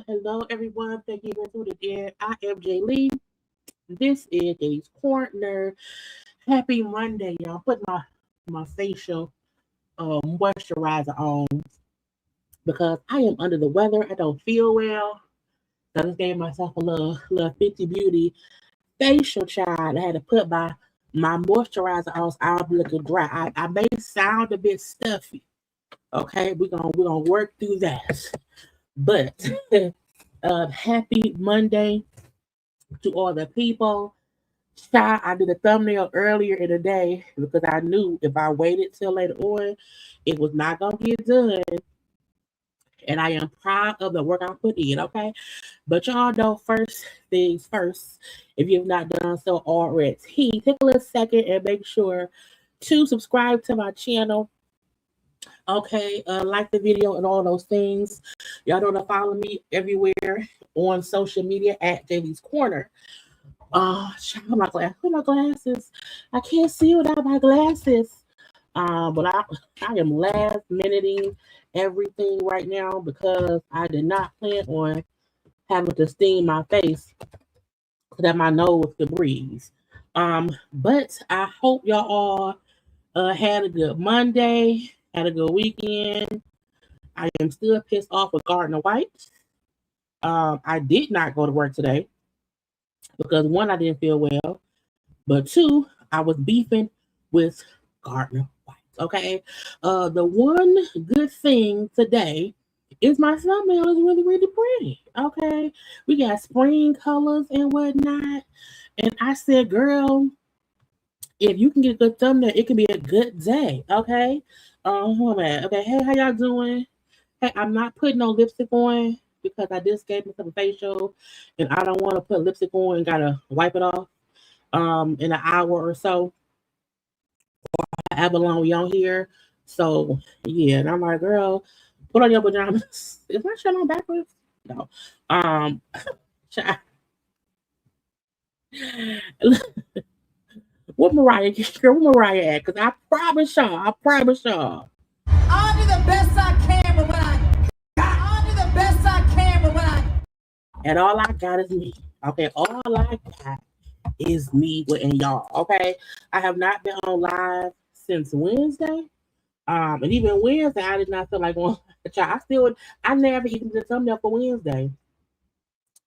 Hello, everyone. Thank you for tuning in. I am Jaylee. This is JayLeesCorner. Happy Monday, y'all. Put my facial moisturizer on because I am under the weather. I don't feel well. I just gave myself a little 50 Beauty facial child. I had to put my moisturizer on so I'm looking dry. I may sound a bit stuffy. Okay, we're gonna work through that. But happy Monday to all the people. I did a thumbnail earlier in the day because I knew if I waited till later on, it was not going to get done. And I am proud of the work I put in, okay? But y'all know, first things first, if you have not done so already, take a little second and make sure to subscribe to my channel. Okay, like the video and all those things. Y'all know to follow me everywhere on social media at JayLeesCorner. My glasses. I can't see without my glasses. But I am last minuting everything right now because I did not plan on having to steam my face so that my nose could breathe. But I hope y'all all had a good Monday, had a good weekend. I am still pissed off with Dwight. I did not go to work today because one, I didn't feel well, but two, I was beefing with Dwight. Okay. The one good thing today is my thumbnail is really, really pretty. Okay. We got spring colors and whatnot. And I said, girl, if you can get a good thumbnail, it can be a good day. Okay. Okay. Hey, how y'all doing? Hey, I'm not putting no lipstick on because I just gave myself a facial and I don't want to put lipstick on and gotta wipe it off in an hour or so. However long we on here. So yeah, and I'm like, girl, put on your pajamas. Is my shirt on backwards? No. What Mariah at? Because I promise y'all. I'll do the best I can, but and all I got is me. Okay, all I got is me and y'all. Okay, I have not been on live since Wednesday. And even Wednesday, I did not feel like going. I never even did thumbnail for Wednesday.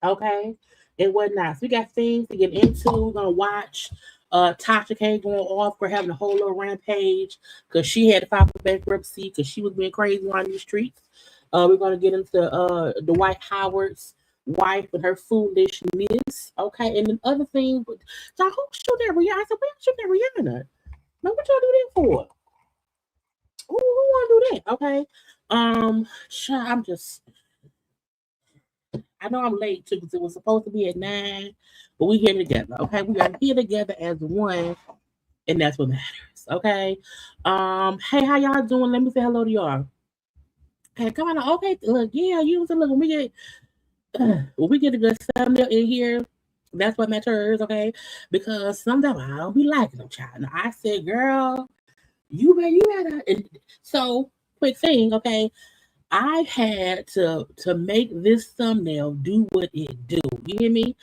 Okay, it was not. So we got things to get into. We're gonna watch Tasha K going off for having a whole little rampage because she had to file for bankruptcy because she was being crazy on these streets. We're gonna get into Dwight Howard's wife and her foolishness. Okay, and then other things. But so who shooting at Rihanna? I said, we're shooting at Rihanna. Now what y'all do that for? Who wanna do that? Okay. I'm just I know I'm late too because it was supposed to be at 9, but we here together. Okay, we are here together as one, and that's what matters. Okay. Hey, how y'all doing? Let me say hello to y'all. Okay, come on. Okay, look, yeah, you was look when we get a good thumbnail in here. That's what matters, okay? Because sometimes I don't be liking them, child. Now, I said, girl, you better. And so, quick thing, okay? I had to make this thumbnail do what it do. You hear me?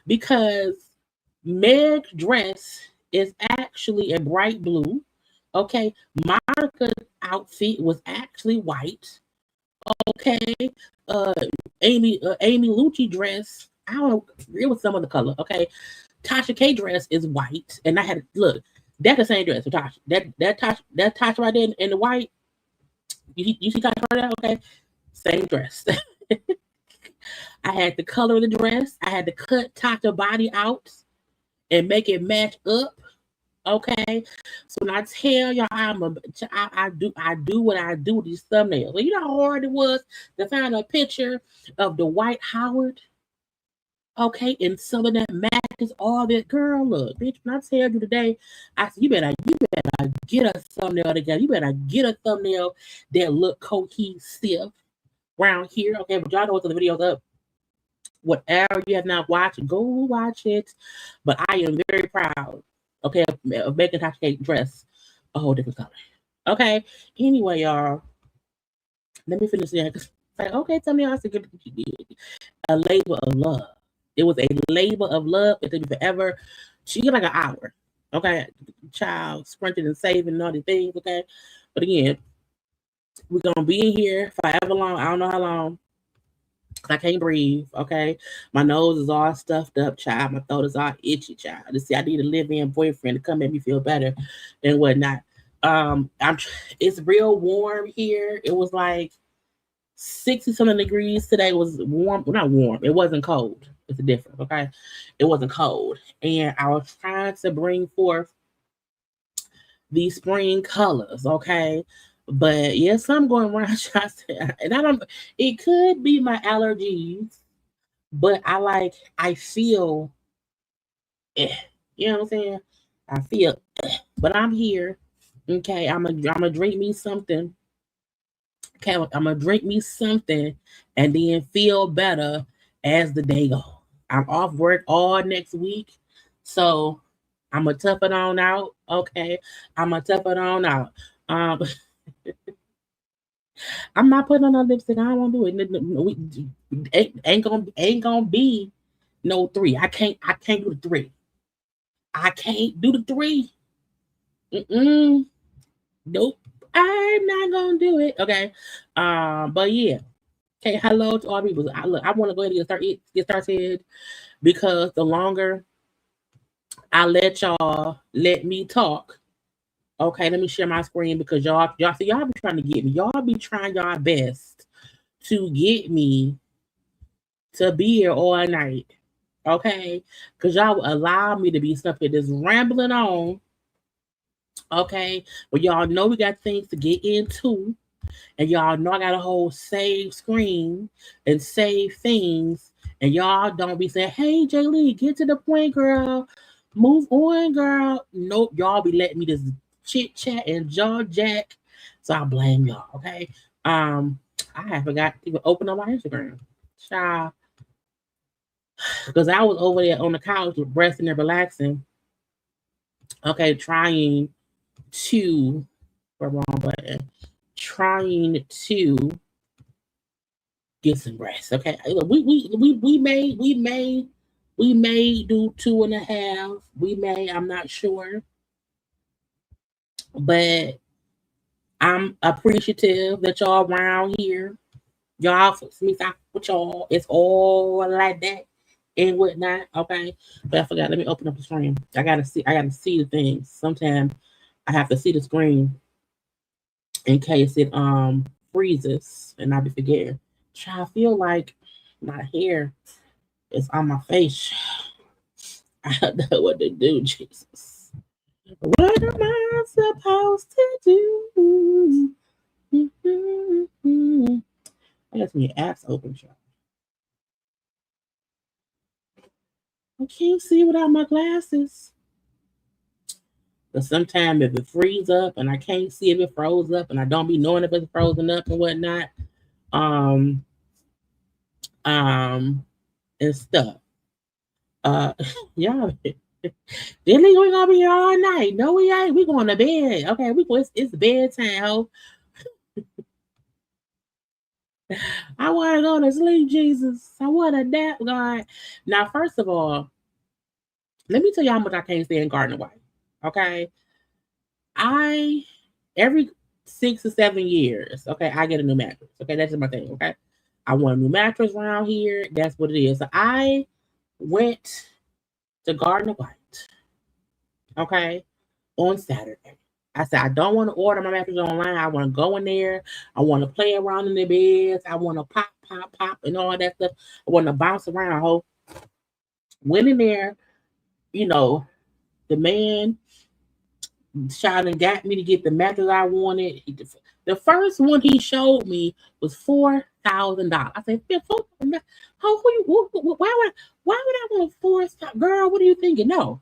Because Meg's dress is actually a bright blue. Okay, Monica's outfit was actually white. Okay, uh, Amy Lucci dress. I don't know. It was some other color. Okay, Tasha K dress is white, and I had look. That's the same dress for Tasha. That Tasha right there in the white. You see Tasha right there? Okay, same dress. I had to color the dress. I had to cut Tasha body out and make it match up. Okay, so when I tell y'all I do what I do with these thumbnails. Well, you know how hard it was to find a picture of the Dwight Howard. Okay, and some of that matches all that. Girl, look, bitch. When I tell you today, I said you better get a thumbnail together. You better get a thumbnail that look cohesive around here. Okay, but y'all know what's the video's up. Whatever you have not watched, go watch it. But I am very proud, okay, of making Tasha K dress a whole different color. Okay. Anyway, y'all, let me finish there. Like, okay, tell me how to get a labor of love. It was a labor of love. It took me forever. She get like an hour. Okay, child sprinting and saving and all these things. Okay, but again, we're gonna be in here forever long. I don't know how long. I can't breathe. Okay, my nose is all stuffed up, child. My throat is all itchy, child. To see, I need a live-in boyfriend to come make me feel better and whatnot. It's real warm here. It was like 60 something degrees today. It was warm, well, not warm. It wasn't cold. It's a difference. Okay, it wasn't cold, and I was trying to bring forth these spring colors. Okay. But yes, I'm going around and I don't. It could be my allergies, but I feel, you know what I'm saying? I feel, but I'm here. Okay, I'm gonna drink me something. Okay, I'm gonna drink me something, and then feel better as the day goes. I'm off work all next week, so I'm gonna tough it on out. Okay, I'm gonna tough it on out. Um, I'm not putting on no lipstick. I don't want to do it. Ain't gonna be no 3. I can't do the 3. I can't do the 3. Nope. I'm not gonna do it. Okay. But yeah. Okay. Hello to all people. I want to go ahead and get started because the longer I let me talk. Okay, let me share my screen because y'all see y'all be trying to get me. Y'all be trying y'all best to get me to be here all night. Okay, because y'all will allow me to be stuck here just rambling on. Okay, but y'all know we got things to get into, and y'all know I got a whole save screen and save things, and y'all don't be saying, "Hey, Jaylee, get to the point, girl. Move on, girl." Nope, y'all be letting me just chit chat and jaw jack. So I blame y'all. Okay. I forgot to even open up my Instagram. Child. Because I was over there on the couch resting and relaxing. Okay, trying to wrong button. Trying to get some rest. Okay. We may do 2.5. We may, I'm not sure. But I'm appreciative that y'all around here. Y'all, me stop with y'all. It's all like that. and whatnot. Okay, but I forgot. Let me open up the screen. I gotta see. I gotta see the things. Sometimes I have to see the screen in case it freezes and I be forgetting. I feel like my hair is on my face. I don't know what to do, Jesus. What am I supposed to do? I got some apps open, child. I can't see without my glasses. But sometimes if it freeze up and I can't see if it froze up and I don't be knowing if it's frozen up and whatnot, um, and stuff. Y'all, then we gonna be here all night. No, we ain't. We going to bed. Okay, it's bedtime, ho. I want to go to sleep, Jesus. I want to nap, God. Now, first of all, let me tell you how much I can't stand Garden White. Okay, I every 6 or 7 years, okay, I get a new mattress. Okay, that's just my thing. Okay, I want a new mattress around here. That's what it is. So I went to Garden White. Okay, on Saturday. I said, I don't want to order my mattress online. I want to go in there. I want to play around in the beds. I want to pop, pop, pop, and all that stuff. I want to bounce around. Ho. Went in there, you know, the man shot and got me to get the mattress I wanted. The first one he showed me was $4,000. I said, $4,000? Why would I want $4,000? Girl, what are you thinking? No.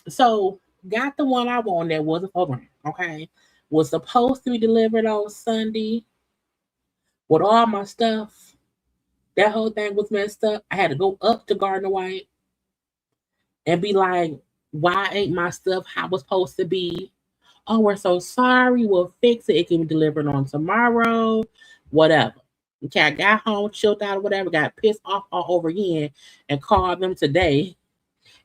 So got the one I wanted that wasn't $4,000. Okay. Was supposed to be delivered on Sunday with all my stuff. That whole thing was messed up. I had to go up to Gardner White and be like, why ain't my stuff how it was supposed to be? Oh, we're so sorry. We'll fix it. It can be delivered on tomorrow. Whatever. Okay, I got home, chilled out or whatever, got pissed off all over again and called them today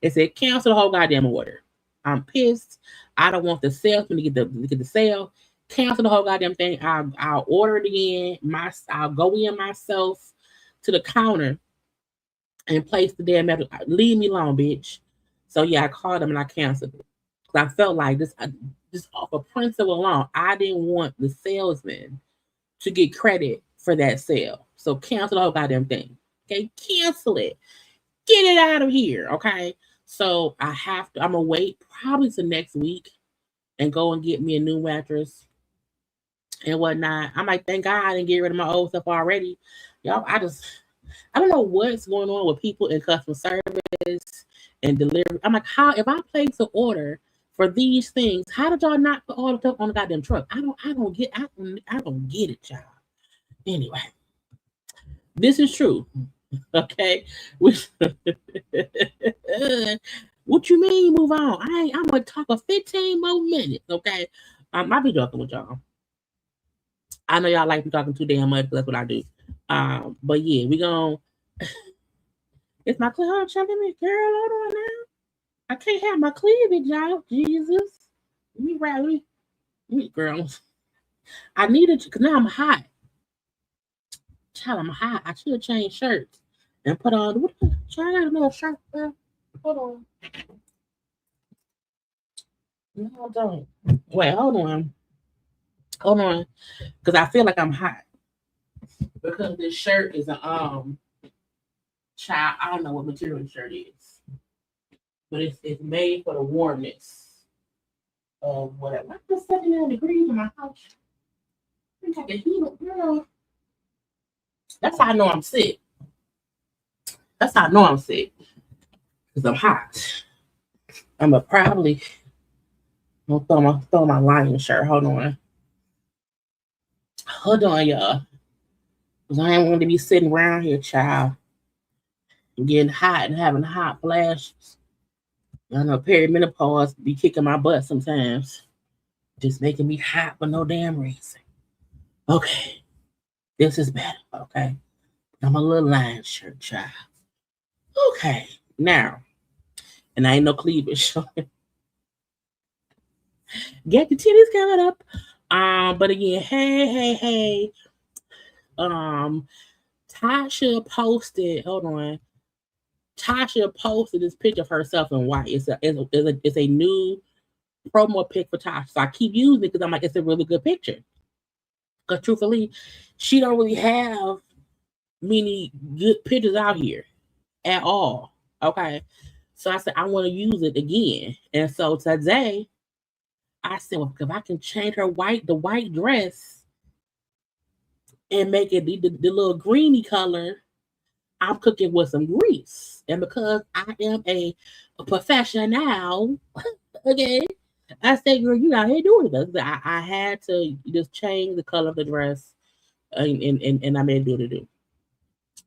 and said, cancel the whole goddamn order. I'm pissed. I don't want the salesman to get the sale. Cancel the whole goddamn thing. I'll order it again. I'll go in myself to the counter and place the damn mattress. Leave me alone, bitch. So yeah, I called them and I canceled it. Cause I felt like this off of principle alone, I didn't want the salesman to get credit for that sale. So cancel the whole goddamn thing. Okay, cancel it. Get it out of here. Okay. So I'm gonna wait probably till next week and go and get me a new mattress and whatnot. I'm like, thank God I didn't get rid of my old stuff already. Y'all, I don't know what's going on with people in customer service and delivery. I'm like, how if I place an order for these things, how did y'all not put all the stuff on the goddamn truck? I don't get it, y'all. Anyway, this is true. Okay. What you mean move on? I'm gonna talk for 15 more minutes, okay? I'll be joking with y'all. I know y'all like me talking too damn much, but that's what I do. But yeah, we gonna it's my cleavage checking me, girl. Hold on now. I can't have my cleavage out, Jesus. Let me girl. I needed to because now I'm hot. Child, I'm hot. I should have changed shirts and put on child, I got another shirt, girl. Hold on. No, I don't. Wait, hold on. Hold on. Because I feel like I'm hot. Because this shirt is a child, I don't know what material the shirt is. But it's made for the warmness of whatever. I'm just 79 degrees in my house. I think I can heat it, girl. That's how I know I'm sick. That's how I know I'm sick. Because I'm hot. I'm gonna probably throw my lion shirt. Hold on. Hold on, y'all. Because I ain't want to be sitting around here, child. Getting hot and having hot flashes. I know perimenopause be kicking my butt sometimes. Just making me hot for no damn reason. Okay. This is better, okay? I'm a little lion shirt, child. Okay. Now, and I ain't no cleavage. Get the titties coming up. But again, hey. Tasha posted, hold on. Tasha posted this picture of herself in white. It's a new promo pic for Tasha. So I keep using it because I'm like, it's a really good picture. Because truthfully, she don't really have many good pictures out here at all. Okay. So I said, I want to use it again. And so today, I said, well, if I can change the white dress and make it the little greeny color, I'm cooking with some grease. And because I am a professional, okay, I said, girl, you out here doing this. I had to just change the color of the dress and I made it do.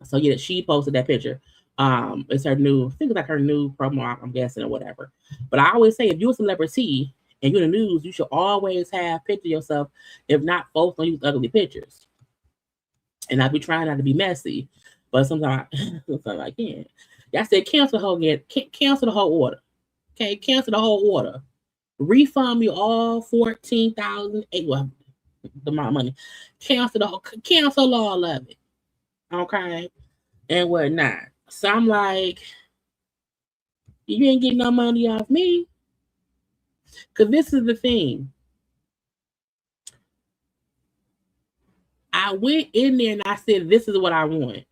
So yeah, she posted that picture. It's her new, I think it's like her new promo, I'm guessing, or whatever. But I always say, if you're a celebrity and you're in the news, you should always have picture yourself. If not, folks don't use ugly pictures. And I be trying not to be messy, but sometimes I can't. Y'all said cancel the whole order. Okay, cancel the whole order. Refund me all 14,000. Well, the amount of money. Cancel all of it. Okay, and whatnot. So I'm like, you ain't getting no money off me. Because this is the thing. I went in there and I said, this is what I want.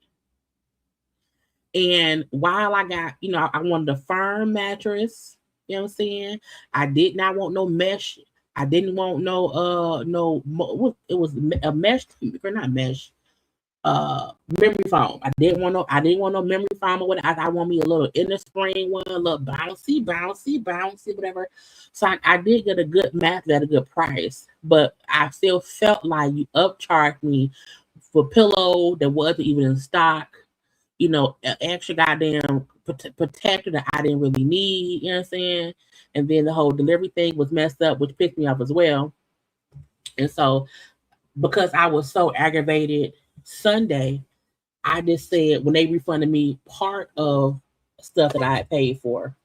And while I got, I wanted a firm mattress, you know what I'm saying? I did not want no mesh. I didn't want it was a mesh, or not mesh, memory foam. I didn't want no memory foam or whatever. I want me a little inner spring one, a little bouncy, whatever. So I did get a good mattress at a good price, but I still felt like you upcharged me for pillow that wasn't even in stock. Extra goddamn protector that I didn't really need. You know what I'm saying? And then the whole delivery thing was messed up, which pissed me off as well. And so, because I was so aggravated Sunday, I just said, when they refunded me part of stuff that I had paid for,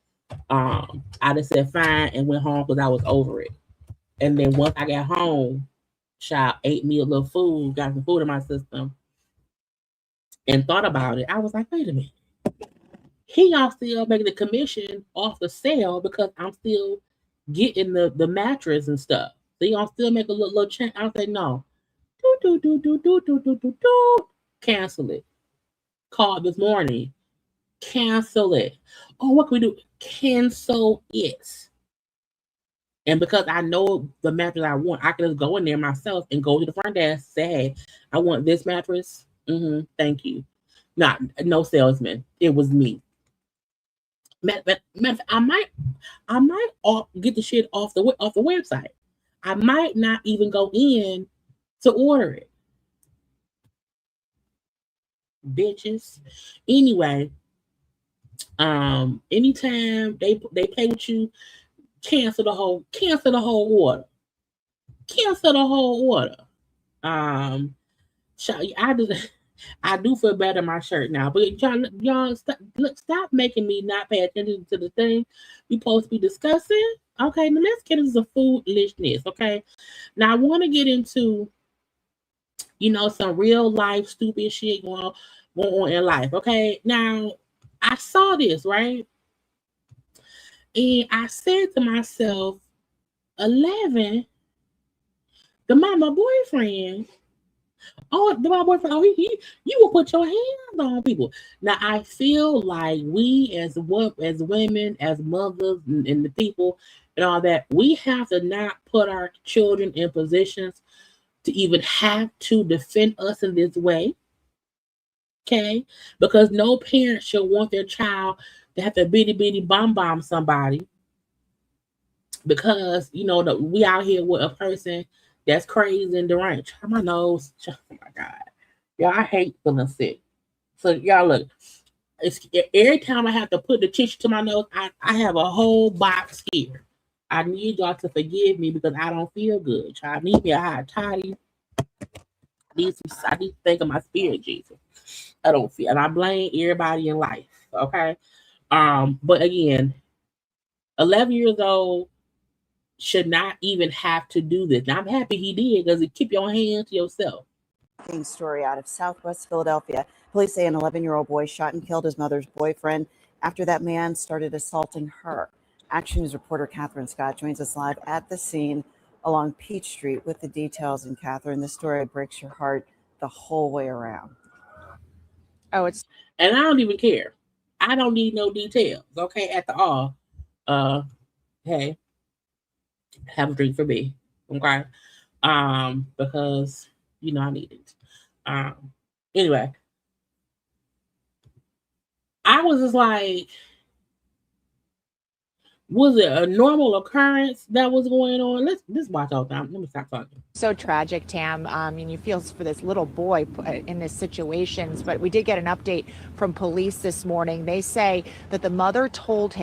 I just said fine and went home because I was over it. And then once I got home, child ate me a little food, got some food in my system, and thought about it. I was like, wait a minute. Y'all still making the commission off the sale because I'm still getting the mattress and stuff. So y'all still make a little change. I was like, no. Cancel it. Called this morning. Cancel it. Oh, what can we do? Cancel it. And because I know the mattress I want, I can just go in there myself and go to the front desk, say, hey, I want this mattress. Thank you. No salesman. It was me. I might get the shit off the website. I might not even go in to order it. Bitches. Anyway, anytime they play with you, cancel the whole order. Cancel the whole order. I do feel better in my shirt now, but y'all stop making me not pay attention to the thing we supposed to be discussing. Okay, now let's get into foolishness. Okay, now I want to get into some real life stupid shit going on in life. Okay, now I saw this right, and I said to myself, 11, my boyfriend. Oh, my boyfriend, you will put your hands on people. Now, I feel like we as women, as mothers and the people and all that, we have to not put our children in positions to even have to defend us in this way. Okay? Because no parent should want their child to have to bitty bomb somebody. Because, we out here with a person that's crazy and deranged. My nose. Oh my God. Y'all, I hate feeling sick. So y'all look, every time I have to put the tissue to my nose, I have a whole box here. I need y'all to forgive me because I don't feel good. I need me a hot toddy. I need to think of my spirit, Jesus. I don't feel, and I blame everybody in life. Okay. But again, 11 years old should not even have to do this. Now, I'm happy he did because it keep your hands to yourself. Story out of Southwest Philadelphia. Police say an 11-year-old boy shot and killed his mother's boyfriend after that man started assaulting her. Action News reporter Catherine Scott joins us live at the scene along Peach Street with the details. And Catherine, this story breaks your heart the whole way around. Oh, and I don't even care. I don't need no details, okay, at the all. Hey, have a drink for me, okay? Because I need it. Anyway, I was just like, was it a normal occurrence that was going on? Let's watch all the time. Let me stop talking. So tragic, Tam. And you feel for this little boy in this situations. But we did get an update from police this morning. They say that the mother told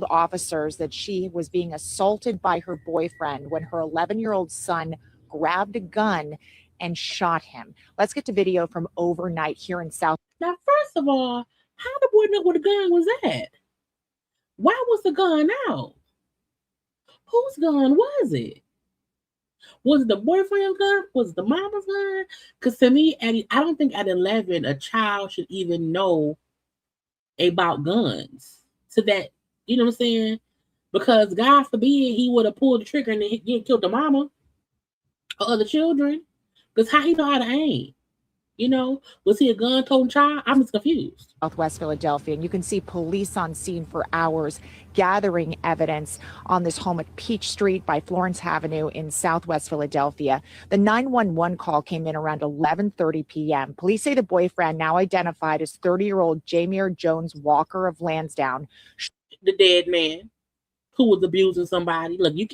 officers that she was being assaulted by her boyfriend when her 11-year-old son grabbed a gun and shot him. Let's get to video from overnight here in South. Now, first of all, how the boy know what a gun was at? Why was the gun out? Whose gun was it? Was it the boyfriend's gun? Was it the mama's gun? Because to me, I don't think at 11 a child should even know about guns. So that, you know what I'm saying? Because God forbid he would have pulled the trigger and then killed the mama or other children. Because how he know how to aim? Was he a gun-toting child? I'm just confused. Southwest Philadelphia, and you can see police on scene for hours gathering evidence on this home at Peach Street by Florence Avenue in Southwest Philadelphia. The 911 call came in around 11:30 p.m. Police say the boyfriend, now identified as 30-year-old Jamir Jones Walker of Lansdowne, the dead man who was abusing somebody. Look, you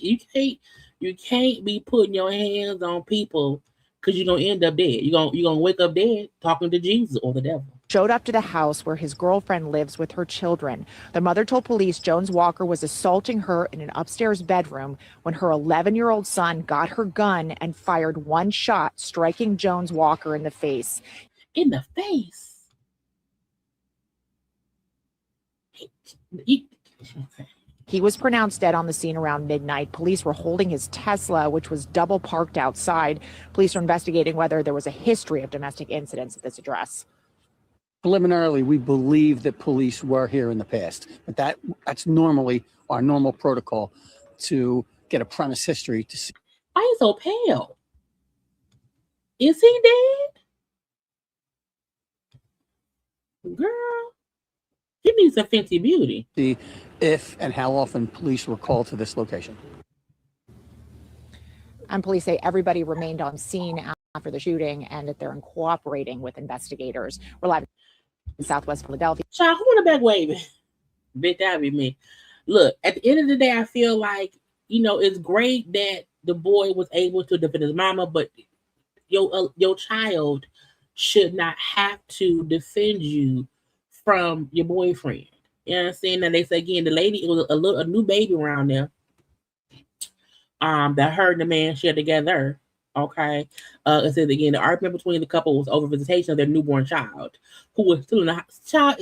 can't be putting your hands on people, because you're going to end up dead. You're gonna wake up dead talking to Jesus or the devil. Showed up to the house where his girlfriend lives with her children. The mother told police Jones Walker was assaulting her in an upstairs bedroom when her 11-year-old son got her gun and fired one shot, striking Jones Walker in the face. In the face? He was pronounced dead on the scene around midnight. Police were holding his Tesla, which was double parked outside. Police are investigating whether there was a history of domestic incidents at this address. Preliminarily, we believe that police were here in the past, but that's normally our normal protocol to get a premise history to see. Why are you so pale? Is he dead? Girl, he needs a Fenty Beauty. See if and how often police were called to this location. And police say everybody remained on scene after the shooting and that they're cooperating with investigators. We're live in Southwest Philadelphia. Child, who in the back waving? Bitch, that'd be me. Look, at the end of the day, I feel like, it's great that the boy was able to defend his mama, but your child should not have to defend you from your boyfriend. You know what I'm saying? And they say again, the lady, it was a new baby around there. That her and the man shared together. Okay. It says again, the argument between the couple was over visitation of their newborn child, who was still in the child.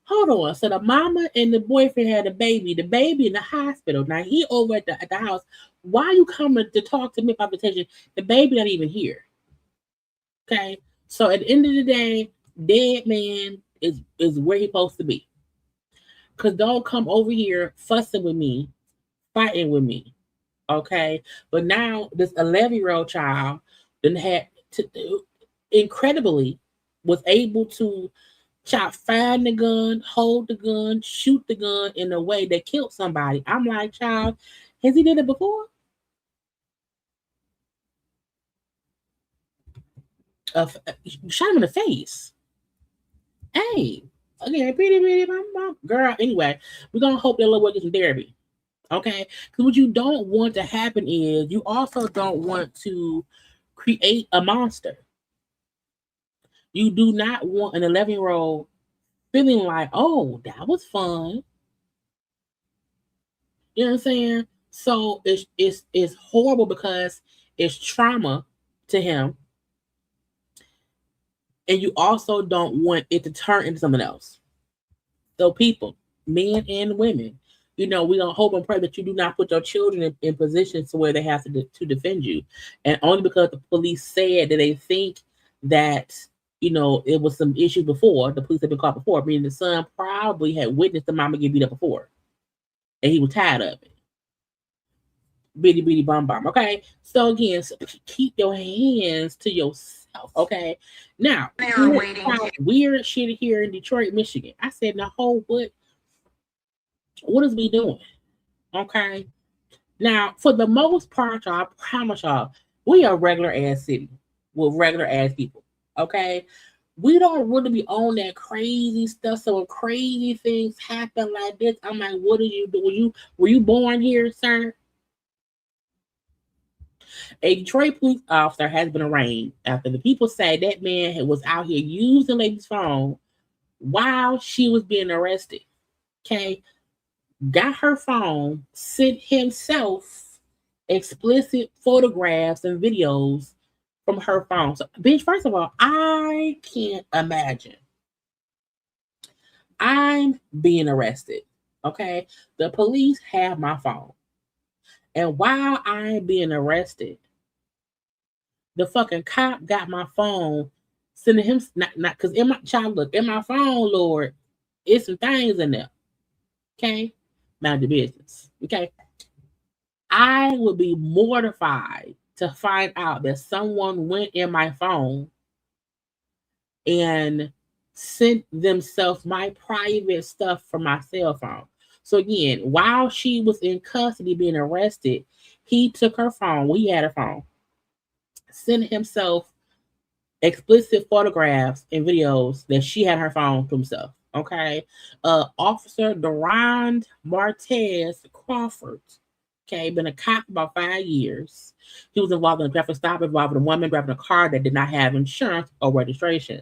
Hold on. So the mama and the boyfriend had a baby. The baby in the hospital. Now he over at the house. Why are you coming to talk to me about visitation? The baby not even here. Okay. So at the end of the day, dead man is where he's supposed to be. Because don't come over here fussing with me, fighting with me. Okay. But now this 11-year-old child then had to incredibly was able to find the gun, hold the gun, shoot the gun in a way that killed somebody. I'm like, child, has he did it before? Shot him in the face. Hey. Okay, pretty mama. Girl, anyway, we're going to hope that little boy gets some therapy. Okay? Because what you don't want to happen is you also don't want to create a monster. You do not want an 11-year-old feeling like, oh, that was fun. You know what I'm saying? So it's horrible because it's trauma to him. And you also don't want it to turn into something else. So people, men and women, we don't hope and pray that you do not put your children in positions where they have to defend you. And only because the police said that they think that it was some issues before. The police had been called before, meaning the son probably had witnessed the mama get beat up before. And he was tired of it. Bitty bitty bum bum. Okay. So again, keep your hands to yourself. Okay. Now, weird shit here in Detroit, Michigan. I said, now hold what is we doing? Okay. Now, for the most part, y'all, I promise y'all, we are regular ass city with regular ass people. Okay. We don't really be on that crazy stuff. So when crazy things happen like this, I'm like, what did you do? Were you born here, sir? A Detroit police officer has been arraigned after the people say that man was out here using the lady's phone while she was being arrested. Okay. Got her phone, sent himself explicit photographs and videos from her phone. So, bitch, first of all, I can't imagine. I'm being arrested. Okay. The police have my phone. And while I'm being arrested, the fucking cop got my phone, sending him not because in my phone, Lord, it's some things in there. Okay, mind your business. Okay, I would be mortified to find out that someone went in my phone and sent themselves my private stuff from my cell phone. So again, while she was in custody being arrested, he took her phone. We had her phone. Sent himself explicit photographs and videos that she had her phone to himself. Okay. Officer Durand Martez Crawford. Okay, been a cop about 5 years. He was involved in a traffic stop involving a woman driving a car that did not have insurance or registration.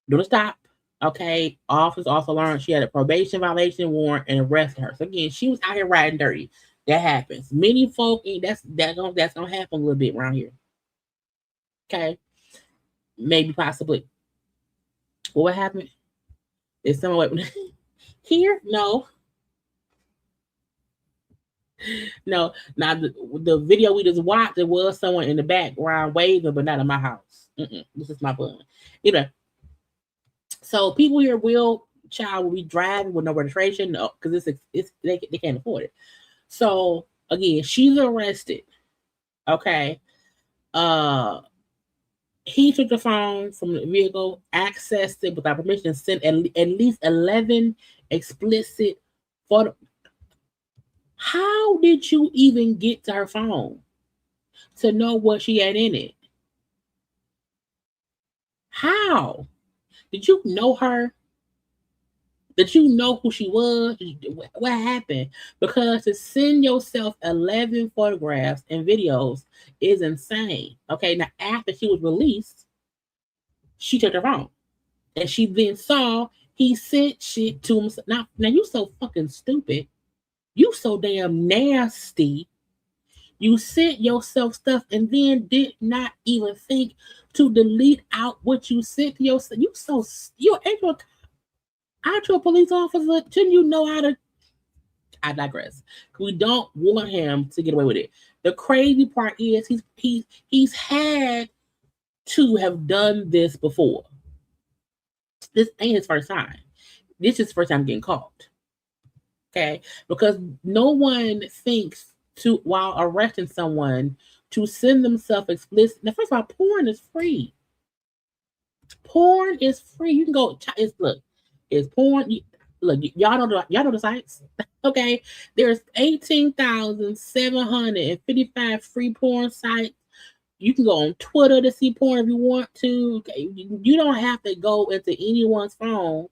Doing a stop. Okay. Officers also learned she had a probation violation warrant and arrested her. So again, she was out here riding dirty. That happens. Many folk that's gonna happen a little bit around here. Okay. Maybe possibly. Well, what happened? Is someone here? No. No. Now the video we just watched, there was someone in the background waving, but not in my house. This is my bun. So people here will be driving with no registration, no, because they can't afford it. So again, she's arrested. Okay. He took the phone from the vehicle, accessed it without permission, and sent at least 11 explicit photos. How did you even get to her phone to know what she had in it? How? Did you know her? Did you know who she was? What happened? Because to send yourself 11 photographs and videos is insane. Okay, now after she was released, she took her phone. And she then saw he sent shit to himself. Now you so fucking stupid. You so damn nasty. You sent yourself stuff and then did not even think to delete out what you sent to yourself. Aren't you a police officer? Shouldn't you know how to? I digress. We don't want him to get away with it. The crazy part is he's had to have done this before. This ain't his first time. This is his first time getting caught. Okay, because no one thinks to while arresting someone to send themselves explicit. Now, first of all, porn is free. Porn is free. You can go. It's porn. Y'all know the sites. Okay, there's 18,755 free porn sites. You can go on Twitter to see porn if you want to. Okay? You don't have to go into anyone's phone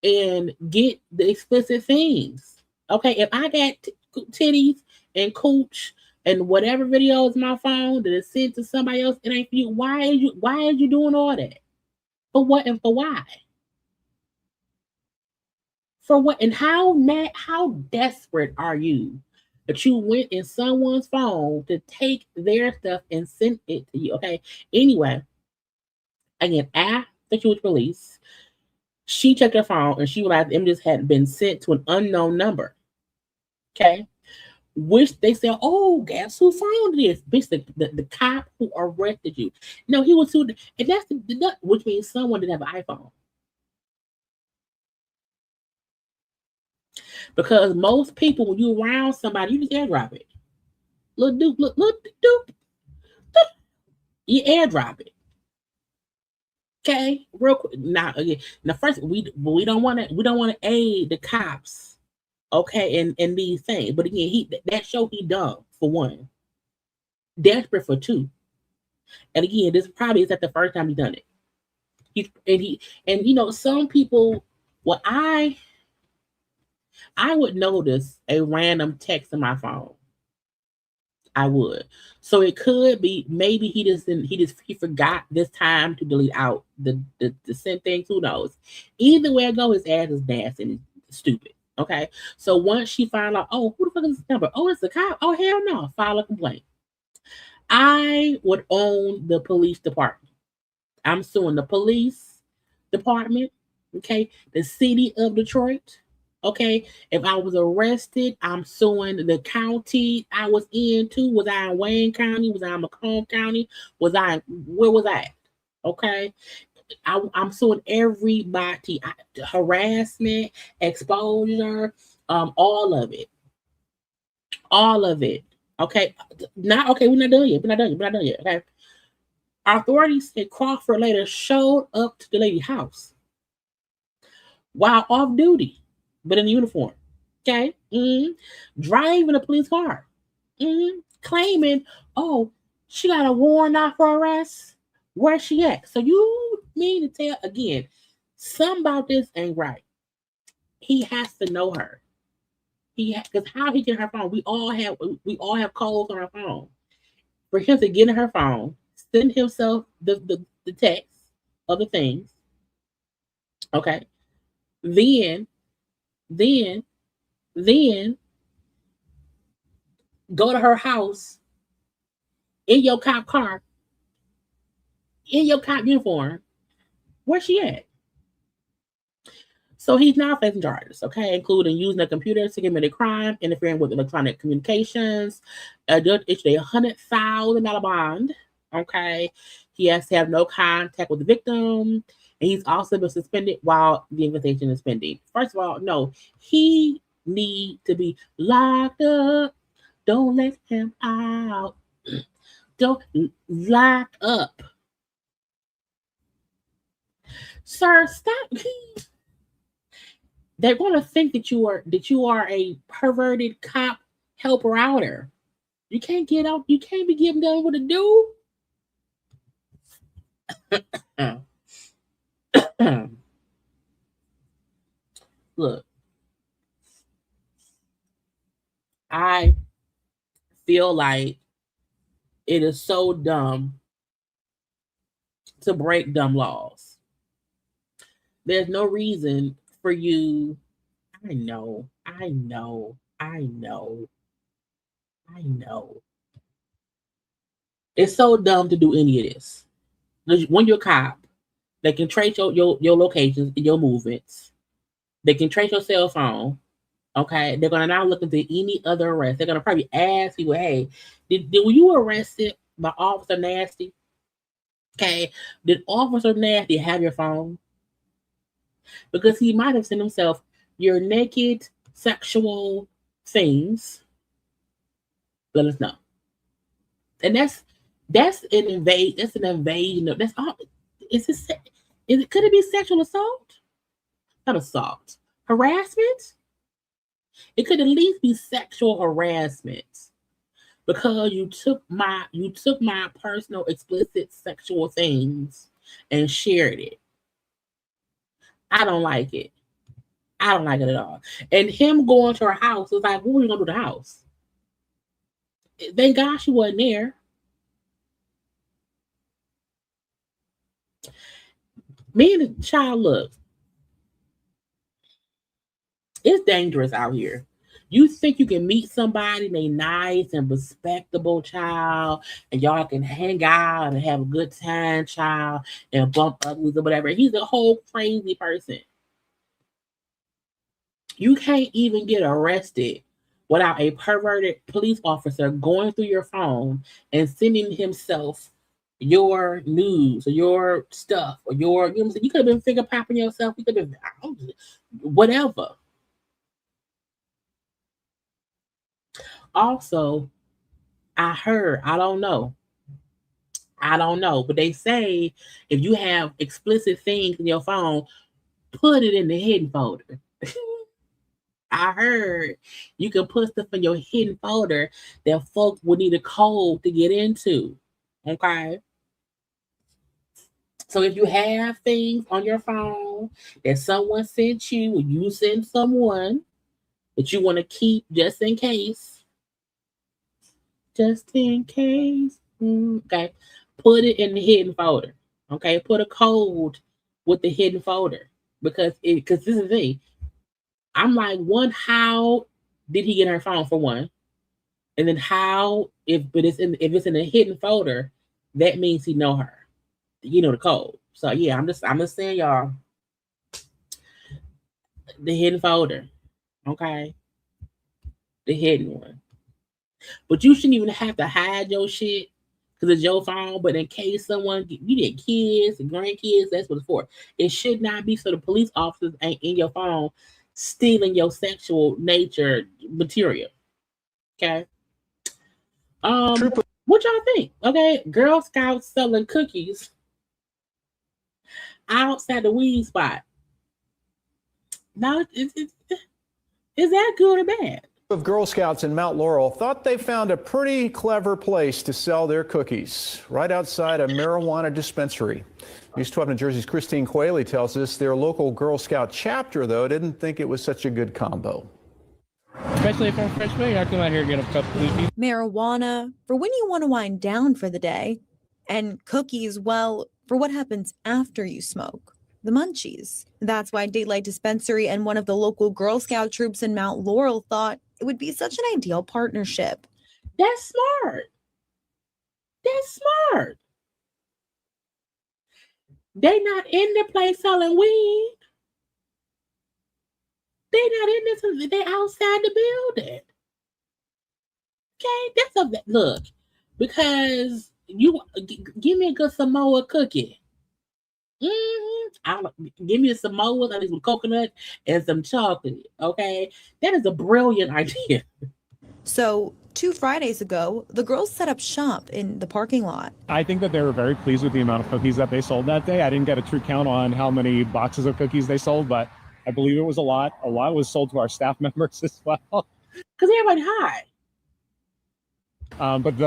and get the explicit things. Okay, if I got titties and cooch and whatever videos in my phone that is sent to somebody else, it ain't for you. Why are you doing all that? For what and for why? For what and how desperate are you that you went in someone's phone to take their stuff and send it to you? Okay. Anyway, again, after she was released, she checked her phone and she realized the images had been sent to an unknown number. Okay. Which they said, oh, guess who found this? Bitch, the cop who arrested you. No, he was too, and that's which means someone didn't have an iPhone. Because most people, when you around somebody, you just airdrop it. Look, doop. You airdrop it. Okay, real quick. Now again, first we don't want to aid the cops. Okay, in these things. But again, that show he dumb for one. Desperate for two. And again, this probably is not the first time he done it. And you know, some people, well, I would notice a random text on my phone. I would. So it could be maybe he forgot this time to delete out the sent things. Who knows? Either way I go, his ass is nasty and stupid. Okay. So once she found out, oh, who the fuck is this number? Oh, it's the cop. Oh, hell no. File a complaint. I would own the police department. I'm suing the police department. Okay. The city of Detroit. Okay, if I was arrested, I'm suing the county I was in too. Was I in Wayne County? Was I in Macomb County? Where was I? Okay, I'm suing everybody. Harassment, exposure, all of it. Okay, we're not done yet. Okay, authorities said Crawford later showed up to the lady's house while off duty, but in uniform. Okay. Driving a police car. Claiming, oh, she got a warrant out for arrest. Where's she at? So you mean to tell again, something about this ain't right. He has to know her. Because how he get her phone? We all have codes on our phone. For him to get in her phone, send himself the text of the things. Okay. Then go to her house in your cop car, in your cop uniform. Where's she at? So he's now facing charges, okay, including using a computer to commit a crime, interfering with electronic communications. A judge issued a $100,000 bond. Okay, he has to have no contact with the victim, and he's also been suspended while the investigation is pending. First of all, no, he need to be locked up. Don't let him out. Don't lock up, sir. Stop. They're going to think that you are a perverted cop helper outer. You can't get out. You can't be giving them what to do. Look, I feel like it is so dumb to break dumb laws. There's no reason for you. I know. It's so dumb to do any of this. When you're a cop, they can trace your locations and your movements. They can trace your cell phone. Okay, they're gonna now look into any other arrest. They're gonna probably ask you, "Hey, were you arrested by Officer Nasty? Okay, did Officer Nasty have your phone? Because he might have sent himself your naked sexual things. Let us know." And that's an invasion. That's an invasion. That's all. Could it be sexual assault? Not assault. Harassment? It could at least be sexual harassment because you took my personal explicit sexual things and shared it. I don't like it. I don't like it at all. And him going to her house was like, what were you gonna do to the house? Thank God she wasn't there. Me and the child, look, it's dangerous out here. You think you can meet somebody, they nice and respectable, child, and y'all can hang out and have a good time, child, and bump uglies or whatever. He's a whole crazy person. You can't even get arrested without a perverted police officer going through your phone and sending himself your news or your stuff or your, you know what I'm saying? You could have been finger popping yourself. You could have been whatever. Also, I heard, I don't know, but they say if you have explicit things in your phone, put it in the hidden folder. I heard you can put stuff in your hidden folder that folks will need a code to get into. Okay. So if you have things on your phone that someone sent you or you send someone that you want to keep just in case, okay, put it in the hidden folder. Okay, put a code with the hidden folder because this is the thing. I'm like, one, how did he get her phone for one? And then how, if it's in a hidden folder, that means he know her. You know the code. So yeah, I'm just saying, y'all, the hidden folder. Okay. The hidden one. But you shouldn't even have to hide your shit because it's your phone. But in case someone, you get kids and grandkids, that's what it's for. It should not be so the police officers ain't in your phone stealing your sexual nature material. Okay. What y'all think? Okay, Girl Scouts selling cookies outside the weed spot. Now, is that good or bad? Of Girl Scouts in Mount Laurel thought they found a pretty clever place to sell their cookies right outside a marijuana dispensary. News 12 New Jersey's Christine Quayle tells us their local Girl Scout chapter, though, didn't think it was such a good combo. Especially if I'm freshman, I come out here and get a couple cookies. Marijuana for when you want to wind down for the day, and cookies, well, for what happens after you smoke. The munchies. That's why Daylight Dispensary and one of the local Girl Scout troops in Mount Laurel thought it would be such an ideal partnership. That's smart. They not in the place selling weed. They not in this. They outside the building. Okay, that's a look. Because you give me a good Samoa cookie. Give me a Samoa, I need some coconut and some chocolate. Okay, that is a brilliant idea. So 2 Fridays ago, the girls set up shop in the parking lot. I think that they were very pleased with the amount of cookies that they sold that day. I didn't get a true count on how many boxes of cookies they sold, but I believe it was a lot. A lot was sold to our staff members as well. Because everybody high. But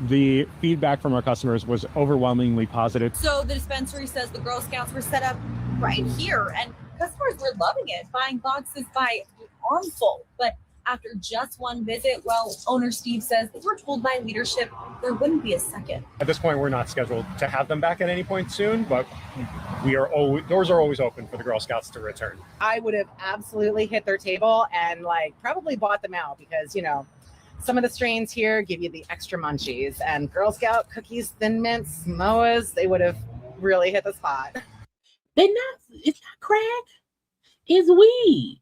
the feedback from our customers was overwhelmingly positive. So the dispensary says the Girl Scouts were set up right here, and customers were loving it, buying boxes by the armful. But after just one visit, well, owner Steve says they were told by leadership there wouldn't be a second. At this point, we're not scheduled to have them back at any point soon, but doors are always open for the Girl Scouts to return. I would have absolutely hit their table and probably bought them out because, some of the strains here give you the extra munchies, and Girl Scout cookies, Thin Mints, Moas, they would have really hit the spot. It's not crack. It's weed.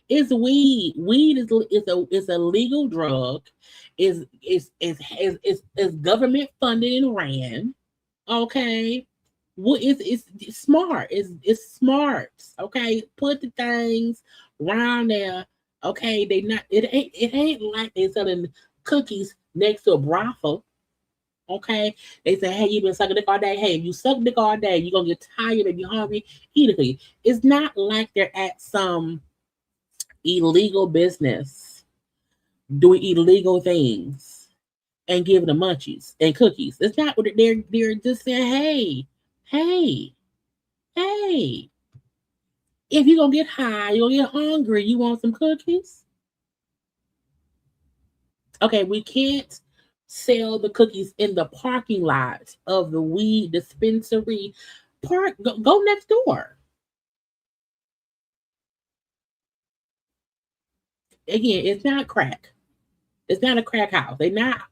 It's weed. Weed is a legal drug. Is government funded and ran. Okay. Well, it's smart. It's smart. Okay. Put the things around there. Okay, it ain't like they selling cookies next to a brothel. Okay, they say, hey, you been sucking dick all day. Hey, if you suck dick all day, you're gonna get tired and you're hungry. Eat a cookie. It's not like they're at some illegal business doing illegal things and giving them munchies and cookies. It's not what they're just saying. Hey. If you're going to get high, you're going to get hungry, you want some cookies? Okay, we can't sell the cookies in the parking lot of the weed dispensary. Go next door. Again, it's not crack. It's not a crack house. They not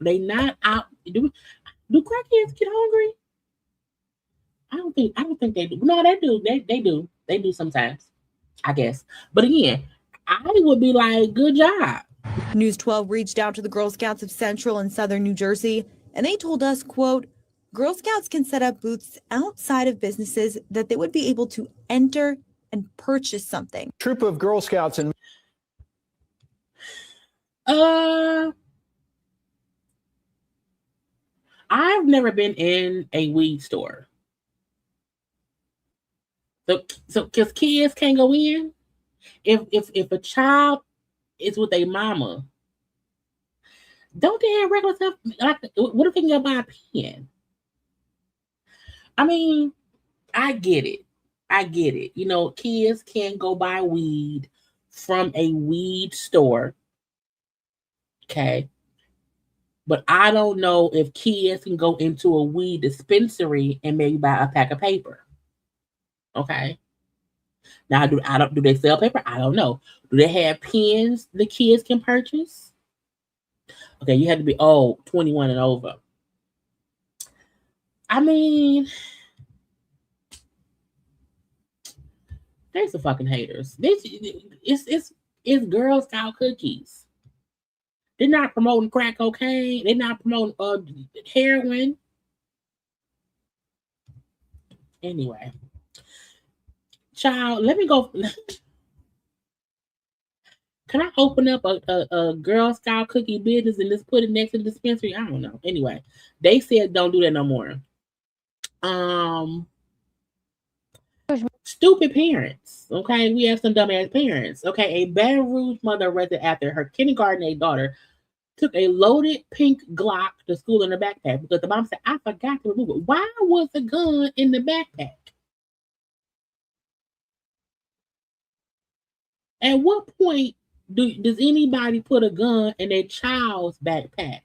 out. Do crackheads get hungry? I don't think they do. No, they do. They do. They do sometimes, I guess. But again, I would be like, good job. News 12 reached out to the Girl Scouts of Central and Southern New Jersey, and they told us, quote, Girl Scouts can set up booths outside of businesses that they would be able to enter and purchase something. Troop of Girl Scouts in I've never been in a weed store. So because kids can't go in, if a child is with a mama, don't they have regular stuff? Like, what if they can go buy a pen? I mean, I get it. You know, kids can go buy weed from a weed store. Okay. But I don't know if kids can go into a weed dispensary and maybe buy a pack of paper. Okay. Now, do they sell paper? I don't know. Do they have pens the kids can purchase? Okay, you have to be 21 and over. I mean, there's some fucking haters. It's Girl Scout cookies. They're not promoting crack cocaine. They're not promoting heroin. Anyway, child, let me go. Can I open up a Girl Scout cookie business and just put it next to the dispensary? I don't know. Anyway, they said don't do that no more. Stupid parents. Okay, we have some dumbass parents. Okay, a Baton Rouge mother arrested after her kindergarten age daughter took a loaded pink Glock to school in her backpack because the mom said, I forgot to remove it. Why was the gun in the backpack? At what point does anybody put a gun in a child's backpack?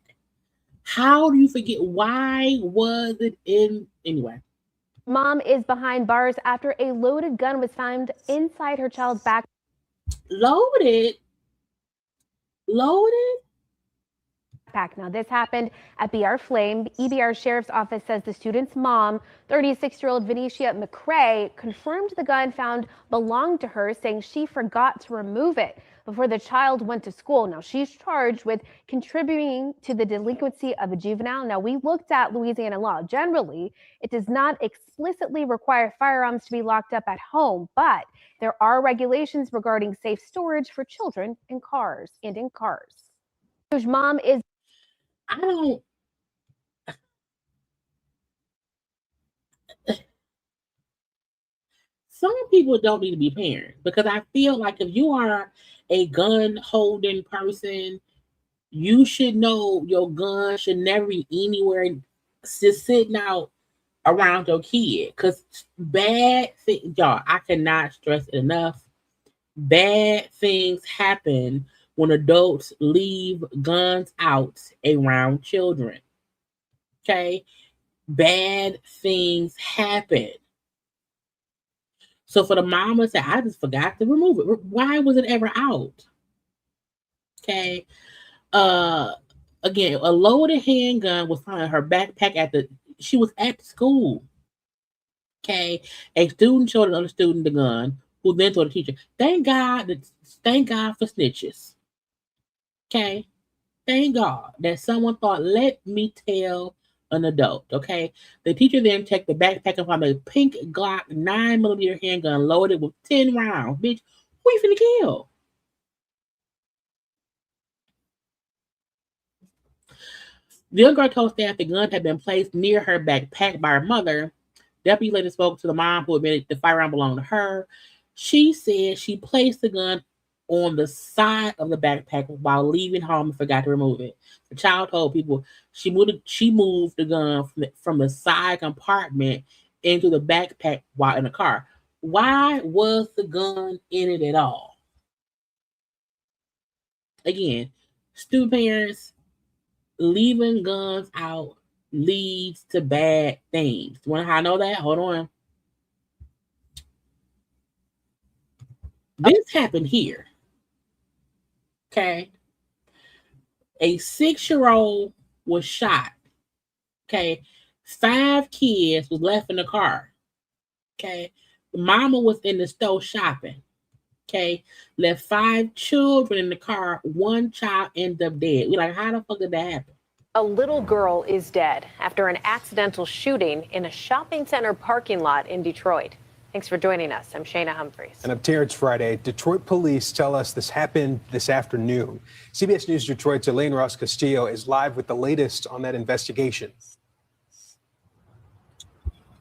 How do you forget? Why was it in? Anyway. Mom is behind bars after a loaded gun was found inside her child's backpack. Loaded? Now, this happened at BR Flame. EBR Sheriff's Office says the student's mom, 36-year-old Venetia McCrae, confirmed the gun found belonged to her, saying she forgot to remove it before the child went to school. Now, she's charged with contributing to the delinquency of a juvenile. Now, we looked at Louisiana law. Generally, it does not explicitly require firearms to be locked up at home, but there are regulations regarding safe storage for children in cars. Mom is Some people don't need to be parents because I feel like if you are a gun holding person, you should know your gun should never be anywhere just sitting out around your kid. Because bad things, y'all, I cannot stress it enough. Bad things happen when adults leave guns out around children. Okay? Bad things happen. So for the mama to say, I just forgot to remove it. Why was it ever out? Okay. Again, a loaded handgun was found in her backpack she was at school. Okay. A student showed another student the gun, who then told the teacher, thank God for snitches. Okay. Thank God that someone thought, let me tell an adult. Okay. The teacher then checked the backpack and found a pink Glock 9mm handgun loaded with 10 rounds. Bitch, who you finna kill? The young girl told staff the gun had been placed near her backpack by her mother. Deputy later spoke to the mom who admitted the firearm belonged to her. She said she placed the gun on the side of the backpack while leaving home and forgot to remove it. The child told people she moved the gun from the side compartment into the backpack while in the car. Why was the gun in it at all? Again, stupid parents, leaving guns out leads to bad things. You want to know how I know that? Hold on. This happened here. Okay. A 6-year-old was shot. Okay. 5 kids was left in the car. Okay. The mama was in the store shopping. Okay, left 5 children in the car. 1 child ended up dead. We're like, how the fuck did that happen? A little girl is dead after an accidental shooting in a shopping center parking lot in Detroit. Thanks for joining us. I'm Shayna Humphreys. And up here, it's Friday. Detroit police tell us this happened this afternoon. CBS News Detroit's Elaine Ross Castillo is live with the latest on that investigation.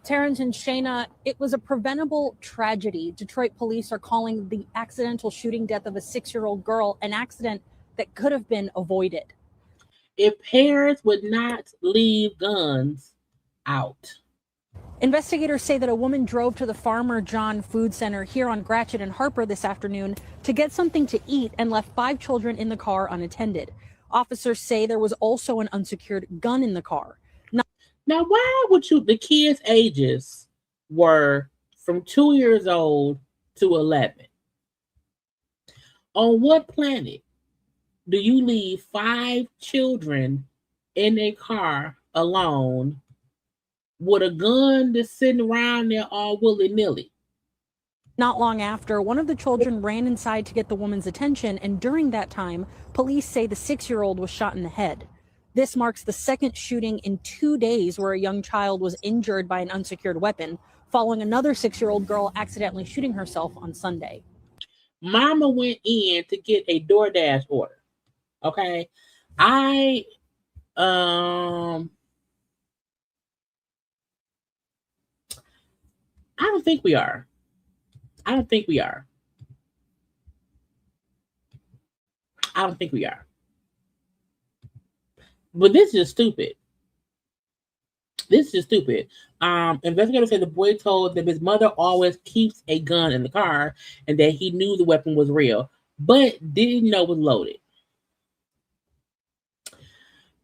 Terrence and Shayna, it was a preventable tragedy. Detroit police are calling the accidental shooting death of a 6-year-old girl an accident that could have been avoided. If parents would not leave guns out. Investigators say that a woman drove to the Farmer John Food Center here on Gratiot and Harper this afternoon to get something to eat and left 5 children in the car unattended. Officers say there was also an unsecured gun in the car. Now, why would you, the kids' ages were from 2 years old to 11. On what planet do you leave 5 children in a car alone with a gun that's sitting around there all willy-nilly? Not long after, one of the children ran inside to get the woman's attention, and during that time, police say the 6-year-old was shot in the head. This marks the second shooting in 2 days where a young child was injured by an unsecured weapon, following another 6-year-old girl accidentally shooting herself on Sunday. Mama went in to get a DoorDash order. Okay. I don't think we are. I don't think we are. But this is stupid. Investigators say the boy told that his mother always keeps a gun in the car and that he knew the weapon was real, but didn't know it was loaded.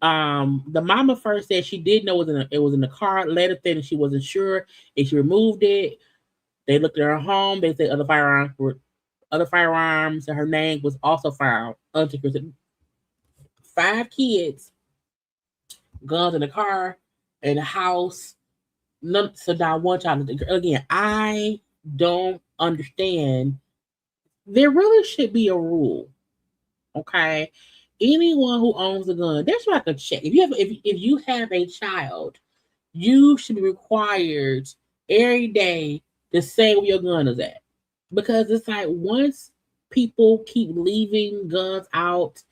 The mama first said she did know it was in the car. Later said she wasn't sure if she removed it. They looked at her home. They said other firearms, and her name was also found. 5 kids, guns in the car, in the house. So now 1 child. Again, I don't understand. There really should be a rule. Okay. Anyone who owns a gun, there's like a check. If you have a child, you should be required every day to say where your gun is at. Because it's like once people keep leaving guns out,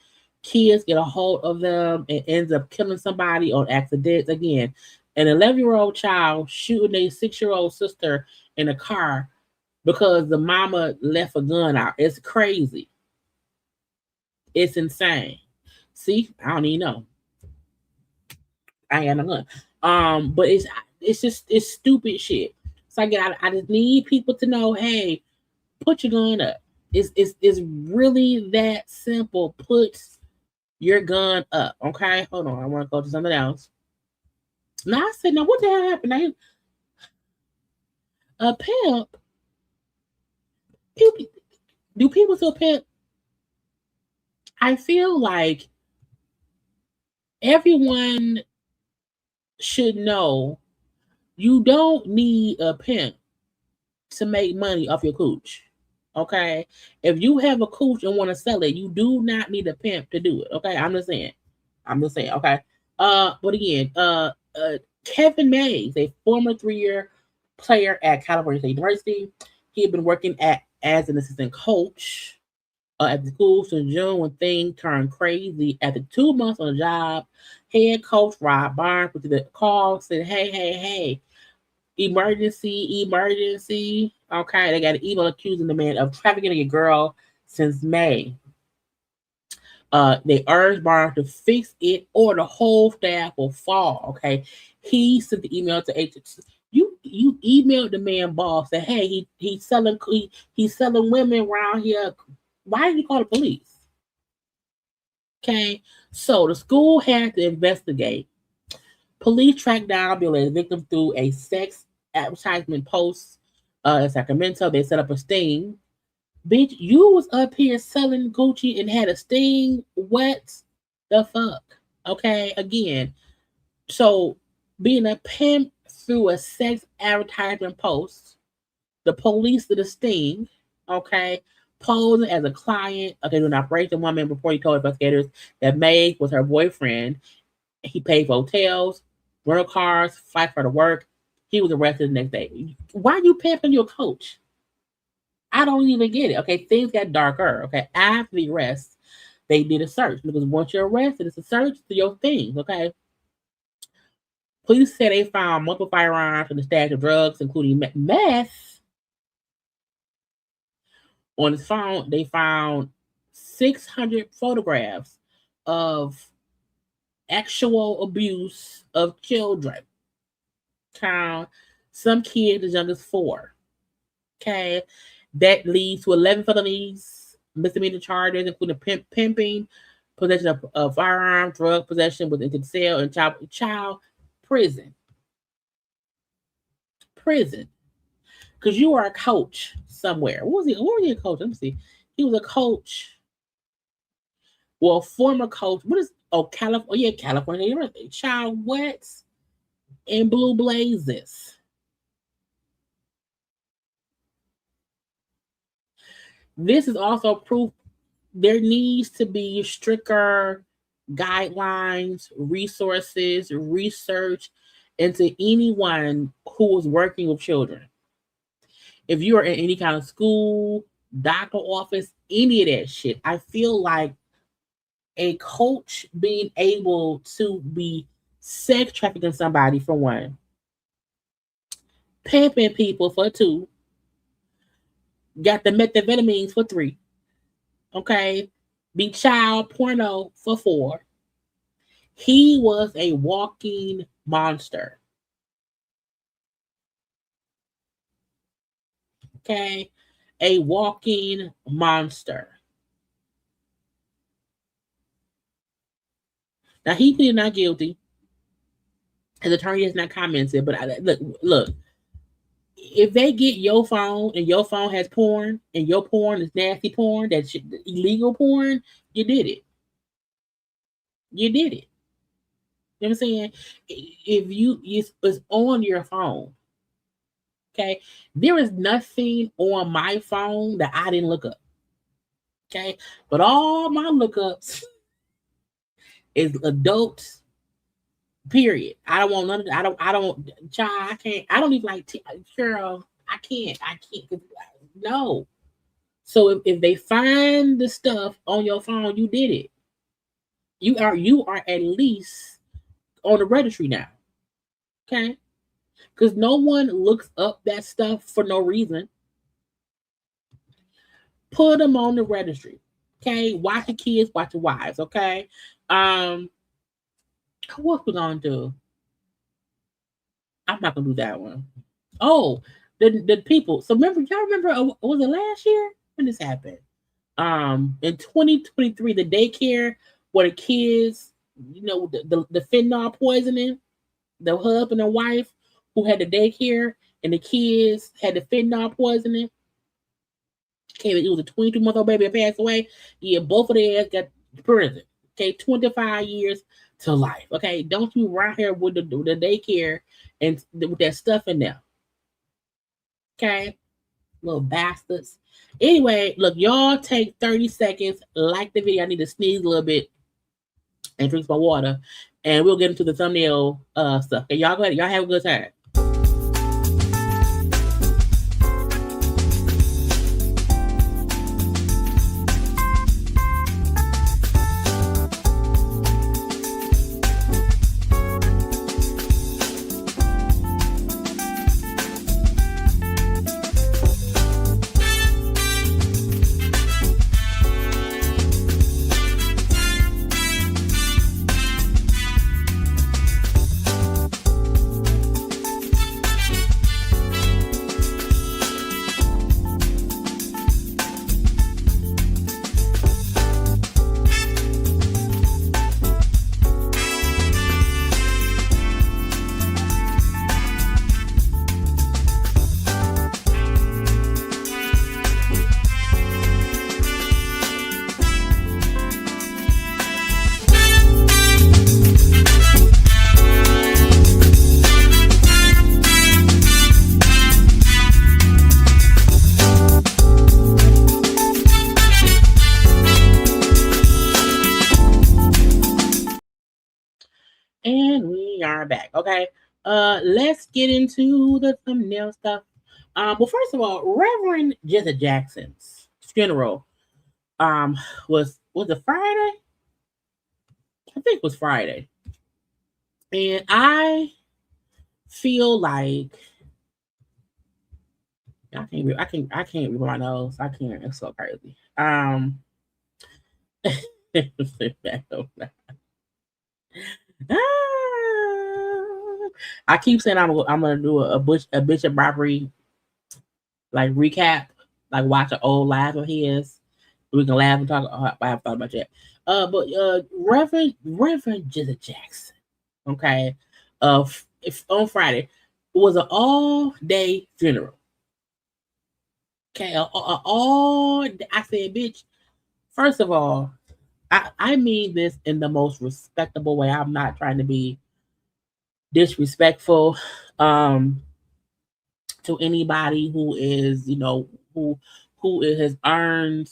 kids get a hold of them and ends up killing somebody on accident. Again, an 11-year-old child shooting a 6-year-old sister in a car because the mama left a gun out. It's crazy. It's insane. See, I don't even know. I ain't got no gun. But it's stupid shit. So again, I just need people to know, hey, put your gun up. It's really that simple. Put your gun up. Okay, hold on. I want to go to something else. Now I said, now what the hell happened? A pimp. Do people still pimp? I feel like everyone should know you don't need a pimp to make money off your cooch. Okay? If you have a cooch and want to sell it, you do not need a pimp to do it. Okay? I'm just saying. Okay? But again, Kevin Mays, a former 3-year player at California State University, he had been working as an assistant coach at the school since June when things turned crazy. After 2 months on the job, head coach Rob Barnes with the call said, hey, emergency. Okay, they got an email accusing the man of trafficking a girl since May. They urged Barnes to fix it or the whole staff will fall. Okay, he sent the email to agents. You emailed the man boss that hey he's selling women around here. Why did you call the police? Okay, so the school had to investigate. Police tracked down the victim through a sex advertisement post in Sacramento. They set up a sting. Bitch, you was up here selling Gucci and had a sting. What the fuck? Okay, again. So being a pimp through a sex advertisement post, the police did a sting. Okay, posing as a client. Okay, doing an operation. One man before he told investigators that May was her boyfriend. He paid for hotels, rental cars, flight for the work. He was arrested the next day. Why are you pimping your coach? I don't even get it. Okay, things got darker. Okay, after the arrest, they did a search because once you're arrested, it's a search to your things. Okay. Police said they found multiple firearms and a stash of drugs, including meth. On his phone, they found 600 photographs of actual abuse of children. Some kids as young as 4. Okay. That leads to 11 felonies, misdemeanor charges, including pimping, possession of firearms, drug possession with intent to sell, and child prison. Prison. Because you are a coach somewhere. What was he a coach? Let me see. He was a coach. Well, former coach. What is California University. Child what? In Blue Blazes. This is also proof there needs to be stricter guidelines, resources, research into anyone who is working with children. If you are in any kind of school, doctor office, any of that shit, I feel like a coach being able to be sex trafficking somebody for 1, pimping people for 2, got the methamphetamines for 3, okay, be child porno for 4. He was a walking monster. Okay, a walking monster. Now he pleaded not guilty. His attorney has not commented, but look. If they get your phone and your phone has porn and your porn is nasty porn, that's illegal porn, you did it. You did it. You know what I'm saying? If it's on your phone, okay, there is nothing on my phone that I didn't look up. Okay, but all my lookups is adults. Period. I don't want none of that. I don't, child, I can't, I don't even like, girl, I can't, no. So if they find the stuff on your phone, you did it. You are at least on the registry now. Okay? Because no one looks up that stuff for no reason. Put them on the registry. Okay? Watch your kids, watch your wives. Okay? What we gonna do? I'm not gonna do that one. Oh, the people. So y'all remember? Was it last year when this happened? In 2023, the daycare where the kids, the fentanyl poisoning, the husband and wife who had the daycare and the kids had the fentanyl poisoning. Okay, it was a 22-month-old baby that passed away. Yeah, both of their got prison. Okay, 25 years to life. Okay, don't you run here with the daycare and with that stuff in there. Okay, little bastards. Anyway, look, y'all take 30 seconds, like the video. I need to sneeze a little bit and drink some water, and we'll get into the thumbnail stuff. Okay, y'all go ahead. Y'all have a good time. we are back. Okay. Let's get into the thumbnail stuff. Well, first of all, Reverend Jaylee Jackson's funeral was it Friday? I think it was Friday. And I feel like I can't read my nose. I can't. It's so crazy. I keep saying I'm gonna do a Bishop Robbery like recap, like watch an old live of his. We can laugh and talk. I haven't thought about that. But Reverend Jaylee Jackson, okay, if on Friday, it was an all-day funeral. Okay, I said, bitch. First of all, I mean this in the most respectable way. I'm not trying to be disrespectful to anybody who is, who has earned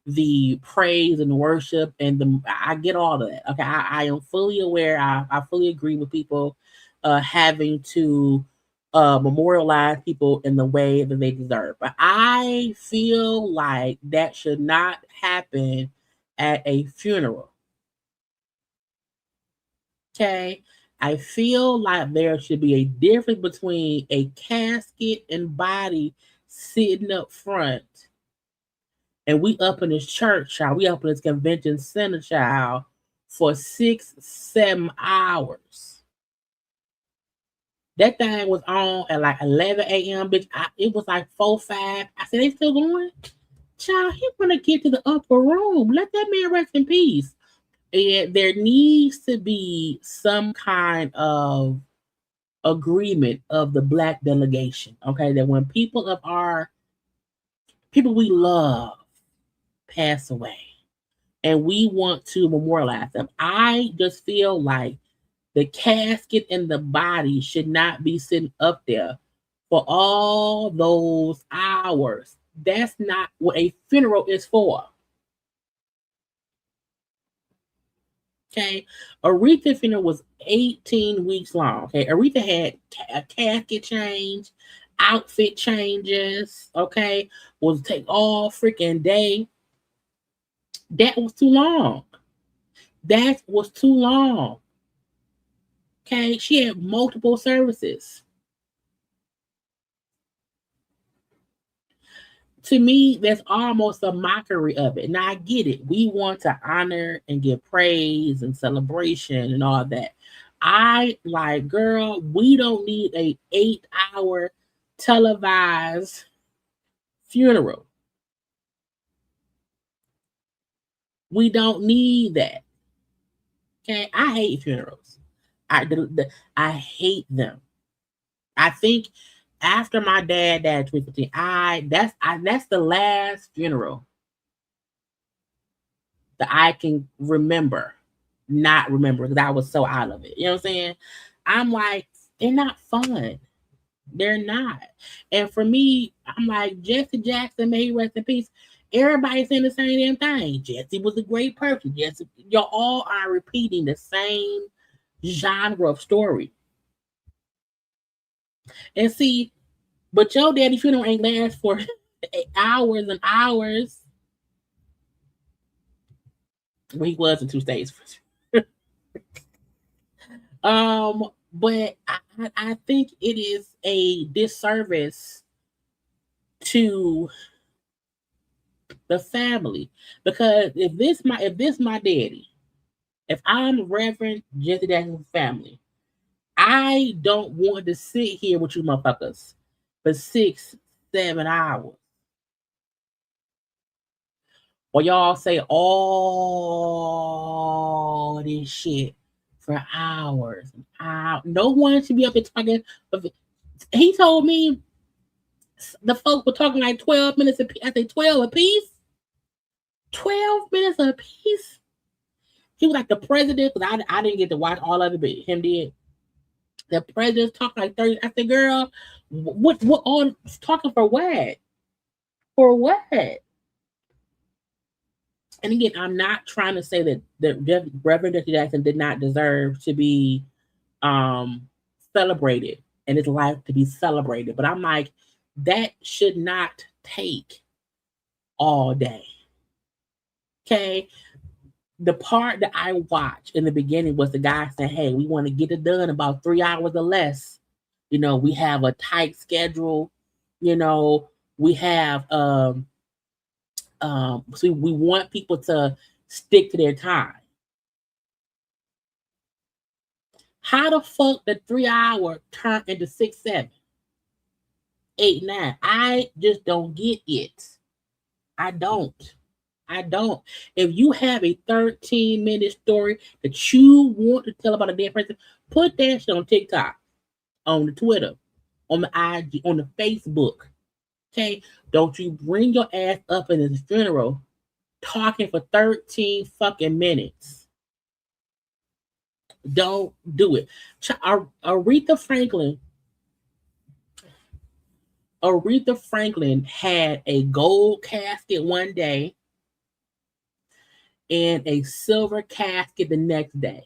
the praise and worship and I get all of that. Okay, I am fully aware. I fully agree with people having to memorialize people in the way that they deserve. But I feel like that should not happen at a funeral. Okay. I feel like there should be a difference between a casket and body sitting up front, and we up in this church, child. We up in this convention center, child, for 6-7 hours. That thing was on at like 11 a.m. Bitch, it was like 4-5. I said, they still going? Child, he want to get to the upper room. Let that man rest in peace. And there needs to be some kind of agreement of the Black delegation, okay? That when people we love pass away and we want to memorialize them, I just feel like the casket and the body should not be sitting up there for all those hours. That's not what a funeral is for. Okay, Aretha's funeral was 18 weeks long. Okay, Aretha had a casket change, outfit changes. Okay, was take all freaking day. That was too long. That was too long. Okay, she had multiple services. To me, that's almost a mockery of it. Now, I get it. We want to honor and give praise and celebration and all that. I like, girl, we don't need a 8-hour televised funeral. We don't need that. Okay, I hate funerals. I hate them. I think after my dad died in 2015, that's the last funeral that I can not remember because I was so out of it. You know what I'm saying? I'm like, they're not fun. They're not. And for me, I'm like, Jesse Jackson, may he rest in peace. Everybody's saying the same damn thing. Jesse was a great person. Jesse, y'all all are repeating the same genre of story. And see, but your daddy funeral ain't last for hours and hours. Well, he was in 2 states. But I think it is a disservice to the family because if this my daddy, if I'm Reverend Jesse Jackson's family, I don't want to sit here with you motherfuckers for 6-7 hours. Or y'all say all this shit for hours and hours. No one should be up there talking. He told me the folks were talking like 12 minutes a piece. I said 12 a piece? 12 minutes a piece? He was like the president, because I didn't get to watch all of it, but him did. The president talked like 30. I said, girl, what on talking for what? For what? And again, I'm not trying to say that Reverend Jesse Jackson did not deserve to be celebrated and his life to be celebrated. But I'm like, that should not take all day. Okay. The part that I watched in the beginning was the guy saying, hey, we want to get it done about 3 hours or less. You know, we have a tight schedule. You know, we have so we want people to stick to their time. How the fuck the 3 hour turn into 6, 7, 8, 9? I just don't get it. I don't. If you have a 13-minute story that you want to tell about a dead person, put that shit on TikTok, on the Twitter, on the IG, on the Facebook. Okay? Don't you bring your ass up in this funeral talking for 13 fucking minutes. Don't do it. Aretha Franklin had a gold casket one day and a silver casket the next day.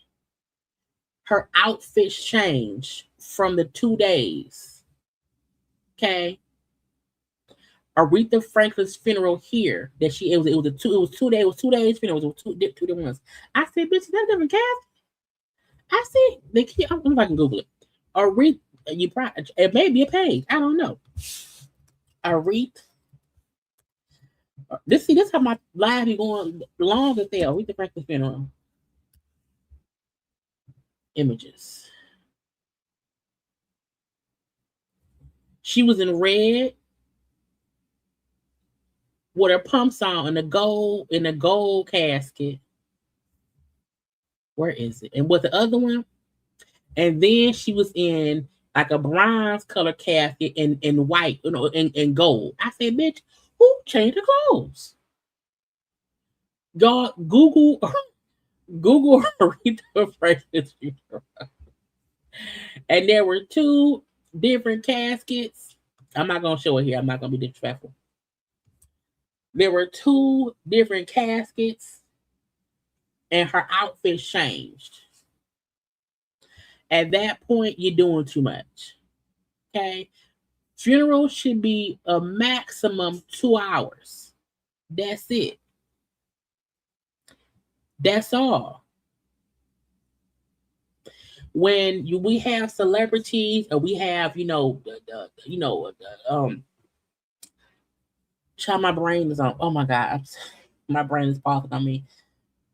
Her outfits changed from the 2 days. Okay. Aretha Franklin's funeral here that it was 2 days funeral. It was two different ones. I said, bitch, that's different casket. I see. I don't know if I can Google it. Aretha, it may be a page. I don't know. Aretha. This is how my live be going long as hell. Aretha Franklin's funeral. Images. She was in red with her pumps on in a gold casket. Where is it? And what the other one? And then she was in like a bronze color casket in white, you know, in gold. I said, bitch, who changed the clothes? God, Google Aretha Franklin's funeral. And there were 2 different caskets. I'm not gonna show it here. I'm not gonna be disrespectful. There were 2 different caskets, and her outfit changed. At that point, you're doing too much. Okay? Funeral should be a maximum 2 hours. That's it. That's all. When we have celebrities, or we have, child, my brain is on. Oh my God, my brain is pausing on me.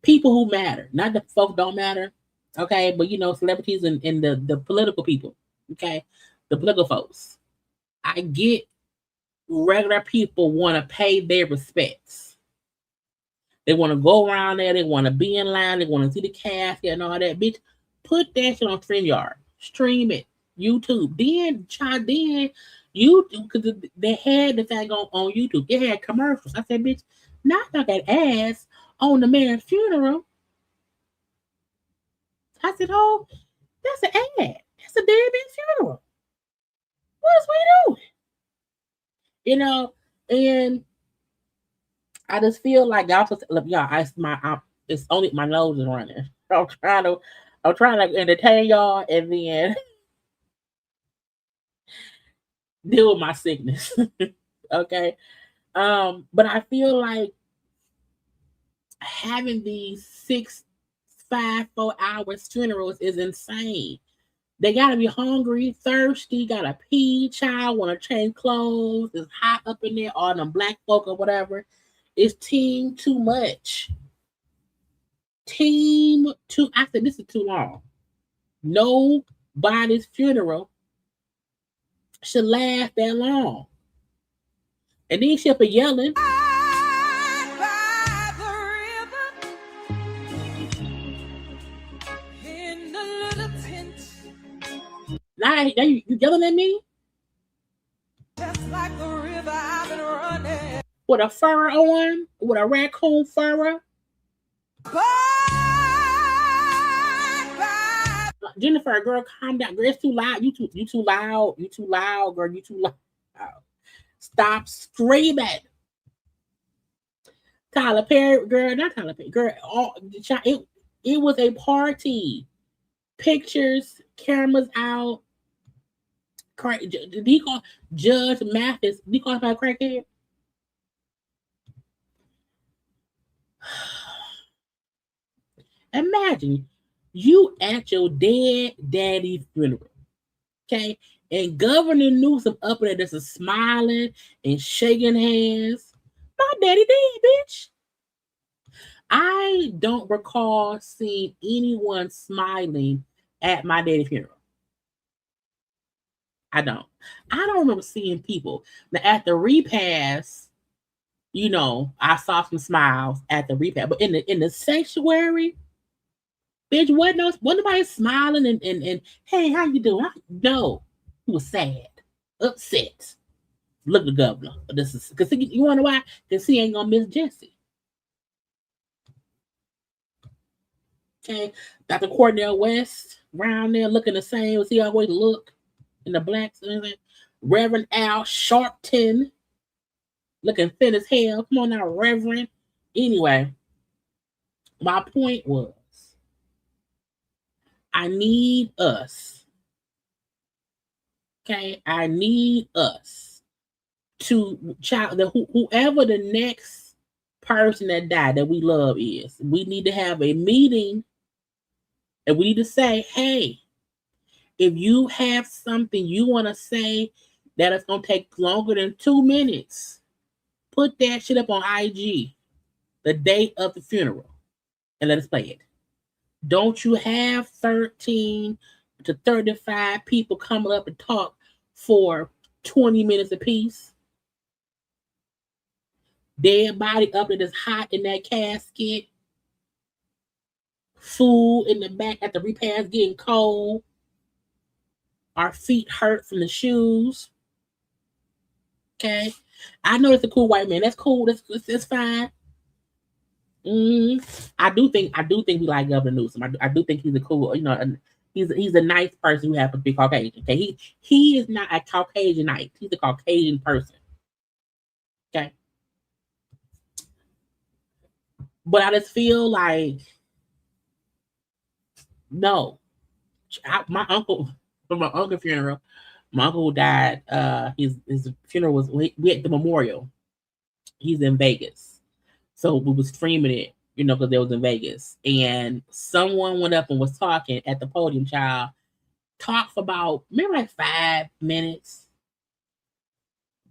People who matter, not the folk don't matter, okay? But celebrities and the political people, okay? The political folks. I get regular people want to pay their respects. They want to go around there. They want to be in line. They want to see the casket and all that. Bitch, put that shit on StreamYard. Stream it. YouTube. Then YouTube, because they had the thing on YouTube. They had commercials. I said, bitch, not like an ass on the man's funeral. I said, oh, that's an ad. That's a dead man's funeral. What is we doing? And I just feel like it's only my nose is running. I'm trying to entertain y'all and then deal with my sickness. Okay. But I feel like having these 4 hours funerals is insane. They gotta be hungry, thirsty, gotta pee, child, wanna change clothes, it's hot up in there, all them black folk or whatever. It's too much. I said, this is too long. Nobody's funeral should last that long. And then she'll be yelling. Now you yelling at me? Just like the river I've been running. With a fur on, with a raccoon fur. Jennifer, girl, calm down. Girl, it's too loud. You too loud. You too loud, girl. You too loud. Stop screaming. Tyler Perry, girl, not Tyler Perry, girl. It was a party. Pictures, cameras out. Did he call Judge Mathis? Did he call him a crackhead? Imagine you at your dead daddy funeral, okay? And Governor Newsom up there just smiling and shaking hands. My daddy dead, bitch. I don't recall seeing anyone smiling at my daddy funeral. I don't remember seeing people. Now, at the repast, you know, I saw some smiles at the repast, but in the sanctuary, bitch, wasn't nobody smiling and hey, how you doing? No, he was sad, upset. Look, the governor. This is because you wonder why? Because he ain't gonna miss Jesse. Okay, Dr. Cornell West around there looking the same as he always look in the blacks. Reverend Al Sharpton looking thin as hell. Come on now, Reverend. Anyway, my point was, I need us. Okay, I need us to whoever the next person that died that we love is. We need to have a meeting, and we need to say, hey, if you have something you want to say that is going to take longer than 2 minutes, put that shit up on IG the day of the funeral and let us play it. Don't you have 13 to 35 people coming up and talk for 20 minutes apiece? Dead body up there that's hot in that casket. Food in the back at the repast getting cold. Our feet hurt from the shoes. Okay. I know it's a cool white man. That's cool. That's fine. I do think we like Governor Newsom. I do think he's a cool, you know, he's a nice person who happens to be Caucasian. Okay. He is not a Caucasianite. He's a Caucasian person. Okay. But I just feel like, no. My uncle funeral, my uncle who died, his funeral was, we at the memorial. He's in Vegas. So we was streaming it, you know, because they was in Vegas. And someone went up and was talking at the podium, child. Talked for about, maybe like 5 minutes.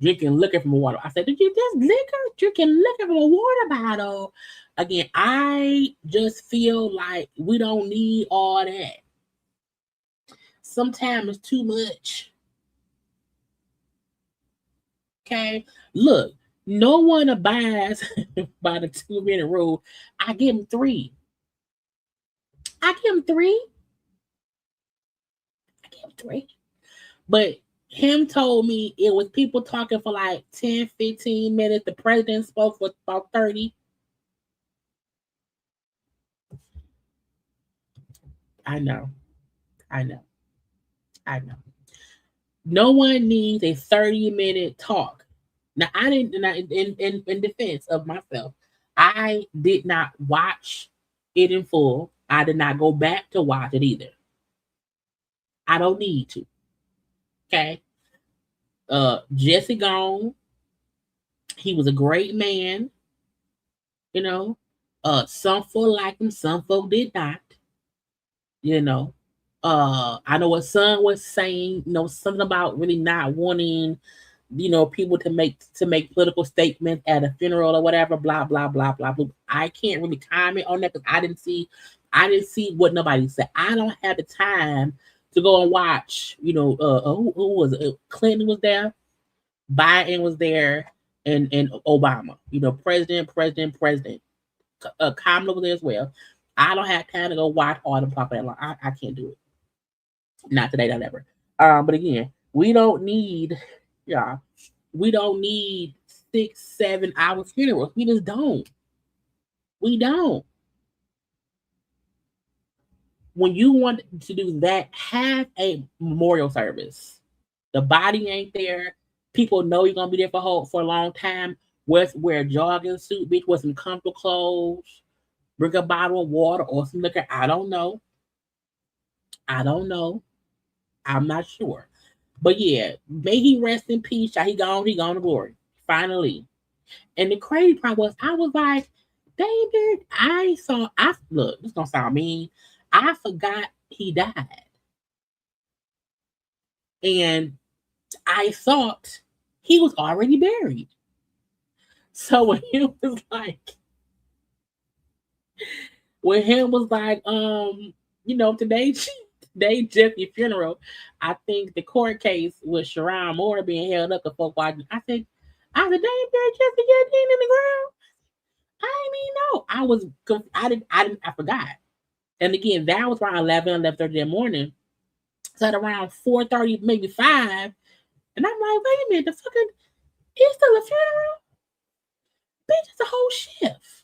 Drinking liquor from a water. I said, did you just liquor? Drinking liquor from a water bottle. Again, I just feel like we don't need all that. Sometimes it's too much. Okay? Look, no one abides by the 2-minute rule. I give him 3. But him told me it was people talking for like 10, 15 minutes. The president spoke for about 30. I know. No one needs a 30-minute talk. Now, I didn't, in defense of myself, I did not watch it in full. I did not go back to watch it either. I don't need to. Okay. Jesse gone. He was a great man. You know. Some folk liked him, some folk did not. You know. I know what son was saying, you know, something about really not wanting, you know, people to make political statements at a funeral or whatever, blah, blah, blah, blah, blah. I can't really comment on that because I didn't see what nobody said. I don't have the time to go and watch, you know, who was it? Clinton was there, Biden was there, and Obama, you know, president. Kamala was there as well. I don't have time to go watch all them talk that long. I can't do it. Not today, not ever. But again, we don't need 6-7 hours funerals. We just don't. We don't. When you want to do that, have a memorial service. The body ain't there. People know you're gonna be there for a long time. Wear a jogging suit, bitch, with some comfortable clothes. Bring a bottle of water or some liquor. I don't know. I'm not sure. But yeah, may he rest in peace. He gone to glory. Finally. And the crazy part was, I was like, David, look, this gonna sound mean. I forgot he died. And I thought he was already buried. So when he was like, today Jeffy's funeral, I think the court case with Sharon Moore being held up for folk watching. I said, David Jeffy get in the ground. I didn't even know. I forgot. And again, that was around 11:30 in the morning. So at around 4:30, maybe 5. And I'm like, wait a minute, the fucking, is still a funeral? Bitch, it's a whole shift.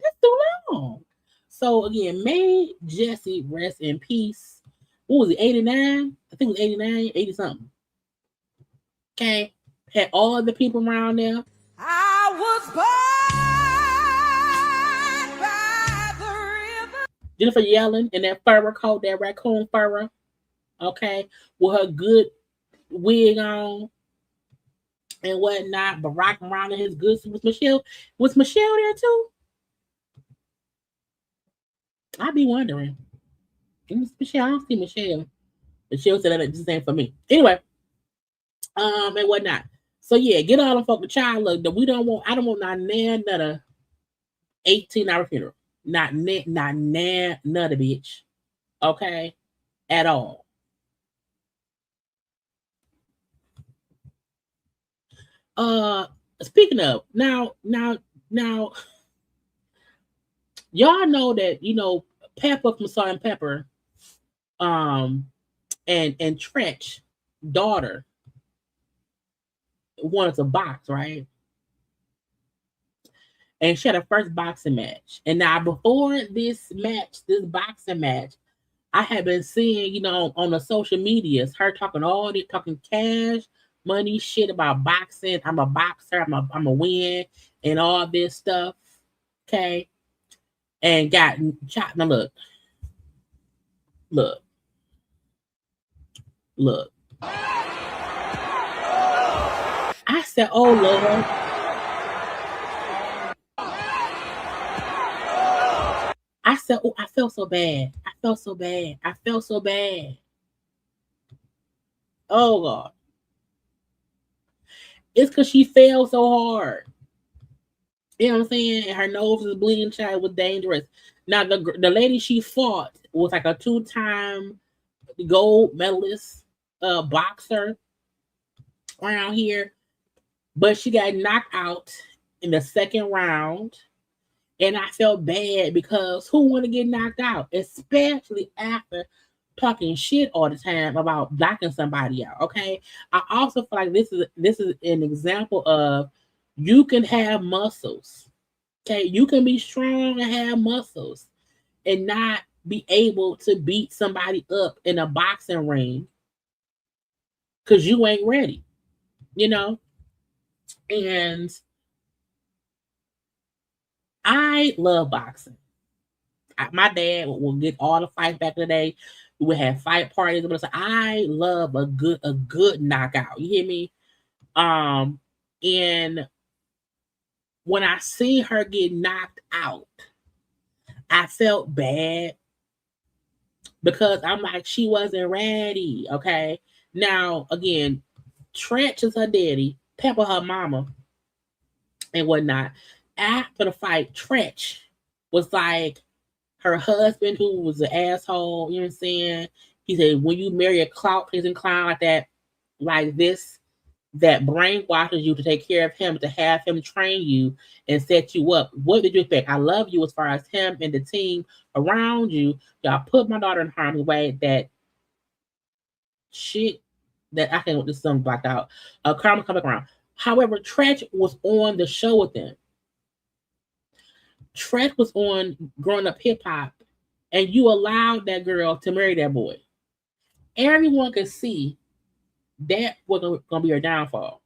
That's too long. So again, may Jesse rest in peace. What was it, 89? I think it was 89, 80 something. Okay. Had all the people around there. I was born by the river. Jennifer yelling in that fur coat, that raccoon fur. Okay. With her good wig on and whatnot. Barack around in his good suit. Was Michelle there too? I'd be wondering. Michelle, I don't see Michelle. Michelle said that this ain't for me. Anyway, and whatnot. So yeah, get all the fucking child look that I don't want another 18-hour funeral. Not another bitch. Okay? At all. Speaking of, now, y'all know that, Pepper from Salt and Pepper, and Tretch daughter wanted to box, right? And she had her first boxing match. And now before this boxing match, I had been seeing, on the social medias, her talking cash, money, shit about boxing. I'm a boxer. I'm a win and all this stuff. Okay. And got shot. Now look. I said, oh Lord. I said, oh, I felt so bad. Oh God. It's because she fell so hard. You know what I'm saying? And her nose was bleeding, child was dangerous. Now, the lady she fought was like a 2-time gold medalist boxer around here. But she got knocked out in the second round. And I felt bad because who want to get knocked out? Especially after talking shit all the time about knocking somebody out, okay? I also feel like this is an example of you can have muscles, okay? You can be strong and have muscles and not be able to beat somebody up in a boxing ring because you ain't ready, And I love boxing. My dad will get all the fights back in the day. We would have fight parties. But I love a good knockout. You hear me? And when I see her get knocked out, I felt bad because I'm like, she wasn't ready. Okay. Now, again, Trench is her daddy, Pepper her mama, and whatnot. After the fight, Trench was like, her husband, who was an asshole, you know what I'm saying? He said, when you marry a clout-pleasing clown like this, that brainwashes you to take care of him, to have him train you and set you up, what did you expect? I love you as far as him and the team around you. Y'all put my daughter in harm's way. That shit that I can't, this song blacked out. Karma come back around. However, Tretch was on the show with them. Tretch was on Growing Up Hip Hop, and you allowed that girl to marry that boy. Everyone could see that was going to be her downfall.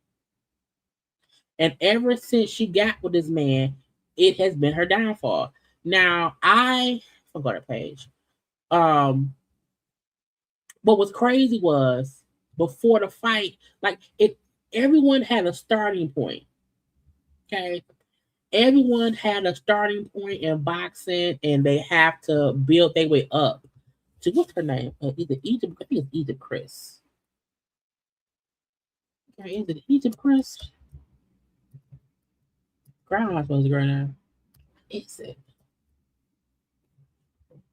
And ever since she got with this man, it has been her downfall. Now, I forgot her page. what was crazy was before the fight, like everyone had a starting point. Okay. Everyone had a starting point in boxing, and they have to build their way up. So what's her name? Either Egypt, I think it's Egypt Chris. Okay, is it Egypt Chris? Grandma's supposed to go now. Is it?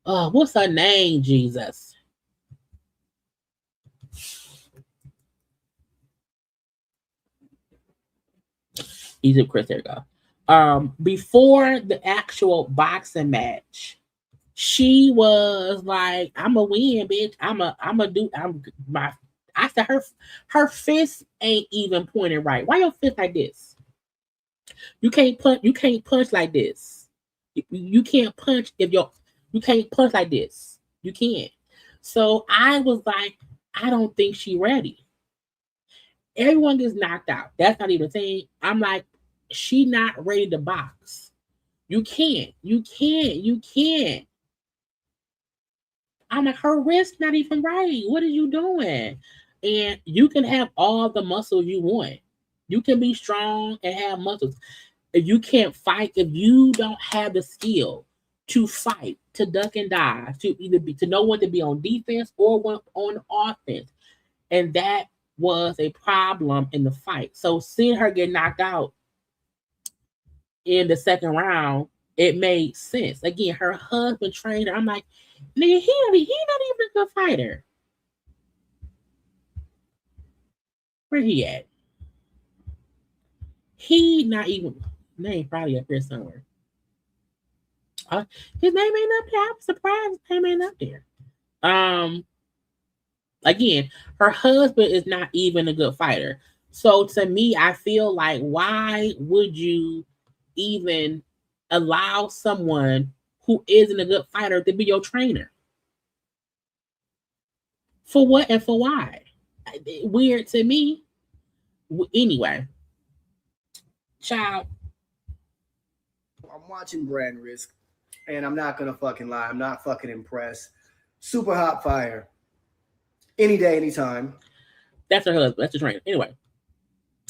What's her name, Jesus? Egypt Chris, there you go. Before the actual boxing match, she was like, "I'm a win, bitch. I said her fist ain't even pointed right. Why your fist like this? You can't punch like this. You can't punch you can't punch like this. You can't." So I was like, I don't think she ready. Everyone gets knocked out. That's not even a thing. I'm like, she not ready to box. You can't. I'm like, her wrist not even right. What are you doing? And you can have all the muscles you want. You can be strong and have muscles. If you can't fight, if you don't have the skill to fight, to duck and dive, to know when to be on defense or on offense, and that was a problem in the fight. So seeing her get knocked out in the second round, it made sense. Again, her husband trained her. I'm like, nigga, he not even a good fighter. Where he at? He not even. Name probably up here somewhere. His name ain't up there. I'm surprised his name ain't up there. Again, her husband is not even a good fighter. So to me, I feel like, why would you even allow someone who isn't a good fighter to be your trainer? For what and for why? Weird to me. Anyway, child. I'm watching Brand Risk, and I'm not gonna fucking lie. I'm not fucking impressed. Super hot fire. Any day, anytime. That's her husband. That's the trainer. Anyway,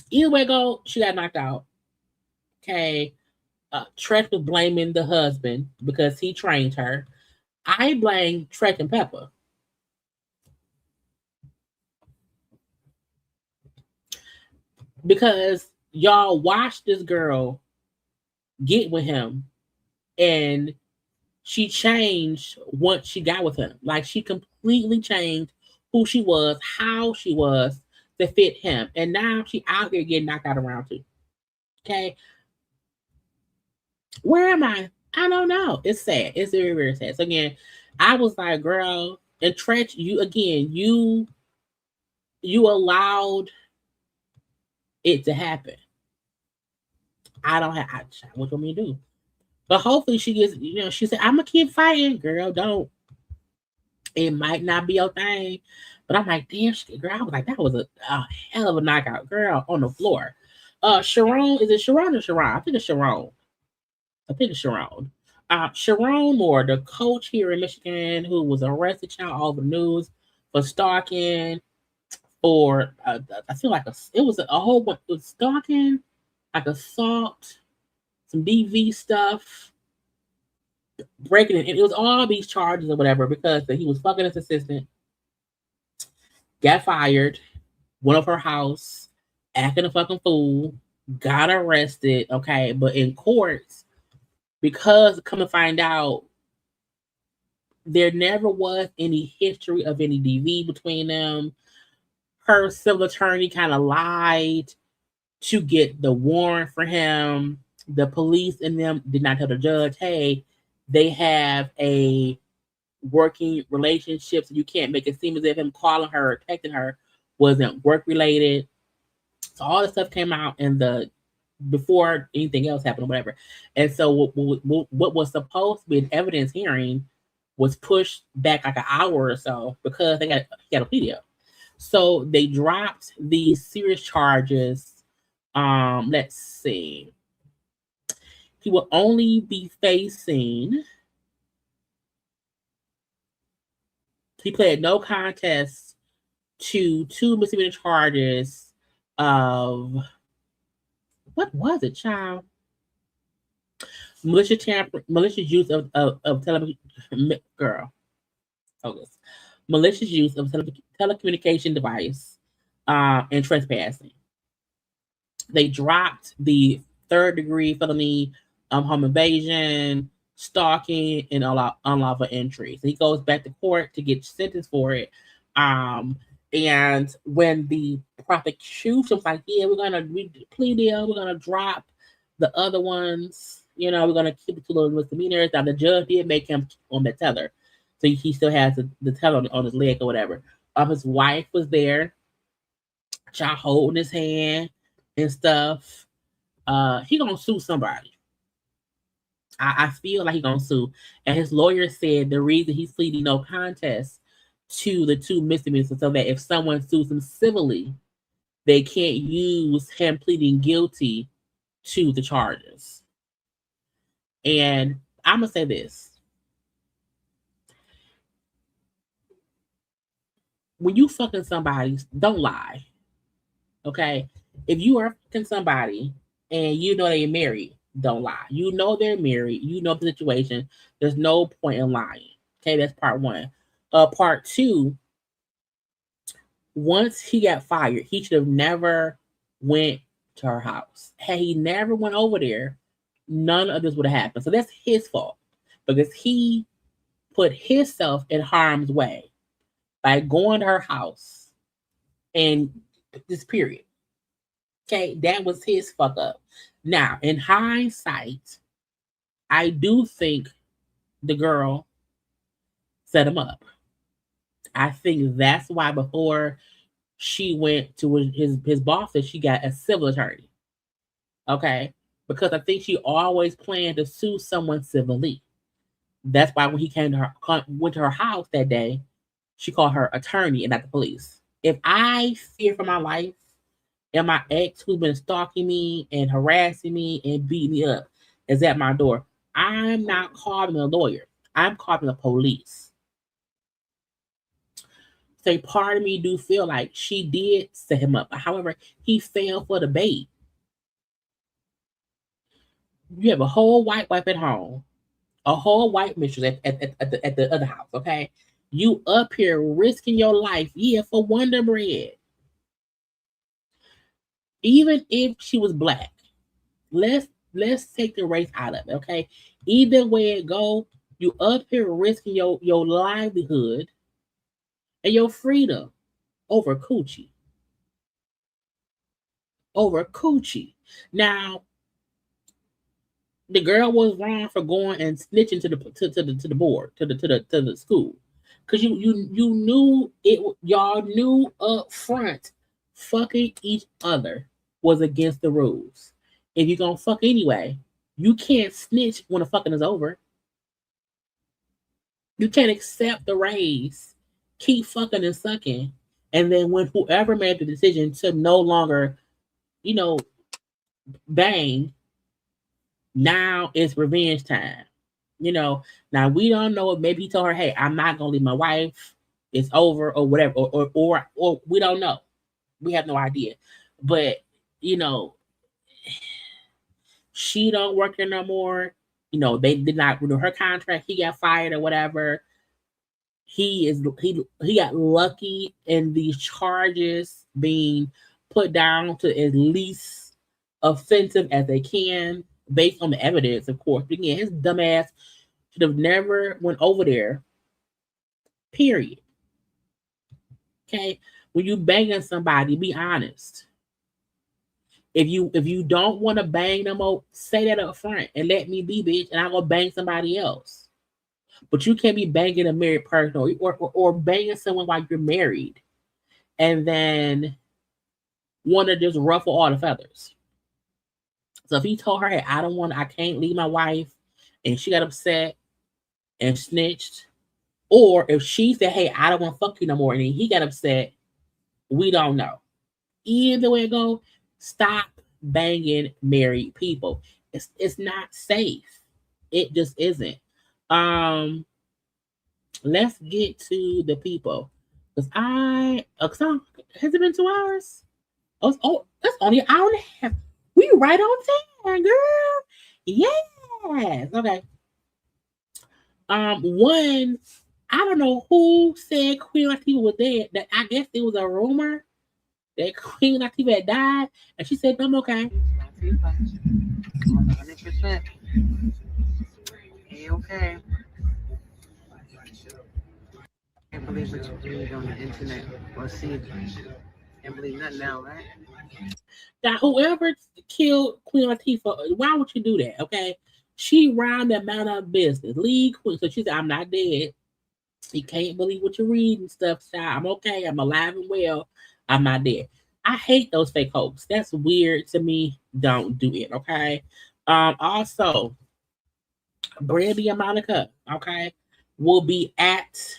either way go, she got knocked out. Okay. Tretch was blaming the husband because he trained her. I blame Tretch and Pepper. Because y'all watched this girl get with him, and she changed once she got with him. Like, she completely changed who she was, how she was to fit him. And now she out here getting knocked out of round 2. Okay. Where am I? I don't know. It's sad. It's very, very sad. So again, I was like, girl, and Tretch, you allowed it to happen. I don't have what do you want me to do? But hopefully she gets, she said, I'm gonna keep fighting, girl. Don't. It might not be your thing. But I'm like, damn, girl, I was like, that was a hell of a knockout, girl, on the floor. Sharon, is it Sharon or Sharon? I think it's Sharon. Sharon Moore, the coach here in Michigan, who was arrested all over the news for stalking, or I feel like it was a whole bunch of stalking, like assault, some DV stuff, breaking it. It was all these charges or whatever because he was fucking his assistant, got fired, went up her house, acting a fucking fool, got arrested. Okay, but in courts, because come to find out, there never was any history of any DV between them. Her civil attorney kind of lied to get the warrant for him. The police and them did not tell the judge, hey, they have a working relationship, so you can't make it seem as if him calling her or texting her wasn't work related. So all the stuff came out before anything else happened or whatever. And so what was supposed to be an evidence hearing was pushed back like an hour or so because he got a plea deal. So they dropped these serious charges. Let's see. He will only be facing He pled no contest to 2 misdemeanor charges of, what was it, child? Malicious use of malicious use of telecommunication device and trespassing. They dropped the 3rd-degree felony home invasion, stalking, and unlawful entry. So he goes back to court to get sentenced for it. And when the prosecution was like, yeah, we plea deal, we're gonna drop the other ones, we're gonna keep it to little misdemeanors. Now the judge did make him on the tether. So he still has the tether on his leg or whatever. His wife was there, child holding his hand and stuff. He gonna sue somebody. I feel like he gonna sue. And his lawyer said the reason he's pleading no contest to the 2 misdemeanors so that if someone sues him civilly, they can't use him pleading guilty to the charges. And I'm gonna say this. When you fucking somebody, don't lie. Okay? If you are fucking somebody and you know they're married, don't lie. You know they're married. You know the situation. There's no point in lying. Okay, that's part 1. Part 2, once he got fired, he should have never went to her house. Had he never went over there, none of this would have happened. So that's his fault because he put himself in harm's way by going to her house and this period. Okay, that was his fuck up. Now, in hindsight, I do think the girl set him up. I think that's why before she went to his bosses, she got a civil attorney. Okay? Because I think she always planned to sue someone civilly. That's why when he went to her house that day, she called her attorney and not the police. If I fear for my life and my ex who's been stalking me and harassing me and beating me up is at my door, I'm not calling a lawyer. I'm calling the police. So part of me do feel like she did set him up. However, he fell for the bait. You have a whole white wife at home, a whole white mistress at the other house, okay? You up here risking your life, for Wonder Bread. Even if she was black, let's take the race out of it, okay? Either way it go, you up here risking your livelihood and your freedom over coochie. Over coochie. Now, the girl was wrong for going and snitching to the board, to the school, because you knew it. Y'all knew up front, fucking each other was against the rules. If you're gonna fuck anyway, you can't snitch when the fucking is over. You can't accept the raise, keep fucking and sucking, and then when whoever made the decision to no longer, bang, now it's revenge time. Now we don't know if maybe he told her, hey, I'm not gonna leave my wife, it's over, or whatever, or we don't know. We have no idea. But she don't work here no more. They did not renew her contract. He got fired or whatever. He got lucky in these charges being put down to as least offensive as they can, based on the evidence, of course. But again, his dumb ass should have never went over there. Period. Okay, when you banging somebody, be honest. If you don't want to bang no more, say that up front and let me be, bitch, and I'm gonna bang somebody else. But you can't be banging a married person or banging someone while you're married, and then want to just ruffle all the feathers. So if he told her, hey, I can't leave my wife, and she got upset and snitched, or if she said, hey, I don't want to fuck you no more, and then he got upset, we don't know. Either way it go, stop banging married people. It's not safe. It just isn't. let's get to the people. Because has it been 2 hours? Oh, that's only an hour and a half. We right on time, girl. Yes. Okay. One, I don't know who said Queen Latifah was dead. That I guess it was a rumor that Queen Latifah had died, and she said, "I'm okay." 100%. Okay. Can't believe what you read on the internet or see. Can't believe nothing now, right? Now, whoever killed Queen Latifah, why would you do that? Okay, she ran the amount of business, lead Queen. So she said, "I'm not dead. You can't believe what you read and stuff. So I'm okay. I'm alive and well. I'm not dead." I hate those fake hopes. That's weird to me. Don't do it. Okay. Also, Brandy and Monica, okay, will be at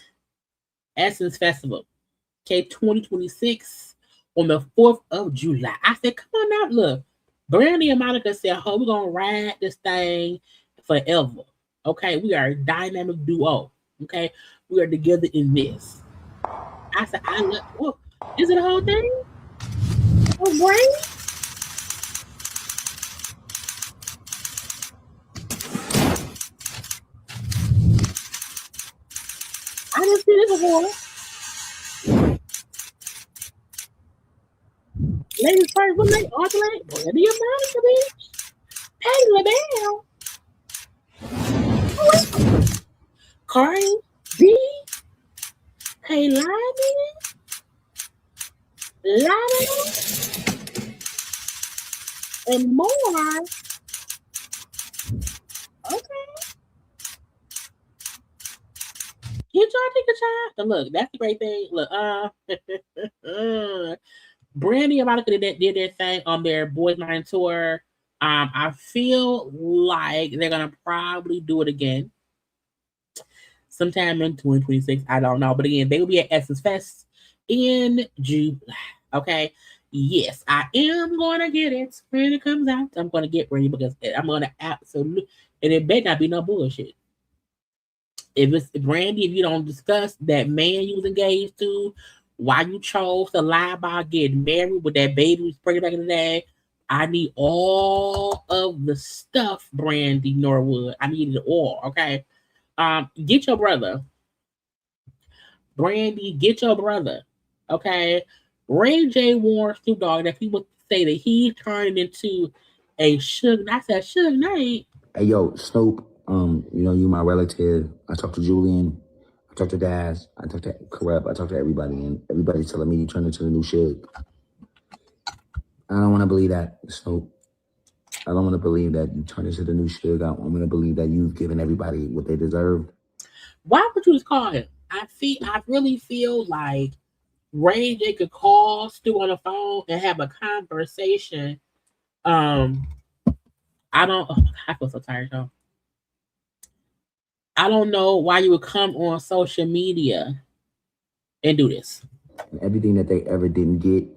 Essence Festival, okay, 2026 on the 4th of July. I said, come on out, look. Brandy and Monica said, oh, we're going to ride this thing forever. Okay, we are a dynamic duo. Okay, we are together in this. I said, I love, oh, is it the whole thing? Oh, great. I didn't see this before. Ladies first, what lady? Arthur lady? Brandy and Monica, bitch. Pay the bell. Cardi B, Kaylani, Lana, and more. Okay. Get y'all take a shot. And look, that's the great thing. Look, Brandy and Monica did their thing on their Boys Night tour. I feel like they're gonna probably do it again sometime in 2026. I don't know, but again, they will be at Essence Fest in July. Okay. Yes, I am gonna get it when it comes out. I'm gonna get ready because I'm gonna absolutely, and it better not be no bullshit. If it's Brandy, if you don't discuss that man you was engaged to, why you chose to lie about getting married with that baby who was pregnant back in the day, I need all of the stuff, Brandy Norwood. I need it all. Okay. Get your brother. Brandy, get your brother. Okay. Ray J warned Snoop Dogg that people say that he turned into a Suge. I said Suge Knight. Hey yo, Snoop, you my relative. I talked to Julian, I talked to Daz, I talked to Corrupt, I talked to everybody, and everybody's telling me you turned into the new Suge. I don't want to believe that, Snoop. I don't want to believe that you turned into the new Suge. I want to believe that you've given everybody what they deserved. Why would you just call him? I really feel like Ray J could call Stu on the phone and have a conversation. I feel so tired though. I don't know why you would come on social media and do this. Everything that they ever didn't get,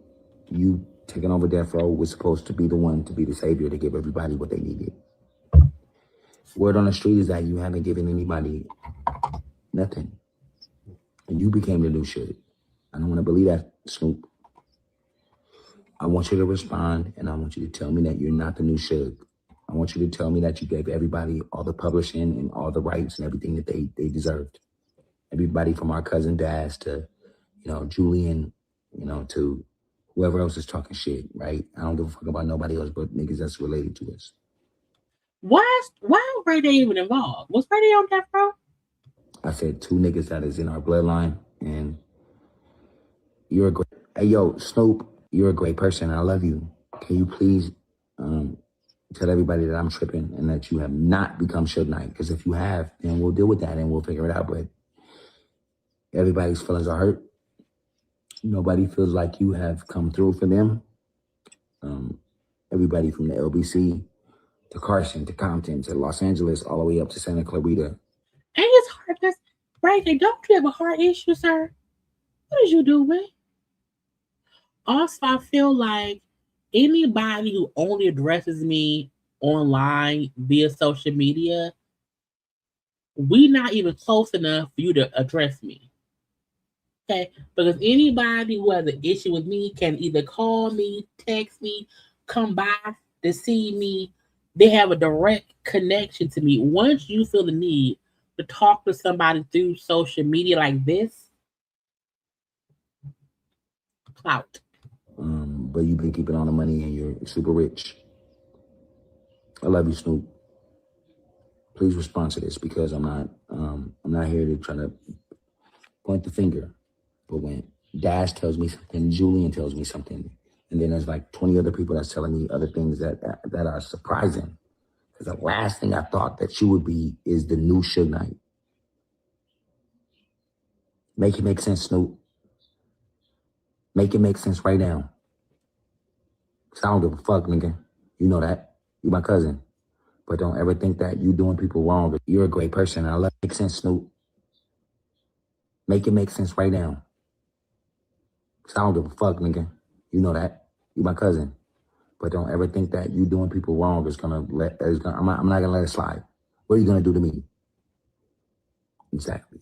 you taking over Death Row was supposed to be the one to be the savior to give everybody what they needed. Word on the street is that you haven't given anybody nothing. And you became the new shit. I don't want to believe that, Snoop. I want you to respond, and I want you to tell me that you're not the new Suge. I want you to tell me that you gave everybody all the publishing and all the rights and everything that they deserved. Everybody from our cousin Daz to, Julian, to whoever else is talking shit, right? I don't give a fuck about nobody else but niggas that's related to us. Why was Ray J even involved? Was Ray J on Death Row? I said 2 niggas that is in our bloodline, and you're a great. Hey yo, Snoop, you're a great person. I love you. Can you please tell everybody that I'm tripping and that you have not become Suge Knight? Because if you have, then we'll deal with that and we'll figure it out. But everybody's feelings are hurt. Nobody feels like you have come through for them. Everybody from the LBC to Carson to Compton to Los Angeles all the way up to Santa Clarita. And it's hard because Ray J, don't you have a heart issue, sir? What is you doing? Also, I feel like anybody who only addresses me online via social media, we not even close enough for you to address me. Okay, because anybody who has an issue with me can either call me, text me, come by to see me. They have a direct connection to me. Once you feel the need to talk to somebody through social media like this, clout. But you've been keeping all the money and you're super rich. I love you, Snoop. Please respond to this because I'm not here to try to point the finger. But when Dash tells me something, Julian tells me something, and then there's like 20 other people that's telling me other things that are surprising. Because the last thing I thought that you would be is the new Suge Knight. Make it make sense, Snoop. Make it make sense right now. Because I don't give a fuck, nigga. You know that. You my cousin. But don't ever think that you doing people wrong. You're a great person. I love it. Make sense, Snoop. Make it make sense right now. Because I don't give a fuck, nigga. You know that. You my cousin. But don't ever think that you doing people wrong is gonna I'm not gonna let it slide. What are you gonna do to me? Exactly.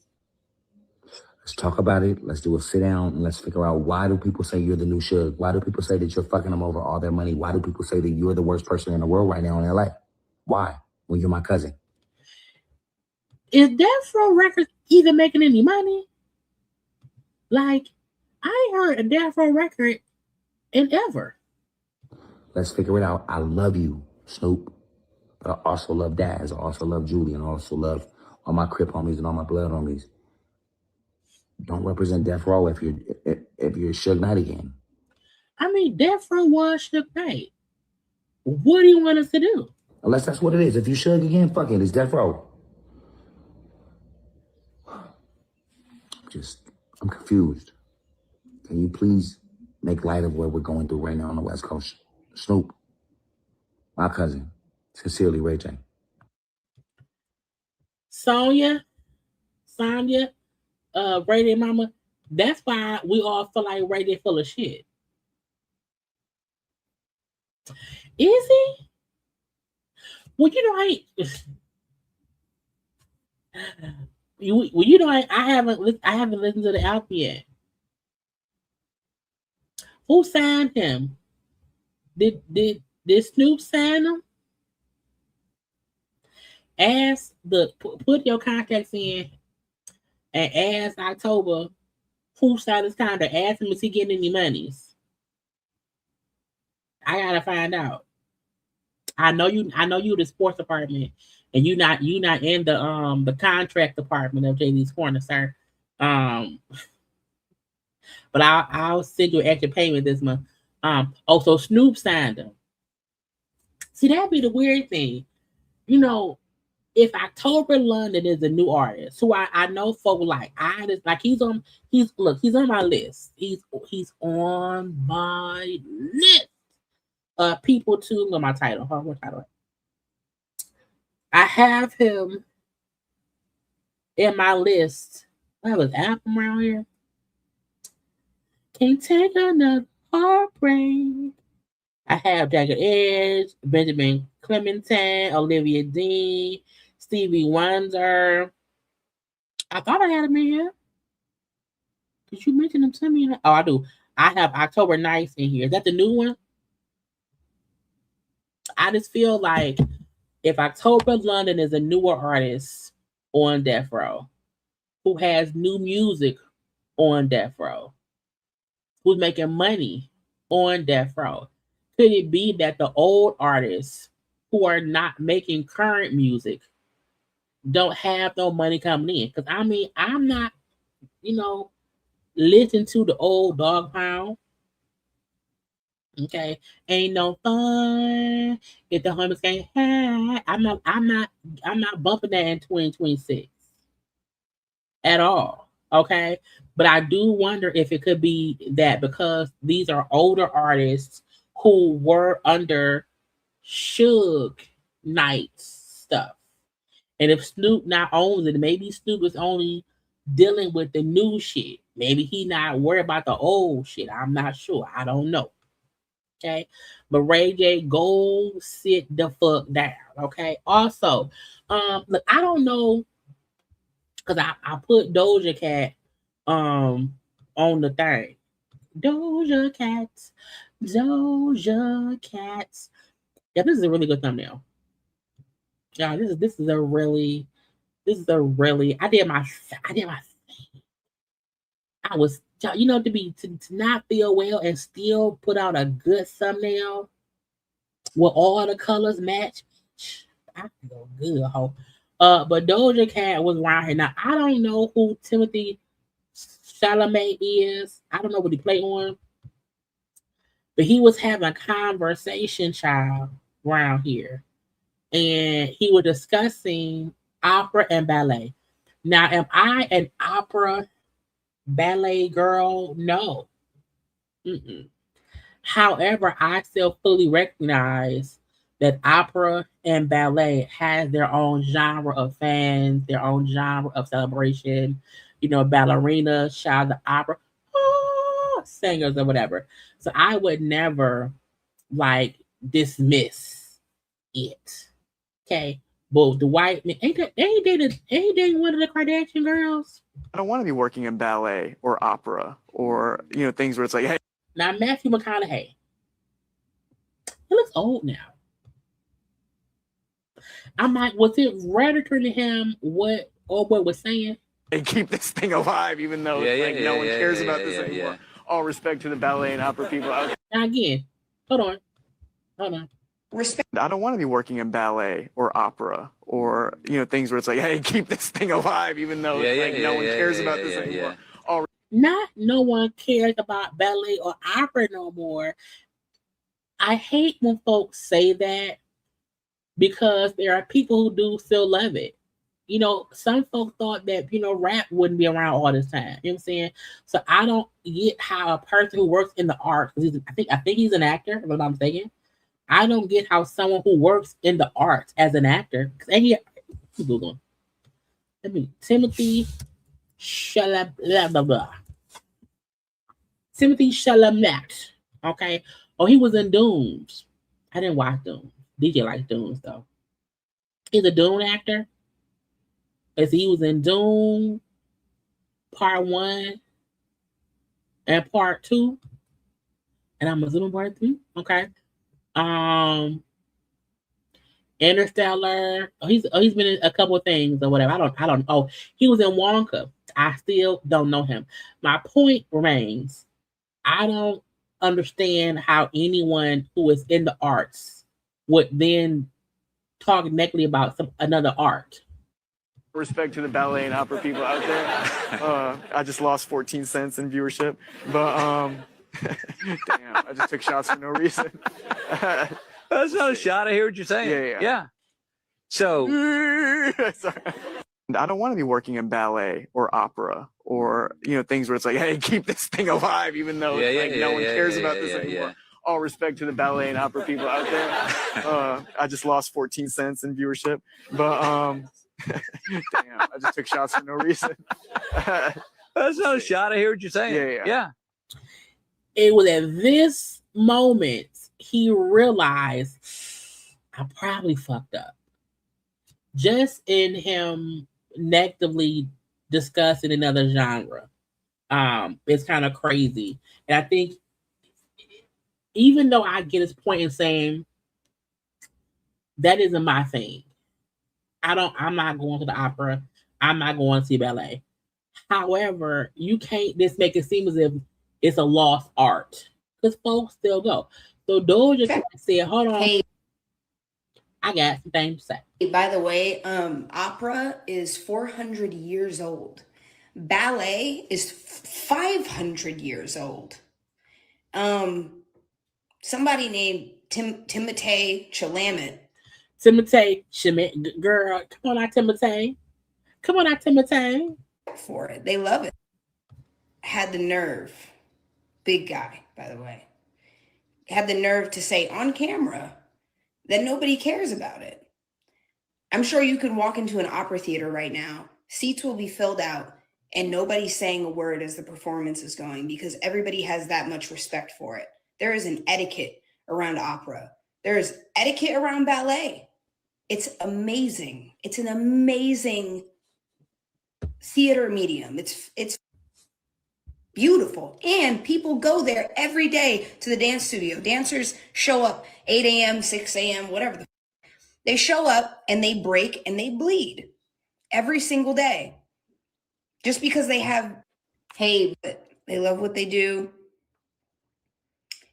Let's talk about it. Let's do a sit down and let's figure out, why do people say you're the new Suge? Why do people say that you're fucking them over all their money? Why do people say that you're the worst person in the world right now in LA? Why? When you're my cousin. Is Death Row Records even making any money? Like, I ain't heard a Death Row record in ever. Let's figure it out. I love you, Snoop. But I also love Daz. I also love Julian. I also love all my Crip homies and all my blood homies. Don't represent Death Row if you're Suge Knight again. I mean, Death Row was Suge Knight. What do you want us to do? Unless that's what it is. If you Suge again, fuck it. It's Death Row. I'm confused. Can you please make light of what we're going through right now on the West Coast? Snoop, my cousin, sincerely, Ray J. Sonya, Ray J Mama, that's why we all feel like Ray J full of shit. Is he? Well, you know, I haven't listened to the album yet. Who signed him? Did Snoop sign him? Put your contacts in and ask October who signed his contract. Ask him, is he getting any monies? I gotta find out. I know you the sports department, and you not in the contract department of JayLeesCorner, sir. But I'll send you an extra payment this month. Also Snoop signed him. See, that'd be the weird thing. You know, if October London is a new artist who I know folk like, he's on my list. He's on my list. People to know my title. Hold on, what title? I have him in my list. I have his album around here. Can't take another heartbreak. I have Jagged Edge, Benjamin Clementine, Olivia Dean, Stevie Wonder. I thought I had him in here. Did you mention him to me? Oh, I do. I have October Nights in here. Is that the new one? I just feel like if October London is a newer artist on Death Row, who has new music on Death Row, who's making money on Death Row, could it be that the old artists who are not making current music don't have no money coming in? Because I mean, I'm not, listening to the old Dog Pound. Okay, ain't no fun if the homies can't have. I'm not bumping that in 2026 at all. Okay, but I do wonder if it could be that because these are older artists who were under Suge Knight's stuff, and if Snoop not owns it, maybe Snoop is only dealing with the new shit. Maybe he not worried about the old shit. I'm not sure. I don't know. Okay, but Ray J, go sit the fuck down. Okay. Also, look, I don't know because I put Doja Cat on the thing. Doja Cats. Doja Cats. Yeah, this is a really good thumbnail. Yeah, this is a really I did my I was to not feel well and still put out a good thumbnail with all the colors match. I feel good, ho. But Doja Cat was around here. Now I don't know who Timothy Chalamet is. I don't know what he played on. But he was having a conversation, child, around here. And he was discussing opera and ballet. Now, am I an opera ballet girl? No. Mm-mm. However, I still fully recognize that opera and ballet has their own genre of fans, their own genre of celebration. Ballerinas, child of opera, singers or whatever. So I would never dismiss it. Okay. But Dwight, ain't dating one of the Kardashian girls? I don't want to be working in ballet or opera or, things where it's like, hey. Now, Matthew McConaughey. He looks old now. I'm like, was it registering to him what was saying? And keep this thing alive, even though no one cares about this anymore. All respect to the ballet and opera people out there. Now, again, hold on. Respect. I don't want to be working in ballet or opera or, things where it's like, hey, keep this thing alive, even though no one cares about this anymore. Not no one cares about ballet or opera no more. I hate when folks say that because there are people who do still love it. Some folks thought that, rap wouldn't be around all this time. You know what I'm saying? So I don't get how a person who works in the arts, I think he's an actor, if I'm not mistaken. I don't get how someone who works in the arts as an actor, Google. Timothy Chalamet. Timothy Chalamet. Okay. Oh, he was in Dooms. I didn't watch Dooms. DJ likes Dooms though. He's a Doom actor. As he was in Doom Part 1 and Part 2. And I'm assuming Part 3. Okay. Interstellar. He's been in a couple of things or whatever. I don't. Oh, he was in Wonka. I still don't know him. My point remains. I don't understand how anyone who is in the arts would then talk negatively about another art. Respect to the ballet and opera people out there. I just lost 14 cents in viewership, but damn, I just took shots for no reason. That's not a shot. I hear what you're saying. Yeah. So, sorry. I don't want to be working in ballet or opera or things where it's like, hey, keep this thing alive, even though no one cares about this anymore. All respect to the ballet and opera people out there. I just lost 14 cents in viewership, but damn, I just took shots for no reason. That's not a shot. I hear what you're saying. Yeah. It was at this moment he realized I probably fucked up. Just in him negatively discussing another genre. It's kind of crazy. And I think even though I get his point in saying that isn't my thing. I'm not going to the opera. I'm not going to see ballet. However, you can't just make it seem as if it's a lost art. Because folks still go. So Doja Cat said, hold on. Hey. I got some things to say. By the way, opera is 400 years old. Ballet is 500 years old. Somebody named Timothée Chalamet. Timothée Chalamet, girl, come on out, Timothée. Come on out, Timothée. For it. They love it. Had the nerve. Big guy, by the way. Had the nerve to say on camera that nobody cares about it. I'm sure you could walk into an opera theater right now. Seats will be filled out and nobody's saying a word as the performance is going because everybody has that much respect for it. There is an etiquette around opera. There is etiquette around ballet. It's amazing. It's an amazing theater medium. It's beautiful. And people go there every day to the dance studio. Dancers show up 8 a.m., 6 a.m., whatever. They show up and they break and they bleed every single day. Just because they have, hey, but they love what they do.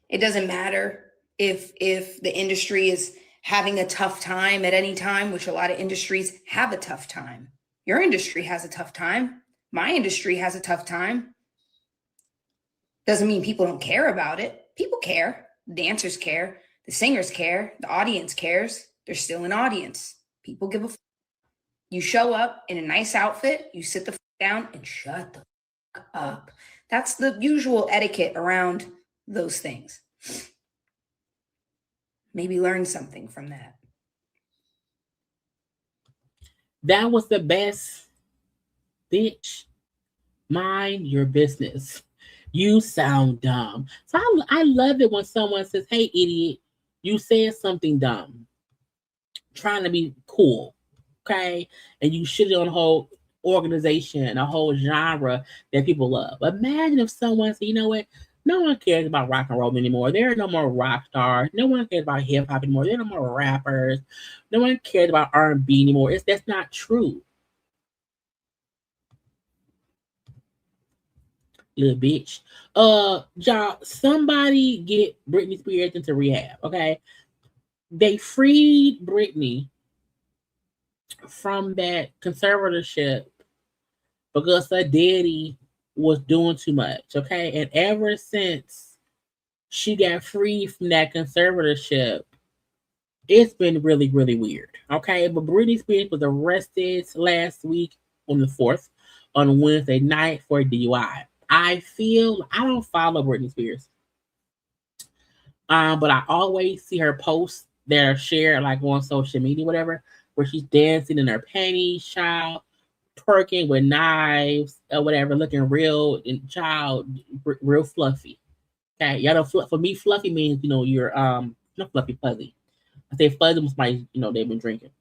It doesn't matter if the industry is having a tough time at any time, which a lot of industries have a tough time. Your industry has a tough time. My industry has a tough time. Doesn't mean people don't care about it. People care. The dancers care. The singers care. The audience cares. There's still an audience. People give a fuck. You show up in a nice outfit, you sit the fuck down and shut the fuck up. That's the usual etiquette around those things. Maybe learn something from that. That was the best. Bitch, mind your business. You sound dumb. So I love it when someone says, hey, idiot, you said something dumb. Trying to be cool, okay? And you shit on a whole organization, a whole genre that people love. Imagine if someone said, you know what? No one cares about rock and roll anymore. There are no more rock stars. No one cares about hip hop anymore. There are no more rappers. No one cares about R&B anymore. That's not true. Little bitch. Y'all, somebody get Britney Spears into rehab, okay? They freed Britney from that conservatorship because her daddy was doing too much, okay? And ever since she got free from that conservatorship, it's been really, really weird, okay? But Britney Spears was arrested last week on the 4th on Wednesday night for DUI. I don't follow Britney Spears. But I always see her posts that are shared like on social media, whatever, where she's dancing in her panties, child, twerking with knives or whatever, looking real and real fluffy. Okay, y'all know for me, fluffy means you're not fluffy, fuzzy. I say fuzzy was my they've been drinking.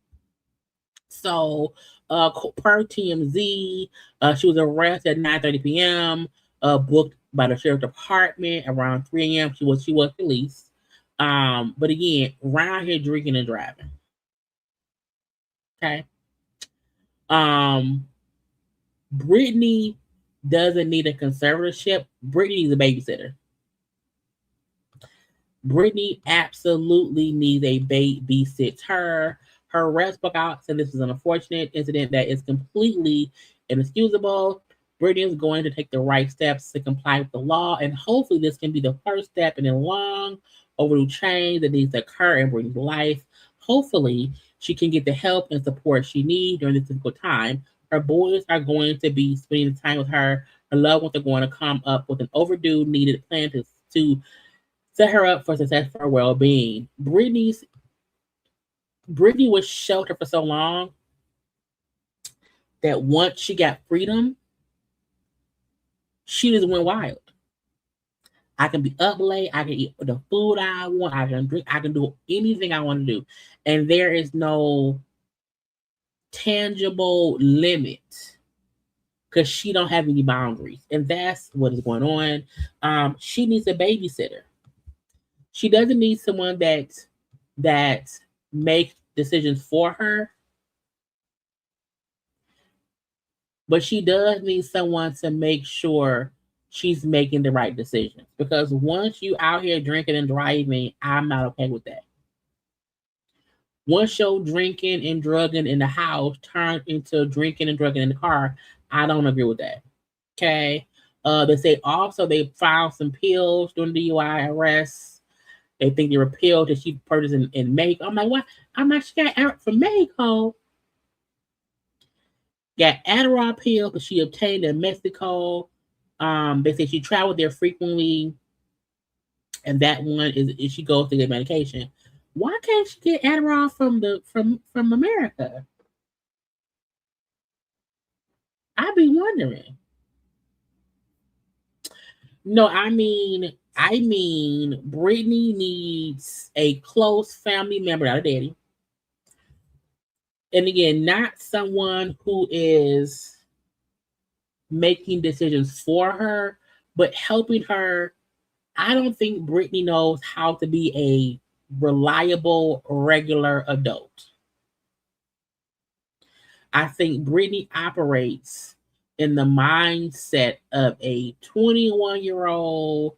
So, per TMZ, she was arrested at 9:30 p.m. Booked by the sheriff's department around 3 a.m. She was released. But again, around here drinking and driving. Okay. Britney doesn't need a conservatorship. Britney needs a babysitter. Britney absolutely needs a babysitter. Her rep spoke out, said this is an unfortunate incident that is completely inexcusable. Britney is going to take the right steps to comply with the law, and hopefully this can be the first step in a long overdue change that needs to occur in Britney's life. Hopefully, she can get the help and support she needs during this difficult time. Her boys are going to be spending time with her. Her loved ones are going to come up with an overdue, needed plan to set her up for success for her well-being. Britney was sheltered for so long that once she got freedom, she just went wild. I can be up late. I can eat the food I want. I can drink. I can do anything I want to do. And there is no tangible limit because she don't have any boundaries. And that's what is going on. She needs a babysitter. She doesn't need someone that makes decisions for her. But she does need someone to make sure she's making the right decisions. Because once you out here drinking and driving, I'm not okay with that. Once your drinking and drugging in the house turned into drinking and drugging in the car, I don't agree with that. Okay. They say also they found some pills during the DUI arrests. They think they were pills that she purchased in Mexico. I'm like, what? I'm like, she got out from Mexico. Got Adderall pills, but she obtained in Mexico. They say she traveled there frequently, and that one is she goes to get medication. Why can't she get Adderall from America? I be wondering. No, I mean, Britney needs a close family member, not a daddy. And again, not someone who is making decisions for her, but helping her. I don't think Britney knows how to be a reliable, regular adult. I think Britney operates in the mindset of a 21-year-old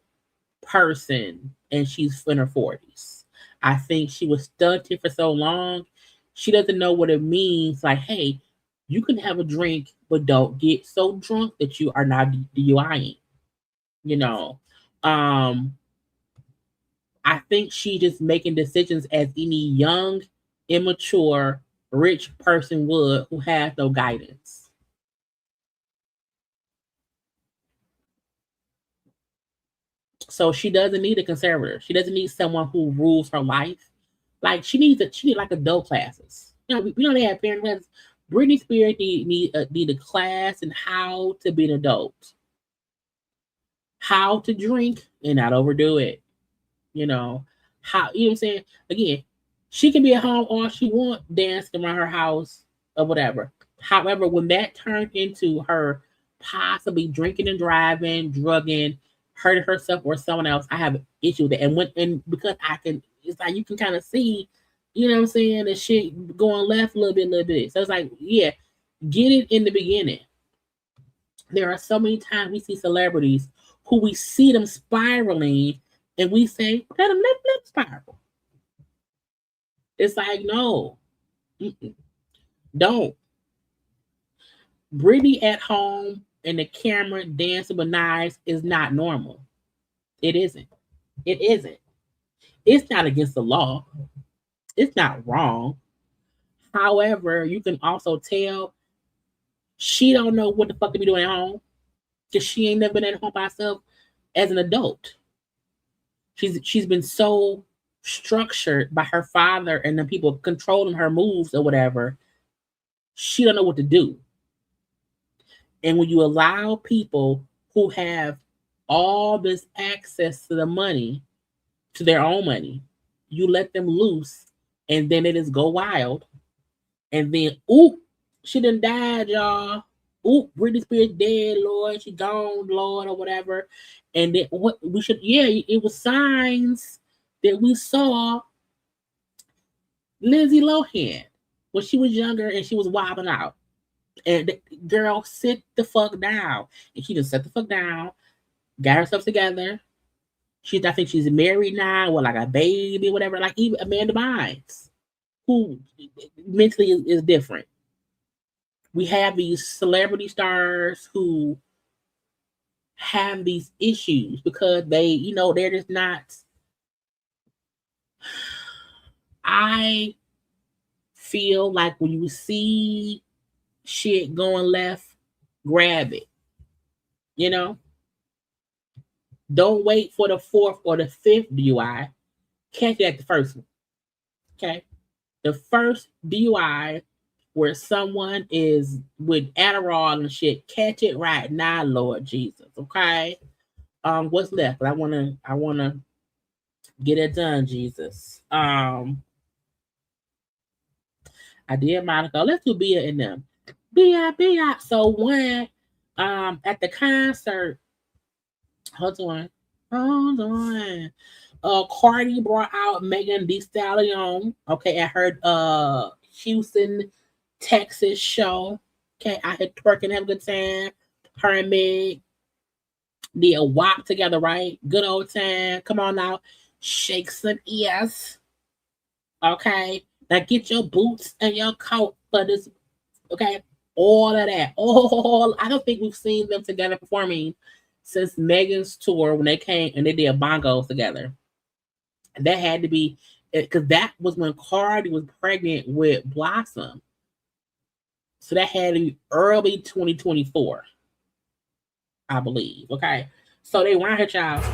person, and she's in her 40s. I think she was stunted for so long, she doesn't know what it means. Like, hey, you can have a drink, but don't get so drunk that you are not DUIing. You know, I think she just making decisions as any young, immature, rich person would who has no guidance. So she doesn't need a conservator. She doesn't need someone who rules her life. Like she needs like adult classes. You know they have parent classes. Britney Spears need a class in how to be an adult, how to drink and not overdo it. You know how you know what I'm saying. Again, she can be at home all she wants, dancing around her house or whatever. However, when that turned into her possibly drinking and driving, drugging, hurting herself or someone else, I have an issue with that. And because it's like you can kind of see, you know what I'm saying, the shit going left a little bit. So it's like, yeah, get it in the beginning. There are so many times we see celebrities who we see them spiraling and we say, let them spiral. It's like, no, don't. Britney at home and the camera dancing with knives is not normal. It isn't. It isn't. It's not against the law. It's not wrong. However, you can also tell she don't know what the fuck to be doing at home because she ain't never been at home by herself as an adult. She's been so structured by her father and the people controlling her moves or whatever. She don't know what to do. And when you allow people who have all this access to the money, to their own money, you let them loose and then they just go wild. And then, oop, she done died, y'all. Oop, Britney Spears dead, Lord. She gone, Lord, or whatever. And then what we should, it was signs that we saw Lindsay Lohan when she was younger and she was wobbling out. And the girl, sit the fuck down. And she just sat the fuck down, got herself together. I think she's married now, or like a baby, whatever. Like even Amanda Bynes, who mentally is different. We have these celebrity stars who have these issues because they, they're just not. I feel like when you see shit going left, grab it. Don't wait for the 4th or the 5th DUI. Catch it at the first one. Okay? The first DUI where someone is with Adderall and shit, catch it right now, Lord Jesus. Okay? What's left? I wanna get it done, Jesus. I did Monica. Let's do Bia and them. Bia. So one, at the concert, hold on. Cardi brought out Megan Thee Stallion. Okay, at her Houston, Texas show. Okay, I had twerking, have a good time. Her and Meg did a walk together, right? Good old time. Come on now, shake some ears. Okay, now get your boots and your coat for this. Okay, all of that. I don't think we've seen them together performing since Megan's tour when they came and they did bongos together. And that had to be because that was when Cardi was pregnant with Blossom. So that had to be early 2024, I believe. Okay. So they want her child.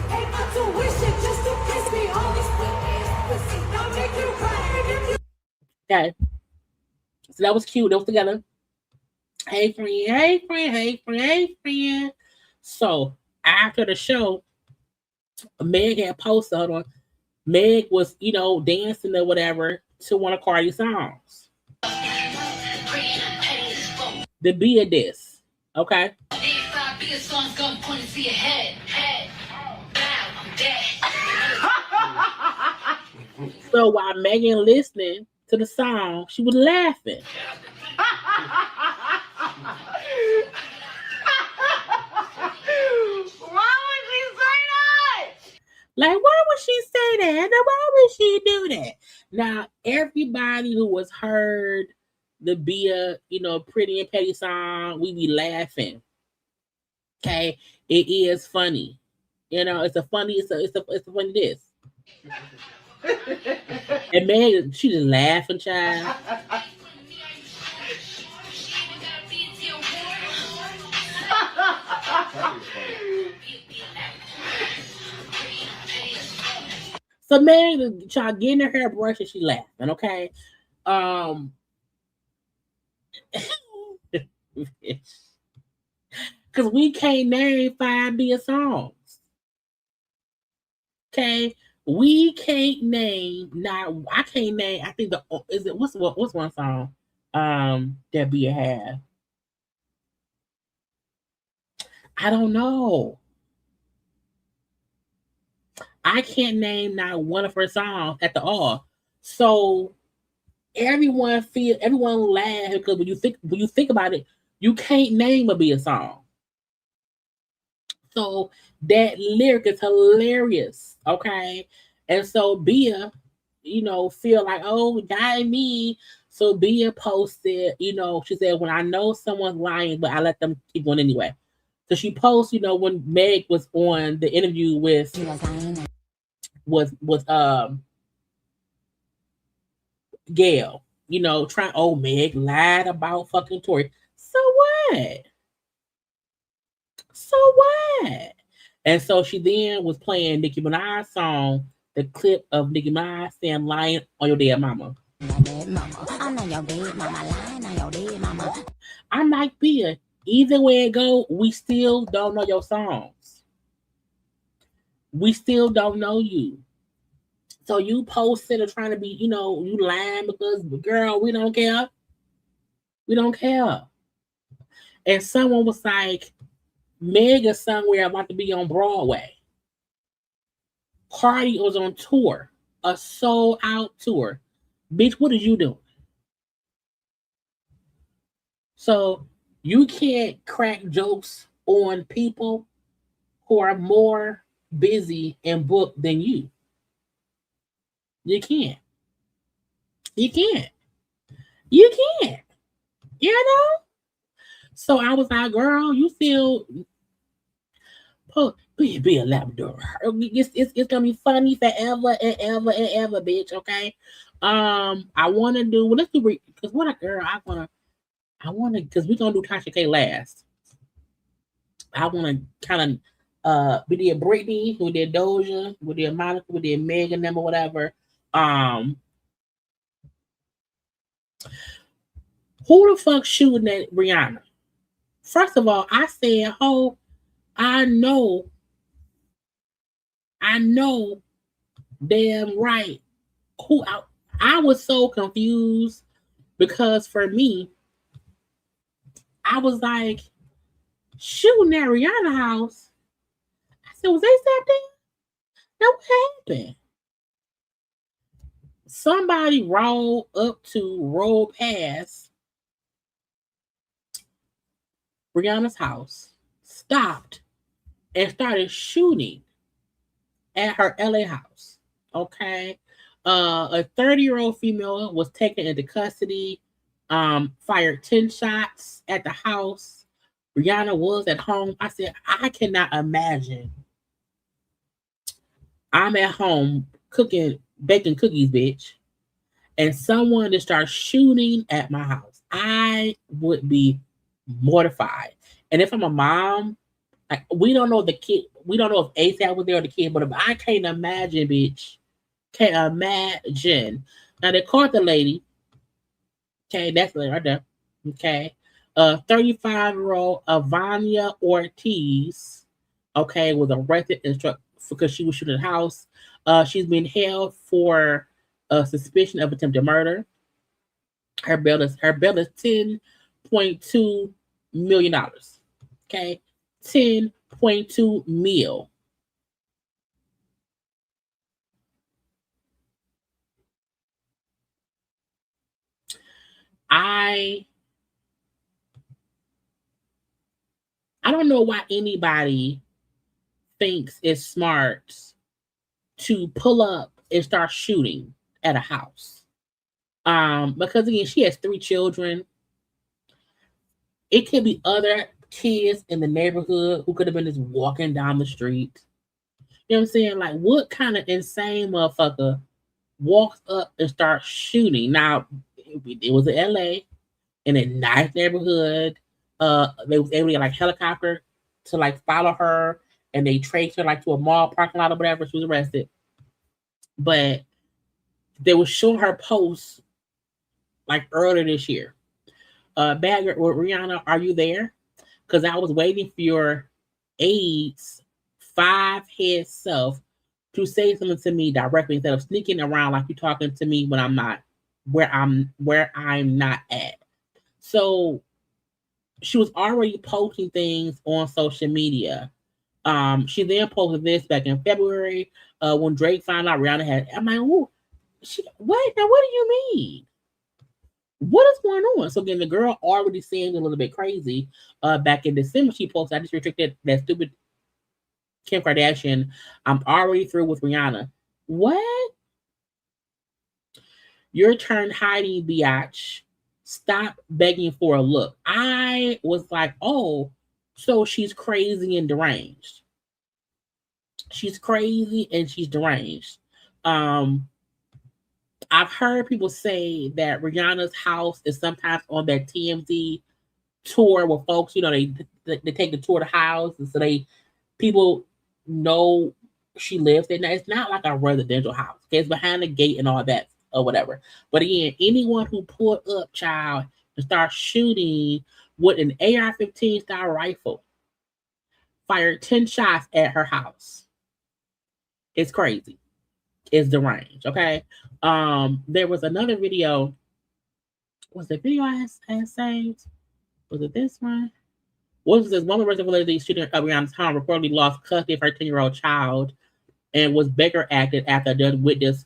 Okay. So that was cute. They was together. Hey friend. So after the show, Meg had posted on. Meg was, dancing or whatever to one of Cardi's songs. The Bia diss. Okay. Biggest songs gonna point to your head. Bow, I'm dead. So while Megan listening to the song, she was laughing. Why would she say that? Like, why would she say that? Now, why would she do that? Now, everybody who has heard the Bia, Pretty and Petty song, we be laughing. Okay, it is funny. It's a funny this. And Meg, she just laughing, child. So Meg, child, getting her hair brushed and she laughing. Okay, because we can't name 5 Bia songs. Okay, we can't name. Now I can't name. I think what's one song that Bia had? I don't know. I can't name not one of her songs at the all. So everyone laugh because when you think about it, you can't name a Bia song. So that lyric is hilarious, okay? And so Bia, feel like, oh, guy me. So Bia posted, she said, when I know someone's lying, but I let them keep going anyway. So she posted, when Meg was on the interview with Gail, trying, Meg lied about fucking Tori. So what? And so she then was playing Nicki Minaj's song, the clip of Nicki Minaj saying lying on your dead mama. I'm like, Bia, either way it go, we still don't know your songs. We still don't know you. So you posted or trying to be, you lying because, girl, we don't care. We don't care. And someone was like, Meg is somewhere about to be on Broadway. Cardi was on tour, a sold out tour. Bitch, what are you doing? So you can't crack jokes on people who are more busy and booked than you. You can't. You can't. You can't. So I was like, girl, you feel be a Labrador. It's gonna be funny forever and ever and ever, bitch. Okay. I want to do. Well, let's do because what a girl. I want to because we're gonna do Tasha K last. I want to kind of we did Britney, we did Doja, we did Monica, we did Megan, or whatever. Who the fuck shooting at Rihanna? First of all, I said, I know damn right. Who I was so confused because for me, I was like, shooting at Rihanna's house. I said, was they sat there? Now what happened? Somebody rolled past Rihanna's house, stopped, and started shooting at her LA house. Okay. A 30-year-old female was taken into custody, fired 10 shots at the house. Rihanna was at home. I said, I cannot imagine. I'm at home baking cookies, bitch, and someone to start shooting at my house. I would be mortified. And if I'm a mom, like, we don't know the kid. We don't know if ASAP was there or the kid, but I can't imagine, bitch. Can't imagine. Now they caught the lady. Okay, that's the lady right there. Okay. 35-year-old Avania Ortiz, okay, was arrested because she was shooting the house. She's been held for suspicion of attempted murder. Her bail is $10.2 million. Okay, 10.2 mil. I don't know why anybody thinks it's smart to pull up and start shooting at a house. Because again, she has 3 children. It could be other kids in the neighborhood who could have been just walking down the street. You know what I'm saying? Like, what kind of insane motherfucker walks up and starts shooting? Now, it was in LA in a nice neighborhood. They was able to get like helicopter to like follow her, and they traced her like to a mall parking lot or whatever. She was arrested, but they were showing her posts like earlier this year. Bad girl, Rihanna, are you there? Because I was waiting for your AIDS 5-head self to say something to me directly instead of sneaking around like you're talking to me when I'm not where I'm not at. So she was already posting things on social media. She then posted this back in February when Drake found out Rihanna had. I'm like, ooh, what? Now, what do you mean? What is going on? So again, the girl already seemed a little bit crazy. Back in December, she posted, I just restricted that stupid Kim Kardashian. I'm already through with Rihanna. What? Your turn hiding, biatch. Stop begging for a look. I was like, oh, so she's crazy and deranged. She's crazy and she's deranged. I've heard people say that Rihanna's house is sometimes on that TMZ tour where folks, you know, they take the tour of the house, and so people know she lives there. Now, it's not like a residential house. Okay? It's behind the gate and all that or whatever. But again, anyone who pulled up, child, and start shooting with an AR-15 style rifle, fired 10 shots at her house. It's crazy. It's deranged, okay? There was another video. Was the video I had saved? Was it this one? What was this? One person related to the shooting of Rihanna's home reportedly lost custody of her 10-year-old child and was Baker acted after a judge witnessed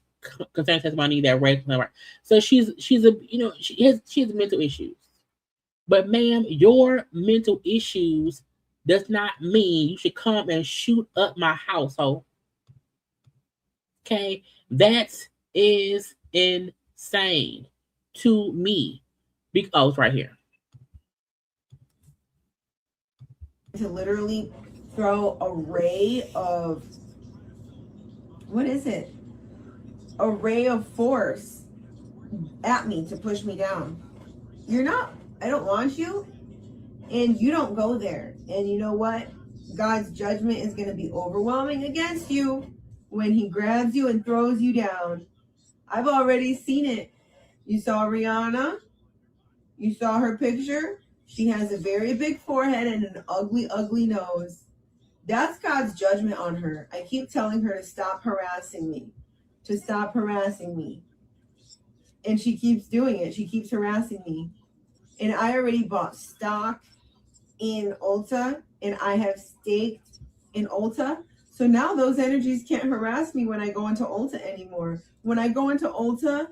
concerning testimony that rape. So she has mental issues. But ma'am, your mental issues does not mean you should come and shoot up my household. Okay, that is insane to me. Oh, it's right here. To literally throw an array of, what is it? Array of force at me to push me down. I don't want you, and you don't go there. And you know what? God's judgment is going to be overwhelming against you when he grabs you and throws you down. I've already seen it. You saw Rihanna. You saw her picture. She has a very big forehead and an ugly, ugly nose. That's God's judgment on her. I keep telling her to stop harassing me. To stop harassing me. And she keeps doing it. She keeps harassing me. And I already bought stock in Ulta, and I have staked in Ulta. So now those energies can't harass me when I go into Ulta anymore. When I go into Ulta,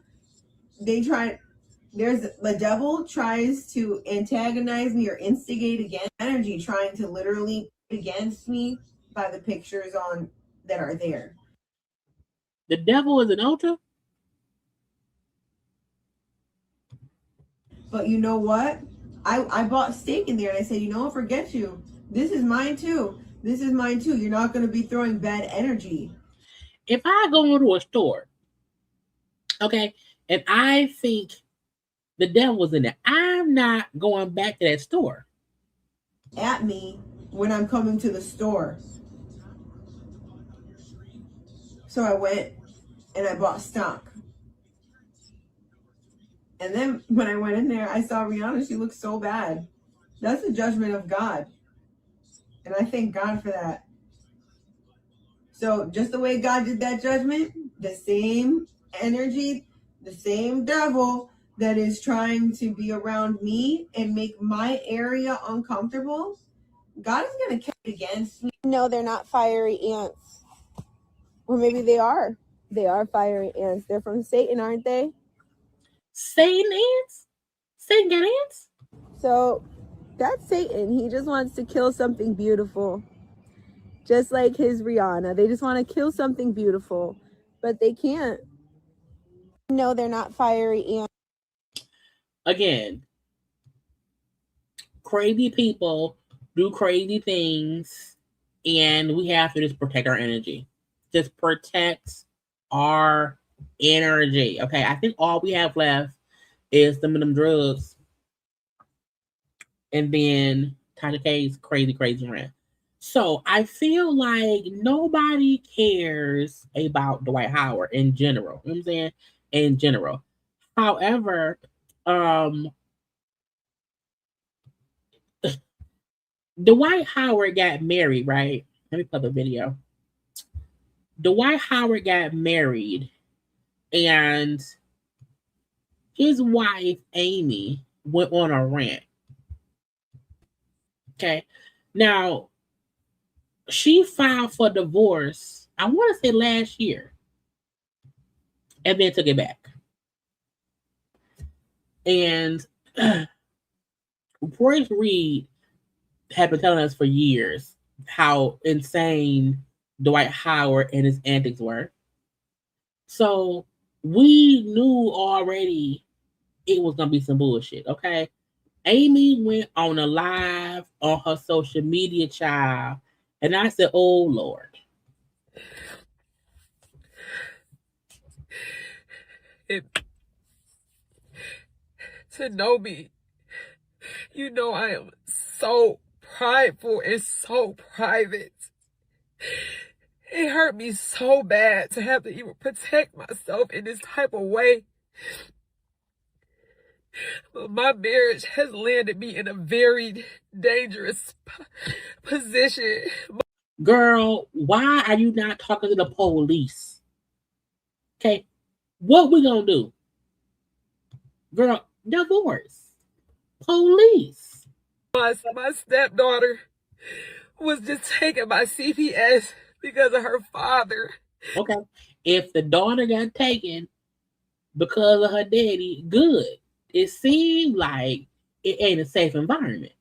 the devil tries to antagonize me or instigate against energy, trying to literally against me by the pictures that are there. The devil is an Ulta? But you know what? I bought steak in there, and I said, forget you. This is mine too. This is mine too. You're not going to be throwing bad energy. If I go into a store, okay, and I think the devil's in there, I'm not going back to that store. At me when I'm coming to the store. So I went and I bought stock. And then when I went in there, I saw Rihanna. She looked so bad. That's the judgment of God. And I thank God for that. So just the way God did that judgment, the same energy, the same devil that is trying to be around me and make my area uncomfortable, God is going to count against me. No, they're not fiery ants. Or maybe they are. They are fiery ants. They're from Satan, aren't they? Satan ants? Satan got ants? So that's Satan. He just wants to kill something beautiful. Just like his Rihanna. They just want to kill something beautiful. But they can't. No, they're not fiery ants. Again, crazy people do crazy things, and we have to just protect our energy. Just protect our energy. Okay, I think all we have left is them drugs, and then Tasha K's crazy rant. So I feel like nobody cares about Dwight Howard in general. You know what I'm saying? In general. However, Dwight Howard got married, right? Let me play the video. Dwight Howard got married, and his wife, Amy, went on a rant. Okay. Now, she filed for divorce, I want to say last year, and then took it back. And Royce Reed had been telling us for years how insane Dwight Howard and his antics were. So we knew already it was going to be some bullshit, okay? Amy went on a live on her social media, child, and I said, oh, Lord. To know me, you know I am so prideful and so private. It hurt me so bad to have to even protect myself in this type of way. But my marriage has landed me in a very dangerous position. Girl, why are you not talking to the police? Okay, what we gonna do? Girl, divorce. Police. My stepdaughter was just taken by CPS because of her father. Okay, if the daughter got taken because of her daddy, good. It seemed like it ain't a safe environment.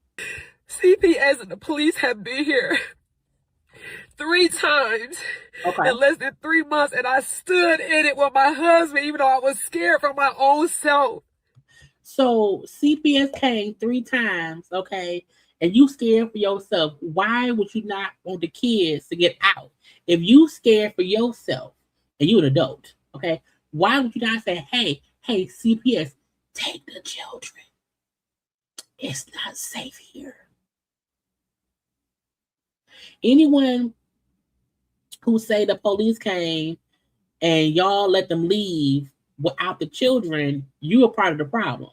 CPS and the police have been here 3 times in less than 3 months, and I stood in it with my husband, even though I was scared for my own self. So CPS came 3 times, okay, and you scared for yourself. Why would you not want the kids to get out? If you scared for yourself and you're an adult, okay, why would you not say, hey, CPS, take the children. It's not safe here. Anyone who say the police came and y'all let them leave without the children, you are part of the problem.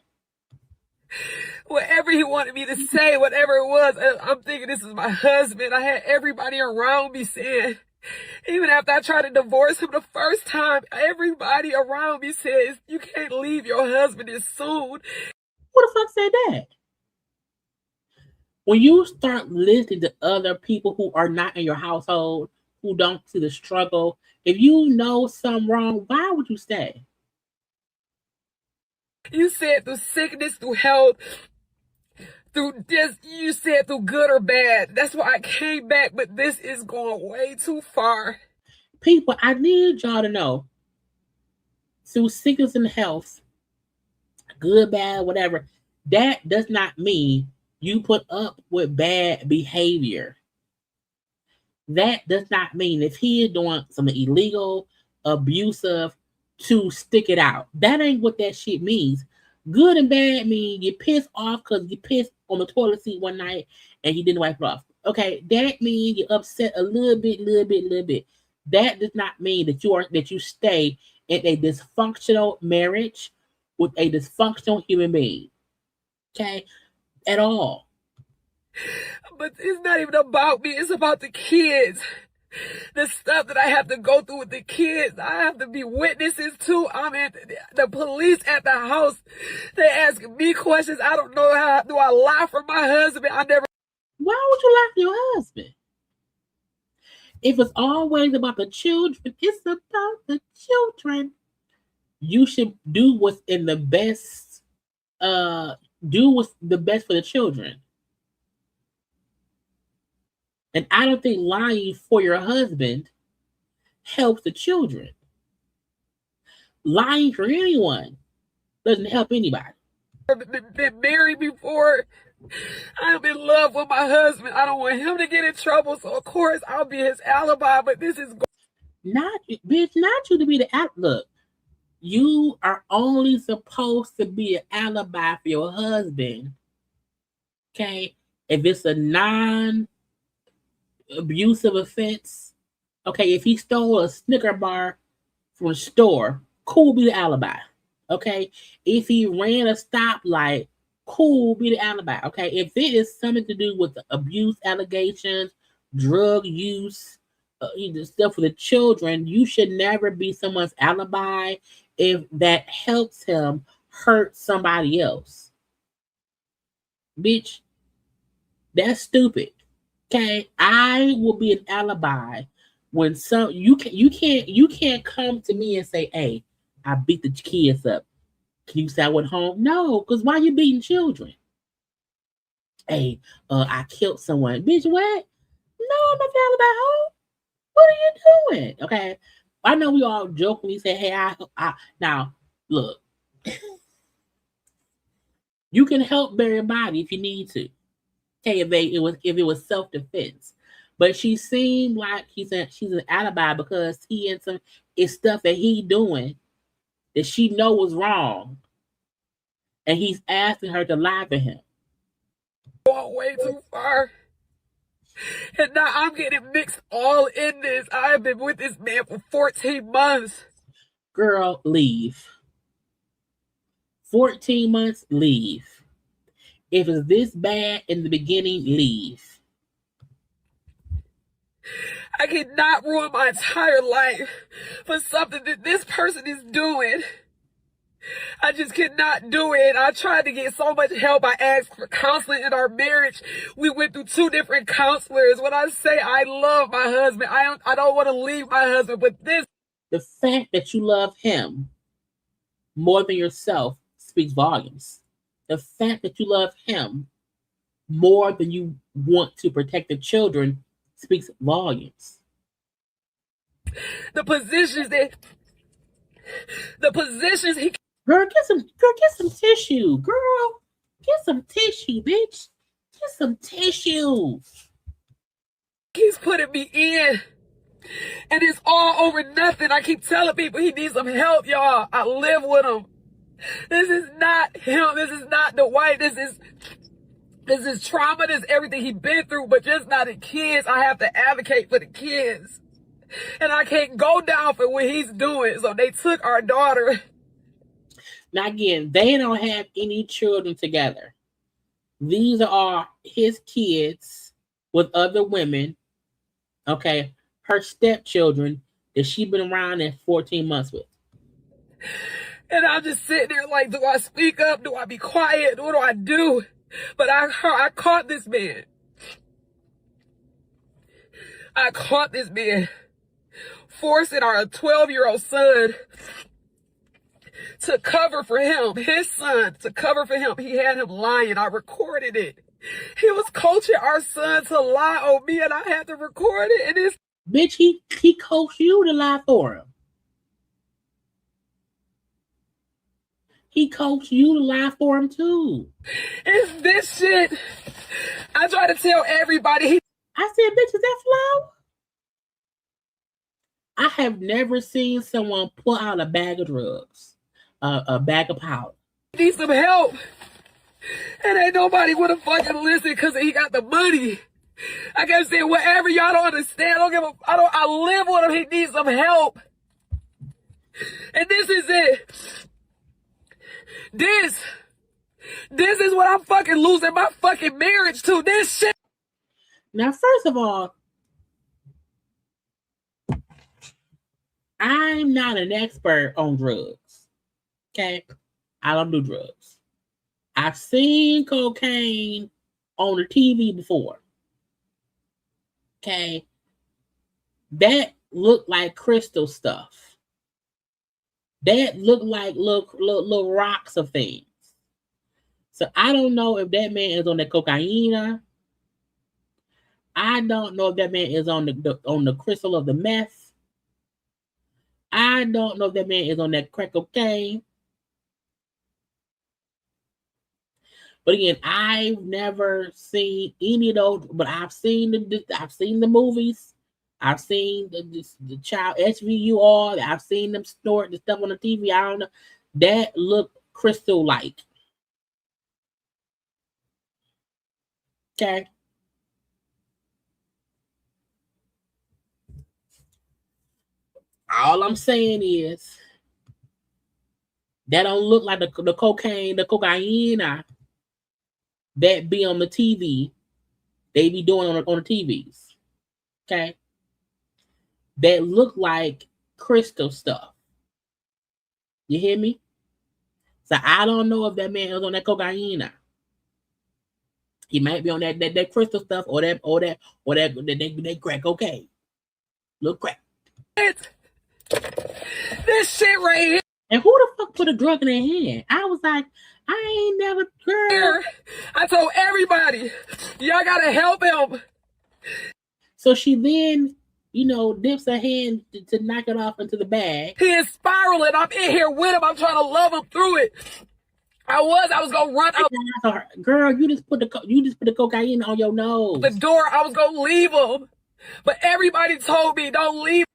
Whatever he wanted me to say, whatever it was, I'm thinking this is my husband. I had everybody around me saying, even after I tried to divorce him the first time, everybody around me says, you can't leave your husband this soon. Who the fuck said that? When you start listening to other people who are not in your household, who don't see the struggle, if you know something wrong, why would you stay? You said through sickness, through health, you said through good or bad. That's why I came back, but this is going way too far. People, I need y'all to know, through sickness and health, good, bad, whatever, that does not mean you put up with bad behavior. That does not mean if he is doing some illegal, abusive, to stick it out. That ain't what that shit means. Good and bad mean you pissed off because you pissed on the toilet seat one night and you didn't wipe it off. Okay, that means you're upset a little bit. That does not mean that you stay in a dysfunctional marriage with a dysfunctional human being. Okay, at all. But it's not even about me. It's about the kids. The stuff that I have to go through with the kids. I have to be witnesses too. I'm in the police at the house. They ask me questions. I don't know how do I lie for my husband. I never. Why would you lie for your husband? If it's always about the children, it's about the children. You should do what's in the best. Do what's the best for the children. And I don't think lying for your husband helps the children. Lying for anyone doesn't help anybody. I've been married before. I'm in love with my husband. I don't want him to get in trouble, so of course I'll be his alibi. But this is not you to be the look. You are only supposed to be an alibi for your husband. Okay, if it's a non-abusive offense, okay, if he stole a Snicker bar from a store, cool, be the alibi. Okay, if he ran a stoplight, cool, be the alibi. Okay, if it is something to do with abuse allegations, drug use, stuff for the children, you should never be someone's alibi if that helps him hurt somebody else. Bitch, that's stupid. Okay, I will be an alibi when you can't come to me and say, "Hey, I beat the kids up. Can you say I went home?" No, because why are you beating children? Hey, I killed someone. Bitch, what? No, I'm not telling about home. What are you doing? Okay. I know we all jokingly say, "Hey, I now look." You can help bury a body if you need to. Okay, if it was self-defense. But she seemed like she's an alibi because he and some it's stuff that he doing that she know was wrong. And he's asking her to lie for him. Going way too far. And now I'm getting mixed all in this. I've been with this man for 14 months. Girl, leave. 14 months, leave. If it's this bad in the beginning, leave. I cannot ruin my entire life for something that this person is doing. I just cannot do it. I tried to get so much help. I asked for counseling in our marriage. We went through 2 different counselors. When I say I love my husband, I don't want to leave my husband, but the fact that you love him more than yourself speaks volumes. The fact that you love him more than you want to protect the children speaks volumes. The positions he Girl, get some tissue. Girl, get some tissue, bitch. Get some tissue. He's putting me in. And it's all over nothing. I keep telling people he needs some help, y'all. I live with him. This is not him. This is not Dwight. This is trauma. This is everything he's been through, but just not the kids. I have to advocate for the kids. And I can't go down for what he's doing. So they took our daughter. Now, again, they don't have any children together. These are his kids with other women. Okay. Her stepchildren that she's been around at 14 months with. And I'm just sitting there like, do I speak up? Do I be quiet? What do I do? But I caught this man. I caught this man forcing our 12-year-old son to cover for him, his son, to cover for him. He had him lying. I recorded it. He was coaching our son to lie on me, and I had to record it. And it's bitch, he coached you to lie for him. He coached you to lie for him too. It's this shit. I try to tell everybody. I said, bitch, is that flour? I have never seen someone pull out a bag of drugs, a bag of powder. Need some help. And ain't nobody want to fucking listen because he got the money. I kept saying, whatever, y'all don't understand. I live with him. He needs some help. And this is it. This is what I'm fucking losing my fucking marriage to. This shit. Now, first of all, I'm not an expert on drugs. Okay? I don't do drugs. I've seen cocaine on the TV before. Okay. That looked like crystal stuff. That looked like little rocks of things. So I don't know if that man is on the cocaine. I don't know if that man is on the crystal of the meth. I don't know if that man is on that crack cocaine. But again, I've never seen any of those. But I've seen the movies. I've seen the child SVUR. I've seen them snort the stuff on the TV. I don't know. That looked crystal-like. Okay. All I'm saying is that don't look like the cocaine that be on the TV. They be doing on the TVs. Okay. That look like crystal stuff. You hear me? So I don't know if that man is on that cocaine. He might be on that crystal stuff or that crack cocaine. Look crack. This shit right here. And who the fuck put a drug in their hand? I was like, I ain't never, girl. I told everybody, y'all gotta help him. So she then, dips her hand to knock it off into the bag. He is spiraling. I'm in here with him. I'm trying to love him through it. I was gonna run out. Girl, you just put the cocaine on your nose. The door. I was gonna leave him, but everybody told me don't leave.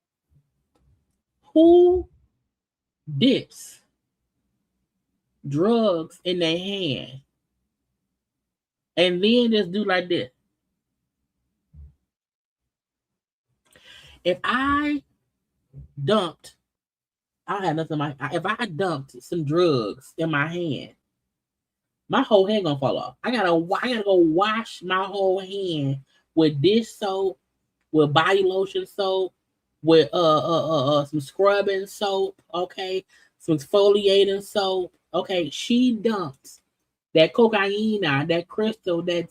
Who dips drugs in their hand and then just do like this? If I dumped, if I dumped some drugs in my hand, my whole hand gonna fall off. I gotta go wash my whole hand with dish soap, with body lotion soap, with some scrubbing soap, okay, some exfoliating soap, okay. She dumps that cocaine, that crystal, that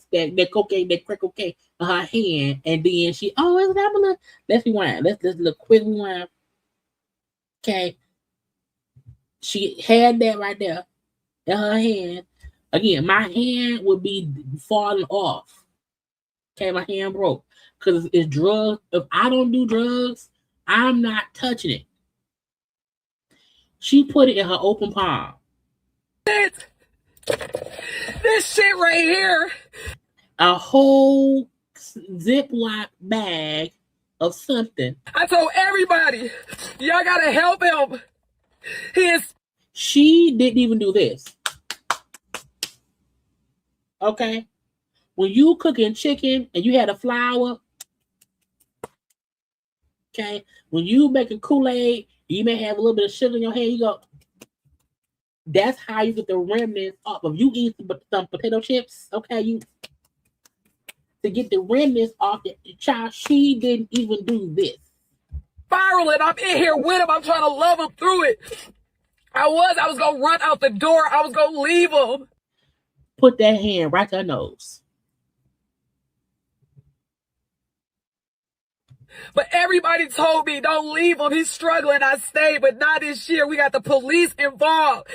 cocaine, that crack cocaine in her hand, and then it's happening. Let's rewind. Let's look quick rewind. Okay, she had that right there in her hand. Again, my hand would be falling off. Okay, my hand broke because it's drugs. If I don't do drugs, I'm not touching it. She put it in her open palm. This shit right here. A whole Ziploc bag of something. I told everybody, y'all gotta help him. She didn't even do this. Okay? When you cooking chicken and you had a flour, okay? When you making Kool-Aid, you may have a little bit of sugar in your hand, you go, that's how you get the remnants off. If you eat some potato chips, okay, to get the remnants off the child, she didn't even do this. Spiraling, I'm in here with him. I'm trying to love him through it. I was gonna run out the door. I was gonna leave him. Put that hand right to her nose. But everybody told me, don't leave him. He's struggling. I stayed, but not this year. We got the police involved.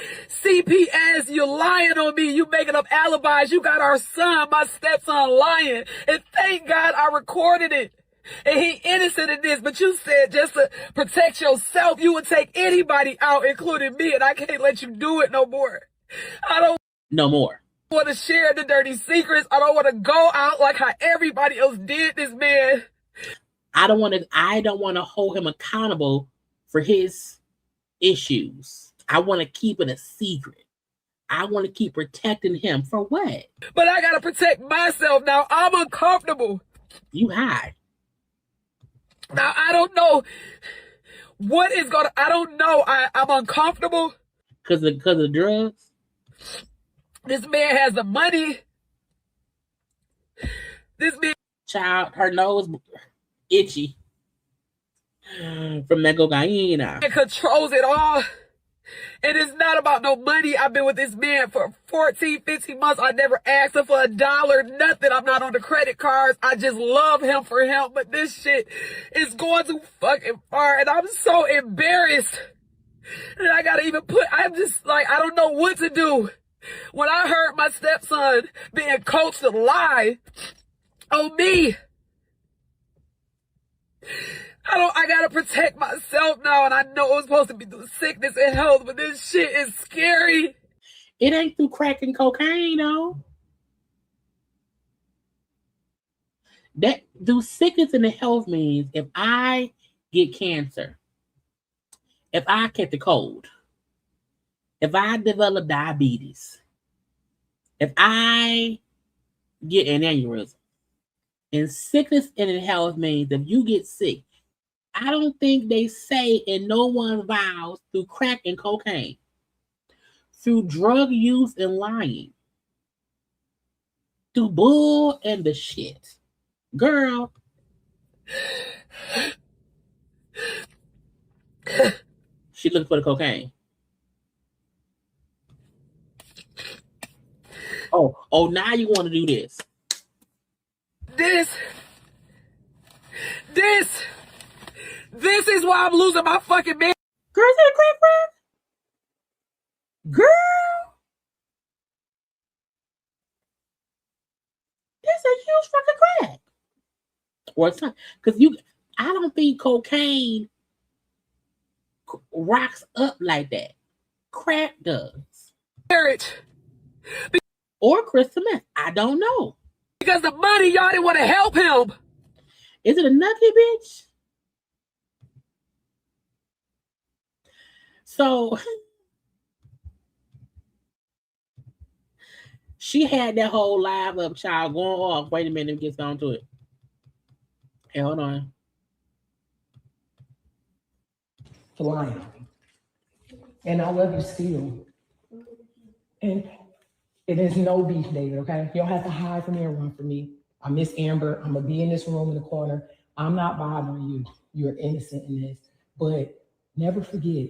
CPS, you're lying on me. You making up alibis. You got our son, my stepson, lying. And thank God I recorded it. And he innocent in this, but you said just to protect yourself, you would take anybody out, including me, and I can't let you do it no more. I don't want to share the dirty secrets. I don't want to go out like how everybody else did this man. I don't want to hold him accountable for his issues. I want to keep it a secret. I want to keep protecting him for what? But I got to protect myself now. I'm uncomfortable. You hide. Now, I don't know what is going to, I don't know. I'm uncomfortable. Because of drugs? This man has the money. This man. Child, her nose itchy from that cocaine. He controls it all. And it's not about no money. I've been with this man for 14, 15 months. I never asked him for $1, nothing. I'm not on the credit cards. I just love him for him. But this shit is going too fucking far. And I'm so embarrassed. And I gotta even I'm just like, I don't know what to do. When I heard my stepson being coached to lie on me, I gotta protect myself now, and I know it was supposed to be through sickness and health, but this shit is scary. It ain't through crack and cocaine, though. That through sickness and health means if I get cancer, if I catch the cold, if I develop diabetes, if I get an aneurysm, and sickness and health means if you get sick, I don't think they say in no one's vows through crack and cocaine, through drug use and lying, through bull and the shit. Girl. She looking for the cocaine. Oh, now you want to do this. This is why I'm losing my fucking man. Girl, is that a crack friend? Girl. That's a huge fucking crack. Or it's not. Because I don't think cocaine rocks up like that. Crack does. Marriage. Or crystal meth. I don't know. Because the money, y'all didn't want to help him. Is it a nugget, bitch? So she had that whole live up child going off. Wait a minute, it gets down to it. Hey, hold on. Flying. And I love you still. And it is no beef, David, okay? You don't have to hide from me or run from me. I miss Amber. I'm going to be in this room in the corner. I'm not bothering you. You're innocent in this. But never forget,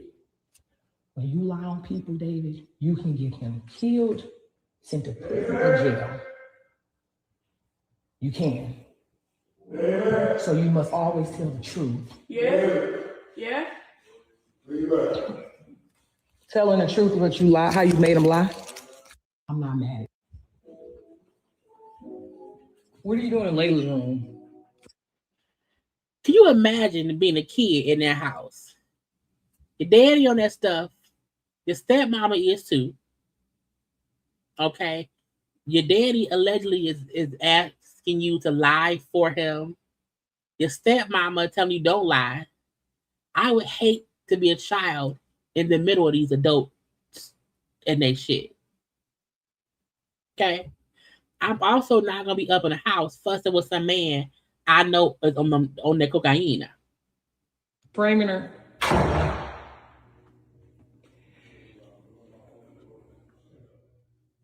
when you lie on people, David, you can get them killed, sent to prison or jail. You can. So you must always tell the truth. Yeah. Telling the truth, what you lie, how you made them lie. I'm not mad at you. What are you doing in Layla's room? Can you imagine being a kid in that house? Your daddy on that stuff. Your stepmama is too. Okay. Your daddy allegedly is asking you to lie for him. Your stepmama telling you don't lie. I would hate to be a child in the middle of these adults and they shit. Okay. I'm also not gonna be up in the house fussing with some man I know is on the cocaine. Framing her.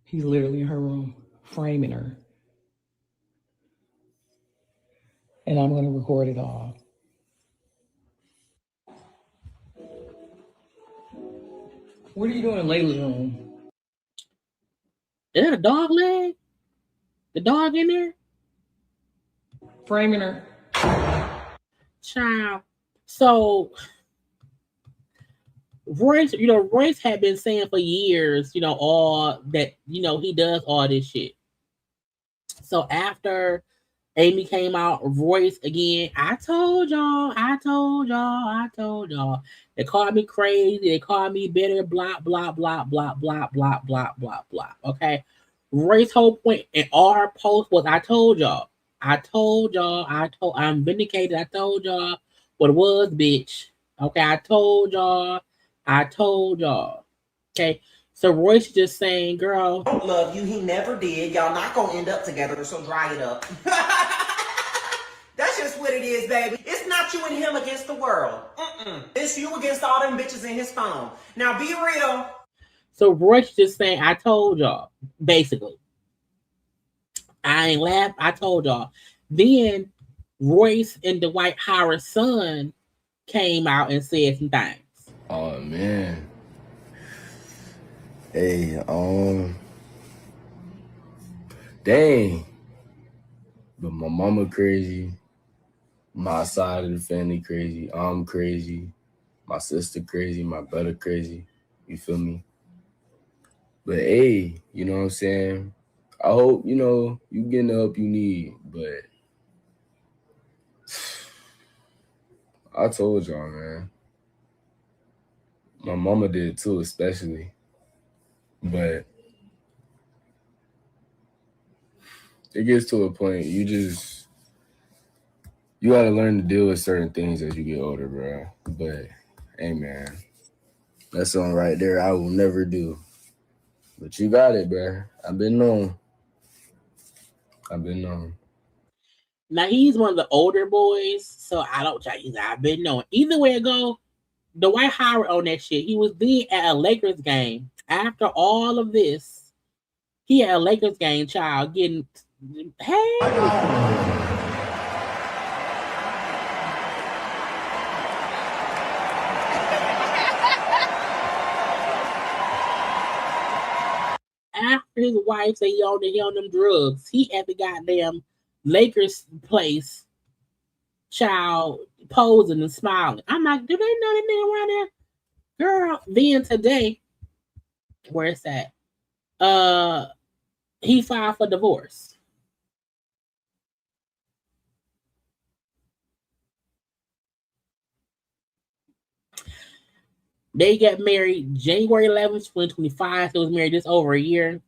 He's literally in her room, framing her. And I'm gonna record it all. What are you doing in Layla's room? Is that a dog leg? The dog in there? Framing her. Child. So Royce had been saying for years, all that, he does all this shit. So after Amy came out, Royce again, I told y'all. They called me crazy. They called me bitter, blah, blah, blah, blah, blah, blah, blah, blah, blah. Okay. Royce's whole point in all her posts was, I told y'all. I'm vindicated. I told y'all what it was, bitch. Okay. I told y'all. Okay. So Royce just saying, girl. Don't love you. He never did. Y'all not going to end up together, so dry it up. That's just what it is, baby. It's not you and him against the world. It's you against all them bitches in his phone. Now be real. So Royce just saying, I told y'all, basically. I ain't laugh. I told y'all. Then Royce and Dwight Howard's son came out and said some things. Oh, man. Hey, dang. But my mama crazy. My side of the family crazy. I'm crazy. My sister crazy. My brother crazy. You feel me? But hey, you know what I'm saying? I hope, you getting the help you need. But I told y'all, man. My mama did too, especially. But it gets to a point you gotta learn to deal with certain things as you get older, bro. But hey, man, that's something right there I will never do. But you got it, bro. I've been known. Now he's one of the older boys, so I've been knowing. Either way it go, Dwight Howard on that shit. He was then at a Lakers game. After all of this, he had a Lakers game, child, getting after his wife say he on them drugs, he at the goddamn Lakers place, child, posing and smiling. I'm like, do they know that nigga around there? Girl, then today, where it's at? He filed for divorce. They got married January 11th, 2025. So it was married just over a year.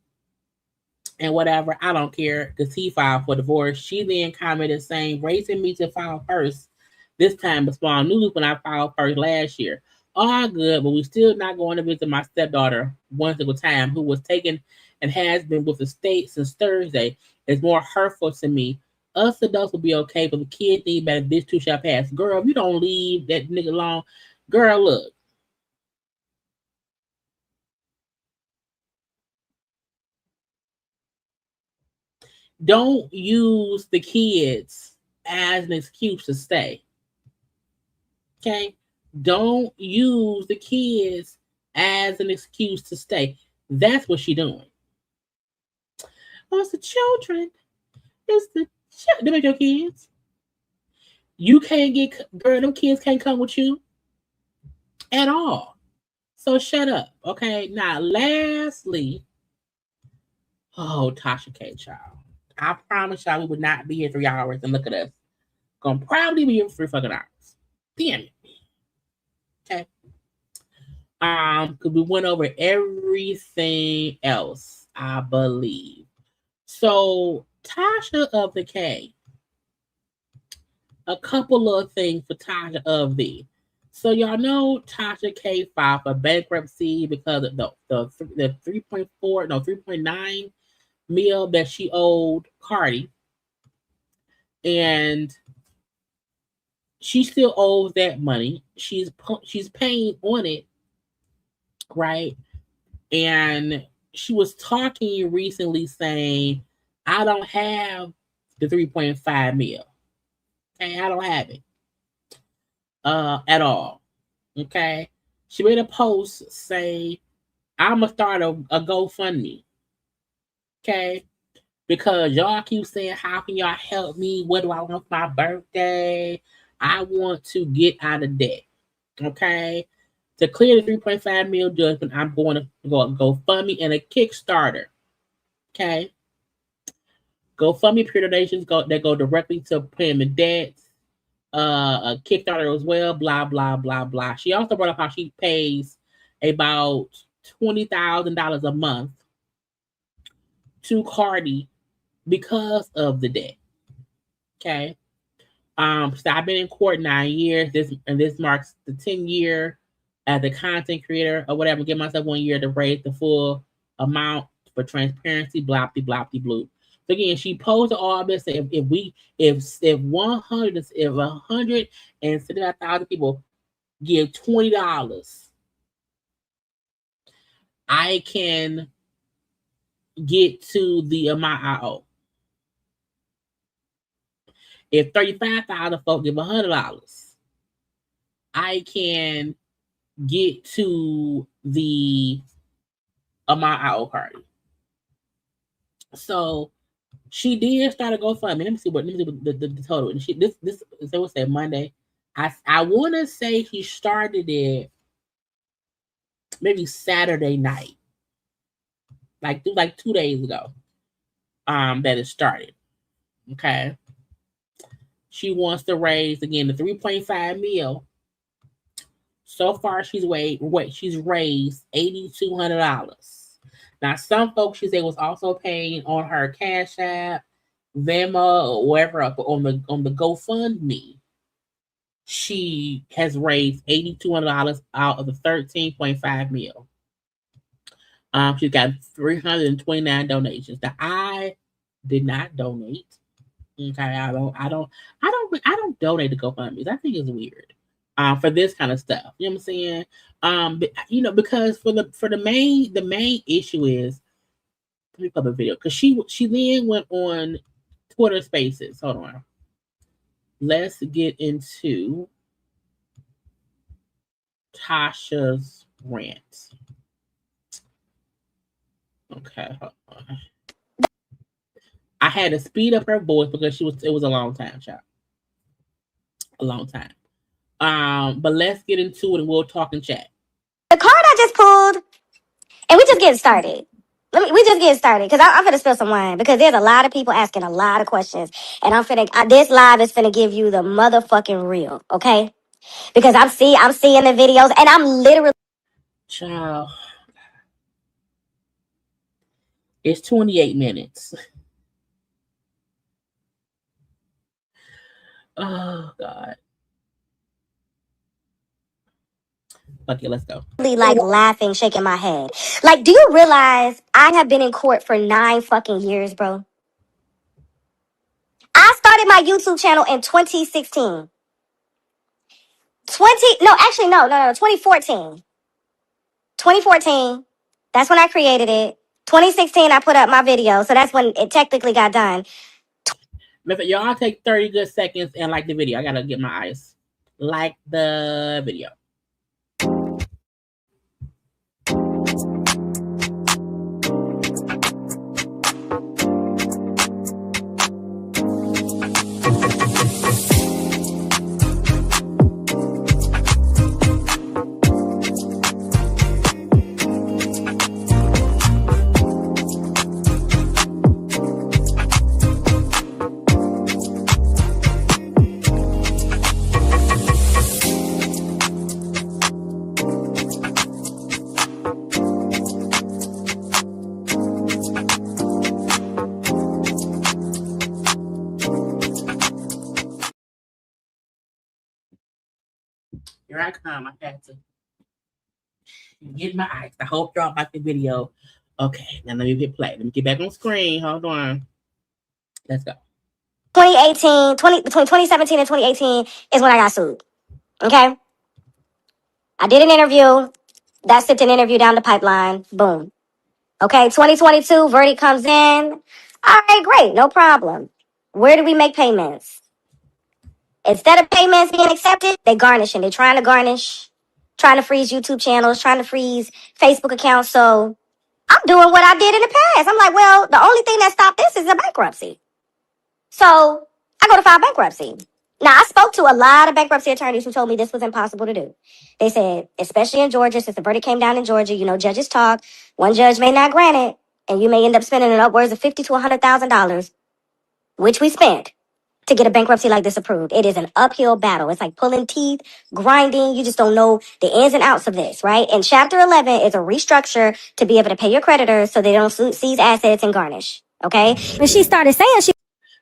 And whatever, I don't care because he filed for divorce. She then commented saying, raising me to file first. This time, but small news when I filed first last year. All good, but we still not going to visit my stepdaughter one single time, who was taken and has been with the state since Thursday. It's more hurtful to me. Us adults will be okay, but the kids need better. This too shall pass. Girl, if you don't leave that nigga alone, girl, look. Don't use the kids as an excuse to stay. Okay? Don't use the kids as an excuse to stay. That's what she's doing. Oh, it's the children. It's the children. Them ain't your kids. You can't girl, them kids can't come with you at all. So shut up. Okay? Now, lastly, Tasha K, child. I promise y'all we would not be here 3 hours, and look at us. Gonna probably be here for 3 fucking hours. Damn it. Okay. Because we went over everything else, I believe. So Tasha of the K. A couple of things for Tasha of the. So y'all know Tasha K filed for bankruptcy because of the 3.9 mil that she owed Cardi, and she still owes that money. She's paying on it, right? And she was talking recently saying, I don't have the 3.5 mil. Okay, I don't have it at all. Okay, she made a post saying, I'm gonna start a GoFundMe. Okay, because y'all keep saying, how can y'all help me? What do I want for my birthday? I want to get out of debt. Okay, to clear the 3.5 mil judgment, I'm going to go GoFundMe and a Kickstarter. Okay, GoFundMe pure donations go directly to paying the debts. A Kickstarter as well. Blah blah blah blah. She also brought up how she pays about $20,000 a month to Cardi because of the debt. Okay. So I've been in court 9 years. This marks the 10th year as a content creator or whatever. Give myself 1 year to raise the full amount for transparency. Bloppy bloppy blue. So again, she posted all this. If 175,000 people give $20, I can get to the amount I owe. If 35,000 folks give $100, I can get to the amount I owe Cardi. So she did start a GoFundMe. Let me see what the total. And this so what's that Monday? I want to say he started it maybe Saturday night, like 2 days ago. That it started. Okay. She wants to raise again the 3.5 mil. So far, she's raised $8,200. Now, some folks she said was also paying on her Cash App, Venmo, or wherever on the GoFundMe. She has raised $8,200 out of the 13.5 mil. She's got 329 donations. Now, I did not donate. Okay, I don't donate to GoFundMe. I think it's weird. For this kind of stuff, you know what I'm saying? But, because for the main issue is, let me put the video because she then went on Twitter Spaces. Hold on, let's get into Tasha's rant. Okay, hold on. I had to speed up her voice because it was a long time, child. A long time. But let's get into it and we'll talk and chat. The card I just pulled, and we just getting started. We just getting started because I'm finna spill some wine because there's a lot of people asking a lot of questions, and this live is finna give you the motherfucking real, okay? Because I'm seeing the videos, and I'm literally. Child, it's 28 minutes. Oh God. Okay, let's go. Like laughing, shaking my head. Like, do you realize I have been in court for 9 fucking years, bro? I started my YouTube channel in 2016. 2014. 2014. That's when I created it. 2016, I put up my video, so that's when it technically got done. Y'all take 30 good seconds and like the video. I gotta get my eyes. Like the video. Here I come. I had to get my eyes. I hope y'all like the video. Okay, now let me hit play. Let me get back on screen. Hold on. Let's go. between 2017 and 2018 is when I got sued. Okay? I did an interview. That sent an interview down the pipeline. Boom. Okay, 2022, verdict comes in. All right, great. No problem. Where do we make payments? Instead of payments being accepted, they garnishing. They're trying to garnish, trying to freeze YouTube channels, trying to freeze Facebook accounts. So I'm doing what I did in the past. I'm like, well, the only thing that stopped this is a bankruptcy. So I go to file bankruptcy. Now, I spoke to a lot of bankruptcy attorneys who told me this was impossible to do. They said, especially in Georgia, since the verdict came down in Georgia, judges talk. One judge may not grant it, and you may end up spending upwards of $50,000 to $100,000, which we spent, to get a bankruptcy like this approved. It is an uphill battle. It's like pulling teeth, grinding. You just don't know the ins and outs of this, right? And Chapter 11 is a restructure to be able to pay your creditors so they don't seize assets and garnish, okay? When she started saying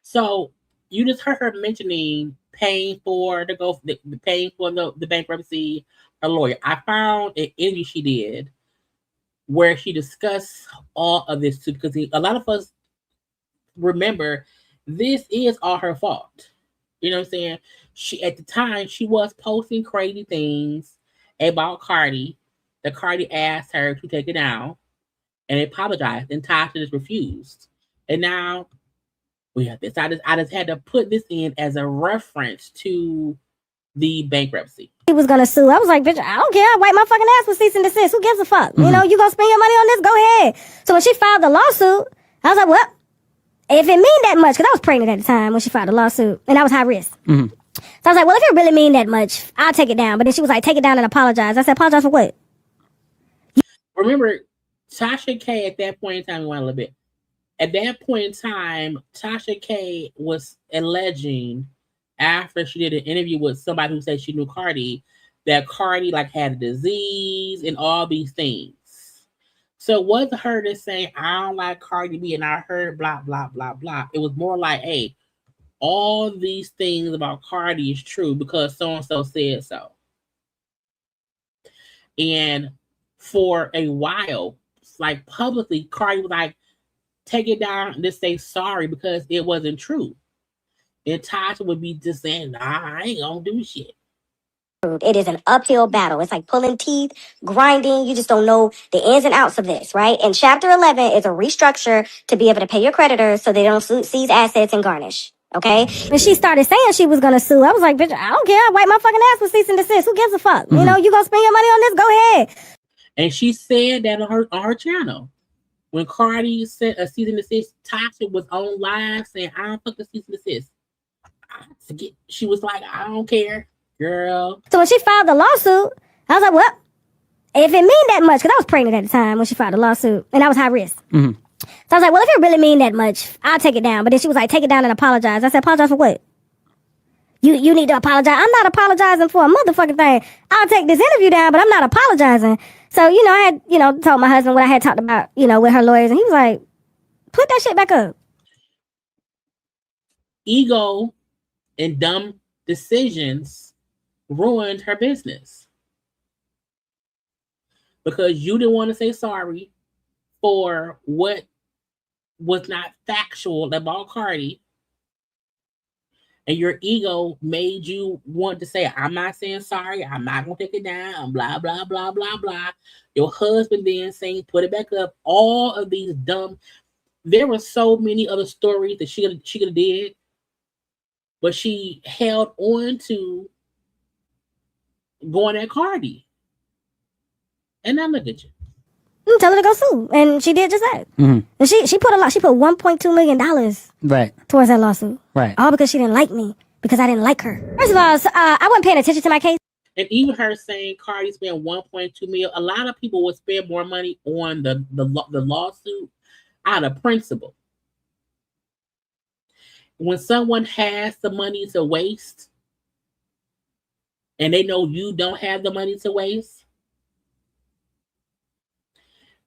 So you just heard her mentioning paying for the bankruptcy a lawyer. I found an interview she did where she discussed all of this too, because a lot of us remember this is all her fault. You know what I'm saying? At the time she was posting crazy things about Cardi. That Cardi asked her to take it down and apologized, and Tasha just refused. And now we have this. I just had to put this in as a reference to the bankruptcy. He was gonna sue. I was like, bitch, I don't care. I wipe my fucking ass with cease and desist. Who gives a fuck? You know, you gonna spend your money on this? Go ahead. So when she filed the lawsuit, I was like, well, if it mean that much, because I was pregnant at the time when she filed the lawsuit, and I was high risk. So I was like, well, if it really mean that much, I'll take it down. But then she was like, take it down and apologize. I said, apologize for what? Remember, Tasha K at that point in time, we went a little bit. At that point in time, Tasha K was alleging, after she did an interview with somebody who said she knew Cardi, that Cardi like had a disease and all these things. So it wasn't her to say, I don't like Cardi B and I heard blah, blah, blah, blah. It was more like, hey, all these things about Cardi is true because so-and-so said so. And for a while, like publicly, Cardi was like, take it down and just say sorry because it wasn't true. And Tasha would be just saying, nah, I ain't gonna do shit. It is an uphill battle. It's like pulling teeth, grinding. You just don't know the ins and outs of this, right? And Chapter 11 is a restructure to be able to pay your creditors so they don't seize assets and garnish. Okay? When she started saying she was going to sue, I was like, bitch, I don't care. I wipe my fucking ass with cease and desist. Who gives a fuck? You know, you going to spend your money on this? Go ahead. And she said that on her channel. When Cardi said a cease and desist, Tasha was on live saying, I don't fuck the cease and desist. She was like, I don't care, girl. So when she filed the lawsuit, I was like, well, if it mean that much, because I was pregnant at the time when she filed the lawsuit, and I was high risk. So I was like, well, if it really mean that much, I'll take it down. But then she was like, take it down and apologize. I said, apologize for what? You need to apologize. I'm not apologizing for a motherfucking thing. I'll take this interview down, but I'm not apologizing. So, you know, I had, told my husband what I had talked about, with her lawyers, and he was like, put that shit back up. Ego and dumb decisions ruined her business. Because you didn't want to say sorry for what was not factual about Cardi. And your ego made you want to say, I'm not saying sorry. I'm not going to take it down. Blah, blah, blah, blah, blah. Your husband then saying, put it back up. All of these dumb. There were so many other stories that she could have did. But she held on to going at Cardi. And now look at you. Tell her to go sue. And she did just that. And she put a lot. She put $1.2 million towards that lawsuit. All because she didn't like me. Because I didn't like her. First of all, I wasn't paying attention to my case. And even her saying Cardi spent $1.2 million. A lot of people would spend more money on the lawsuit out of principle. When someone has the money to waste and they know you don't have the money to waste,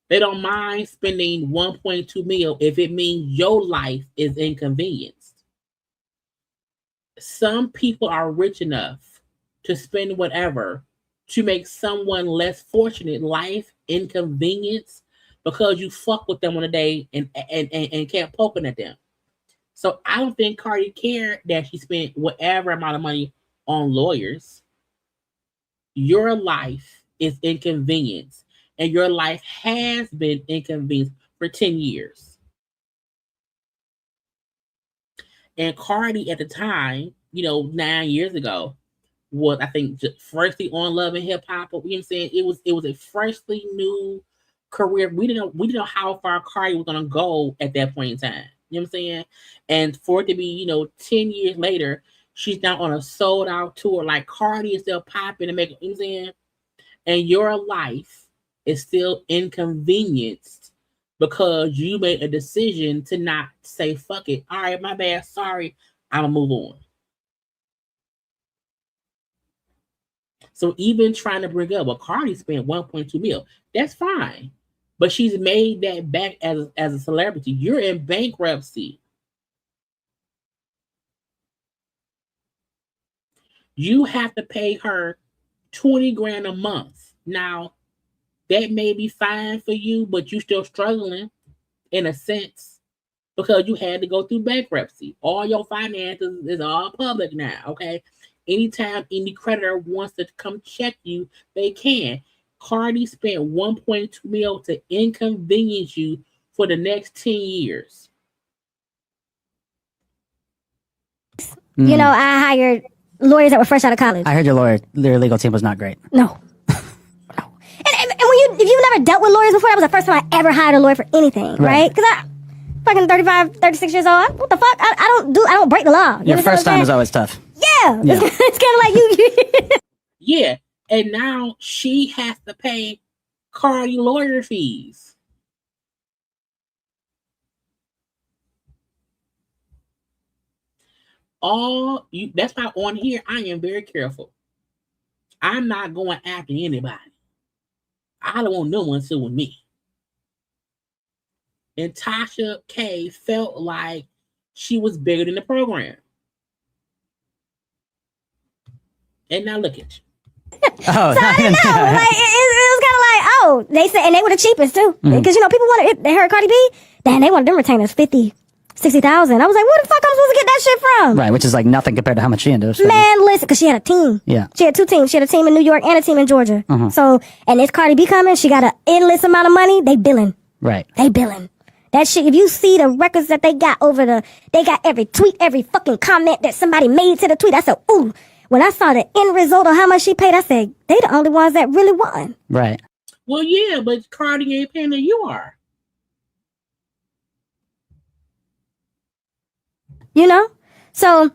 they don't mind spending $1.2 million if it means your life is inconvenienced. Some people are rich enough to spend whatever to make someone less fortunate life inconvenience because you fuck with them on a day and kept poking at them. So I don't think Cardi cared that she spent whatever amount of money on lawyers. Your life is inconvenienced, and your life has been inconvenienced for 10 years. And Cardi at the time, 9 years ago, was, I think, freshly on Love and Hip Hop. You know what I'm saying? It was a freshly new career. We didn't know how far Cardi was gonna go at that point in time. You know what I'm saying? And for it to be, 10 years later, she's now on a sold out tour. Like Cardi is still popping and making, you know what I'm saying? And your life is still inconvenienced because you made a decision to not say, fuck it. All right, my bad. Sorry. I'm gonna move on. So even trying to bring up, well, Cardi spent $1.2 million. That's fine. But she's made that back as a celebrity. You're in bankruptcy. You have to pay her $20,000 a month. Now, that may be fine for you, but you're still struggling in a sense because you had to go through bankruptcy. All your finances is all public now, okay? Anytime any creditor wants to come check you, they can. Cardi spent $1.2 million to inconvenience you for the next 10 years. I hired lawyers that were fresh out of college. I heard your legal team was not great. No. And if you've never dealt with lawyers before, that was the first time I ever hired a lawyer for anything, right? Because I fucking 35, 36 years old. What the fuck? I don't break the law. Your first time is always tough. Yeah. It's kind of like you. Yeah. And now she has to pay Cardi lawyer fees. That's why on here I am very careful. I'm not going after anybody. I don't want no one suing me. And Tasha K felt like she was bigger than the program. And now look at you. So I didn't know. Like it was kind of like, oh, they said, and they were the cheapest too, because you know people wanted. They heard Cardi B, then they wanted them retainers 50, 60,000. I was like, where the fuck I'm supposed to get that shit from? Right, which is like nothing compared to how much she ended. So. Man, listen, because she had a team. Yeah, she had 2 teams. She had a team in New York and a team in Georgia. So, and if Cardi B coming, she got an endless amount of money. They billing. Right. They billing. That shit. If you see the records that they got they got every tweet, every fucking comment that somebody made to the tweet. I said, ooh. When I saw the end result of how much she paid, I said, they the only ones that really won. Right. Well, yeah, but Cardi ain't paying that you are. You know? So,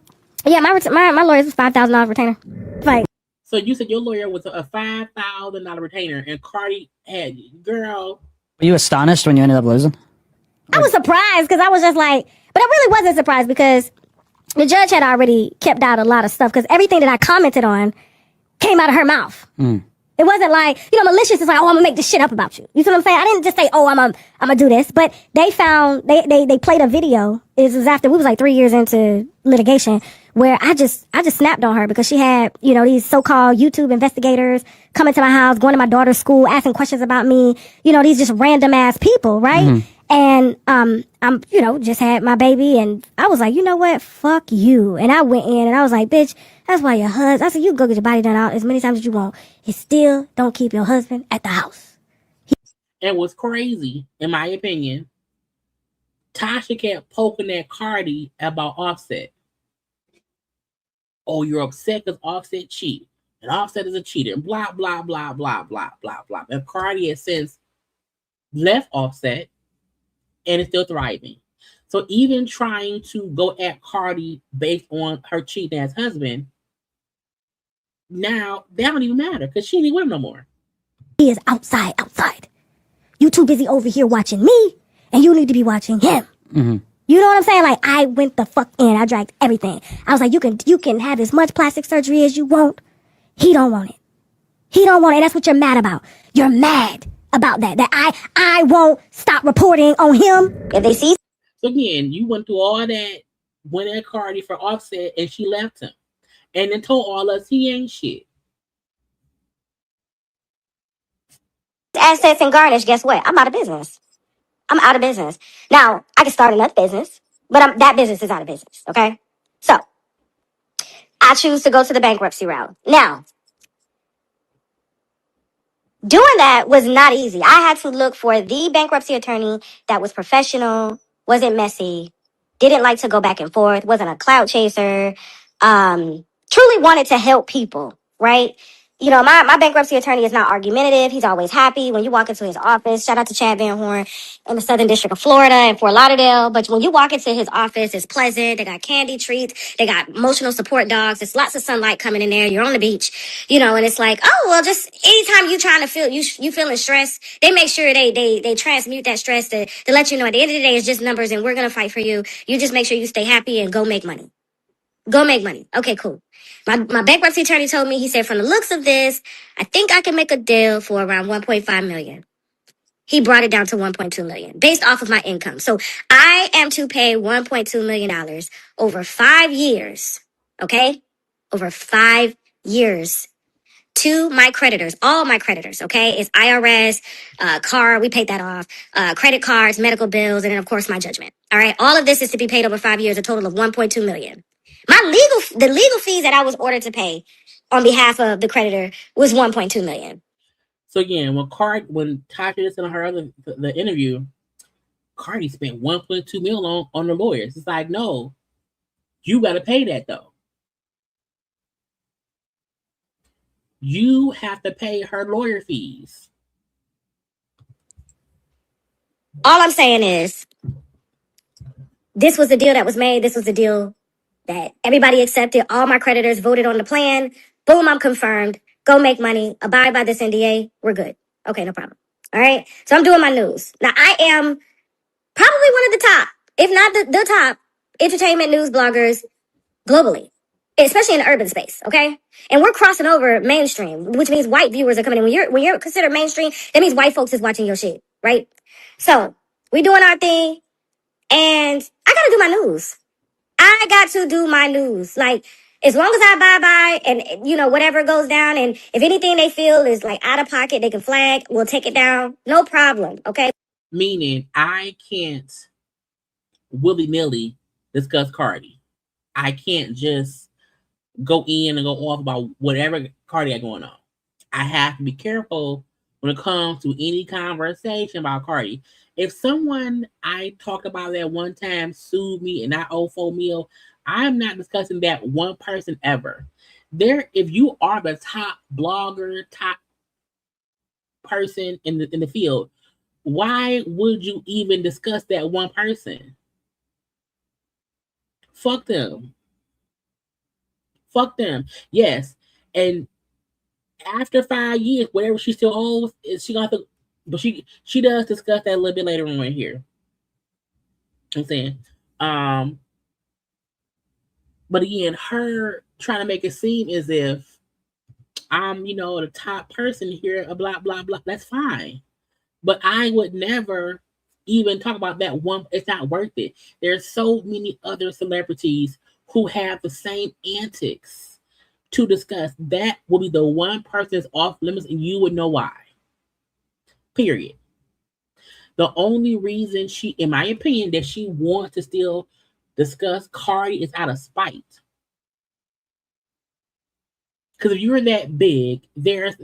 yeah, my lawyer's was $5,000 retainer. Like, so you said your lawyer was a $5,000 retainer, and Cardi had, girl. Were you astonished when you ended up losing? I was surprised because I was just like, but I really wasn't surprised because the judge had already kept out a lot of stuff because everything that I commented on came out of her mouth. It wasn't like, malicious. It's like, oh, I'm gonna make this shit up about you. You see what I'm saying? I didn't just say, oh, I'm gonna do this. But they found, they played a video. It was after, we was like 3 years into litigation, where I just snapped on her because she had, these so-called YouTube investigators coming to my house, going to my daughter's school, asking questions about me. These just random ass people, right? And, I'm, just had my baby and I was like, you know what? Fuck you. And I went in and I was like, bitch, that's why your husband, I said, you can go get your body done out as many times as you want. You still don't keep your husband at the house. And what's crazy, in my opinion, Tasha kept poking at Cardi about Offset. Oh, you're upset because Offset cheated. And Offset is a cheater. And blah, blah, blah, blah, blah, blah, blah. And Cardi has since left Offset and is still thriving. So even trying to go at Cardi based on her cheating ass husband, now that don't even matter because she ain't with him no more. He is outside. You too busy over here watching me, and you need to be watching him. You know what I'm saying? Like, I went the fuck in. I dragged everything. I was like, you can have as much plastic surgery as you want. He don't want it. He don't want it. That's what you're mad about. You're mad about that I won't stop reporting on him if they see. So again, you went through all that, went at Cardi for Offset, and she left him, and then told all us he ain't shit. Assets and garnish. Guess what? I'm out of business. Now I can start another business, but that business is out of business. Okay, so I choose to go to the bankruptcy route. Now, doing that was not easy. I had to look for the bankruptcy attorney that was professional, wasn't messy, didn't like to go back and forth, wasn't a clout chaser, truly wanted to help people, right? My bankruptcy attorney is not argumentative. He's always happy. When you walk into his office, shout out to Chad Van Horn in the Southern District of Florida and Fort Lauderdale. But when you walk into his office, it's pleasant. They got candy treats. They got emotional support dogs. There's lots of sunlight coming in there. You're on the beach, and it's like, oh, well, just anytime you trying to feel, you feeling stressed, they make sure they transmute that stress to let you know at the end of the day, it's just numbers and we're going to fight for you. You just make sure you stay happy and go make money. Okay, cool. My bankruptcy attorney told me, he said, from the looks of this, I think I can make a deal for around 1.5 million. He brought it down to 1.2 million based off of my income. So I am to pay $1.2 million over 5 years. Okay? Over 5 years to my creditors, all my creditors. Okay? It's IRS, car, we paid that off, credit cards, medical bills, and then of course my judgment. All right? All of this is to be paid over 5 years, a total of 1.2 million. The legal fees that I was ordered to pay on behalf of the creditor was 1.2 million. So again, when Tasha did on her the interview, Cardi spent 1.2 million on the lawyers. It's like, no, you got to pay that though. You have to pay her lawyer fees. All I'm saying is, this was the deal that was made. This was the deal that everybody accepted. All my creditors voted on the plan. Boom, I'm confirmed. Go make money. Abide by this NDA. We're good. Okay, no problem. All right. So I'm doing my news. Now, I am probably one of the top, if not the top, entertainment news bloggers globally, especially in the urban space. Okay. And we're crossing over mainstream, which means white viewers are coming in. When you're considered mainstream, that means white folks is watching your shit. Right. So we doing our thing. And I got to do my news. I got to do my news. Like, as long as I abide by and, you know, whatever goes down, and if anything they feel is like out of pocket, they can flag, we'll take it down. No problem. Okay. Meaning, I can't willy-nilly discuss Cardi. I can't just go in and go off about whatever Cardi got going on. I have to be careful when it comes to any conversation about Cardi. If someone I talked about that one time sued me and I owe $4 million, I'm not discussing that one person ever. If you are the top blogger, top person in the field, why would you even discuss that one person? Fuck them. Fuck them. Yes. And after 5 years, whatever she still owes, she gonna have to, but she does discuss that a little bit later on right here. I'm saying. But again, her trying to make it seem as if I'm, you know, the top person here, blah, blah, blah. That's fine. But I would never even talk about that one. It's not worth it. There's so many other celebrities who have the same antics to discuss. That will be the one person that's off limits, and you would know why. Period. The only reason she, in my opinion, that she wants to still discuss Cardi is out of spite. Because if you're that big, there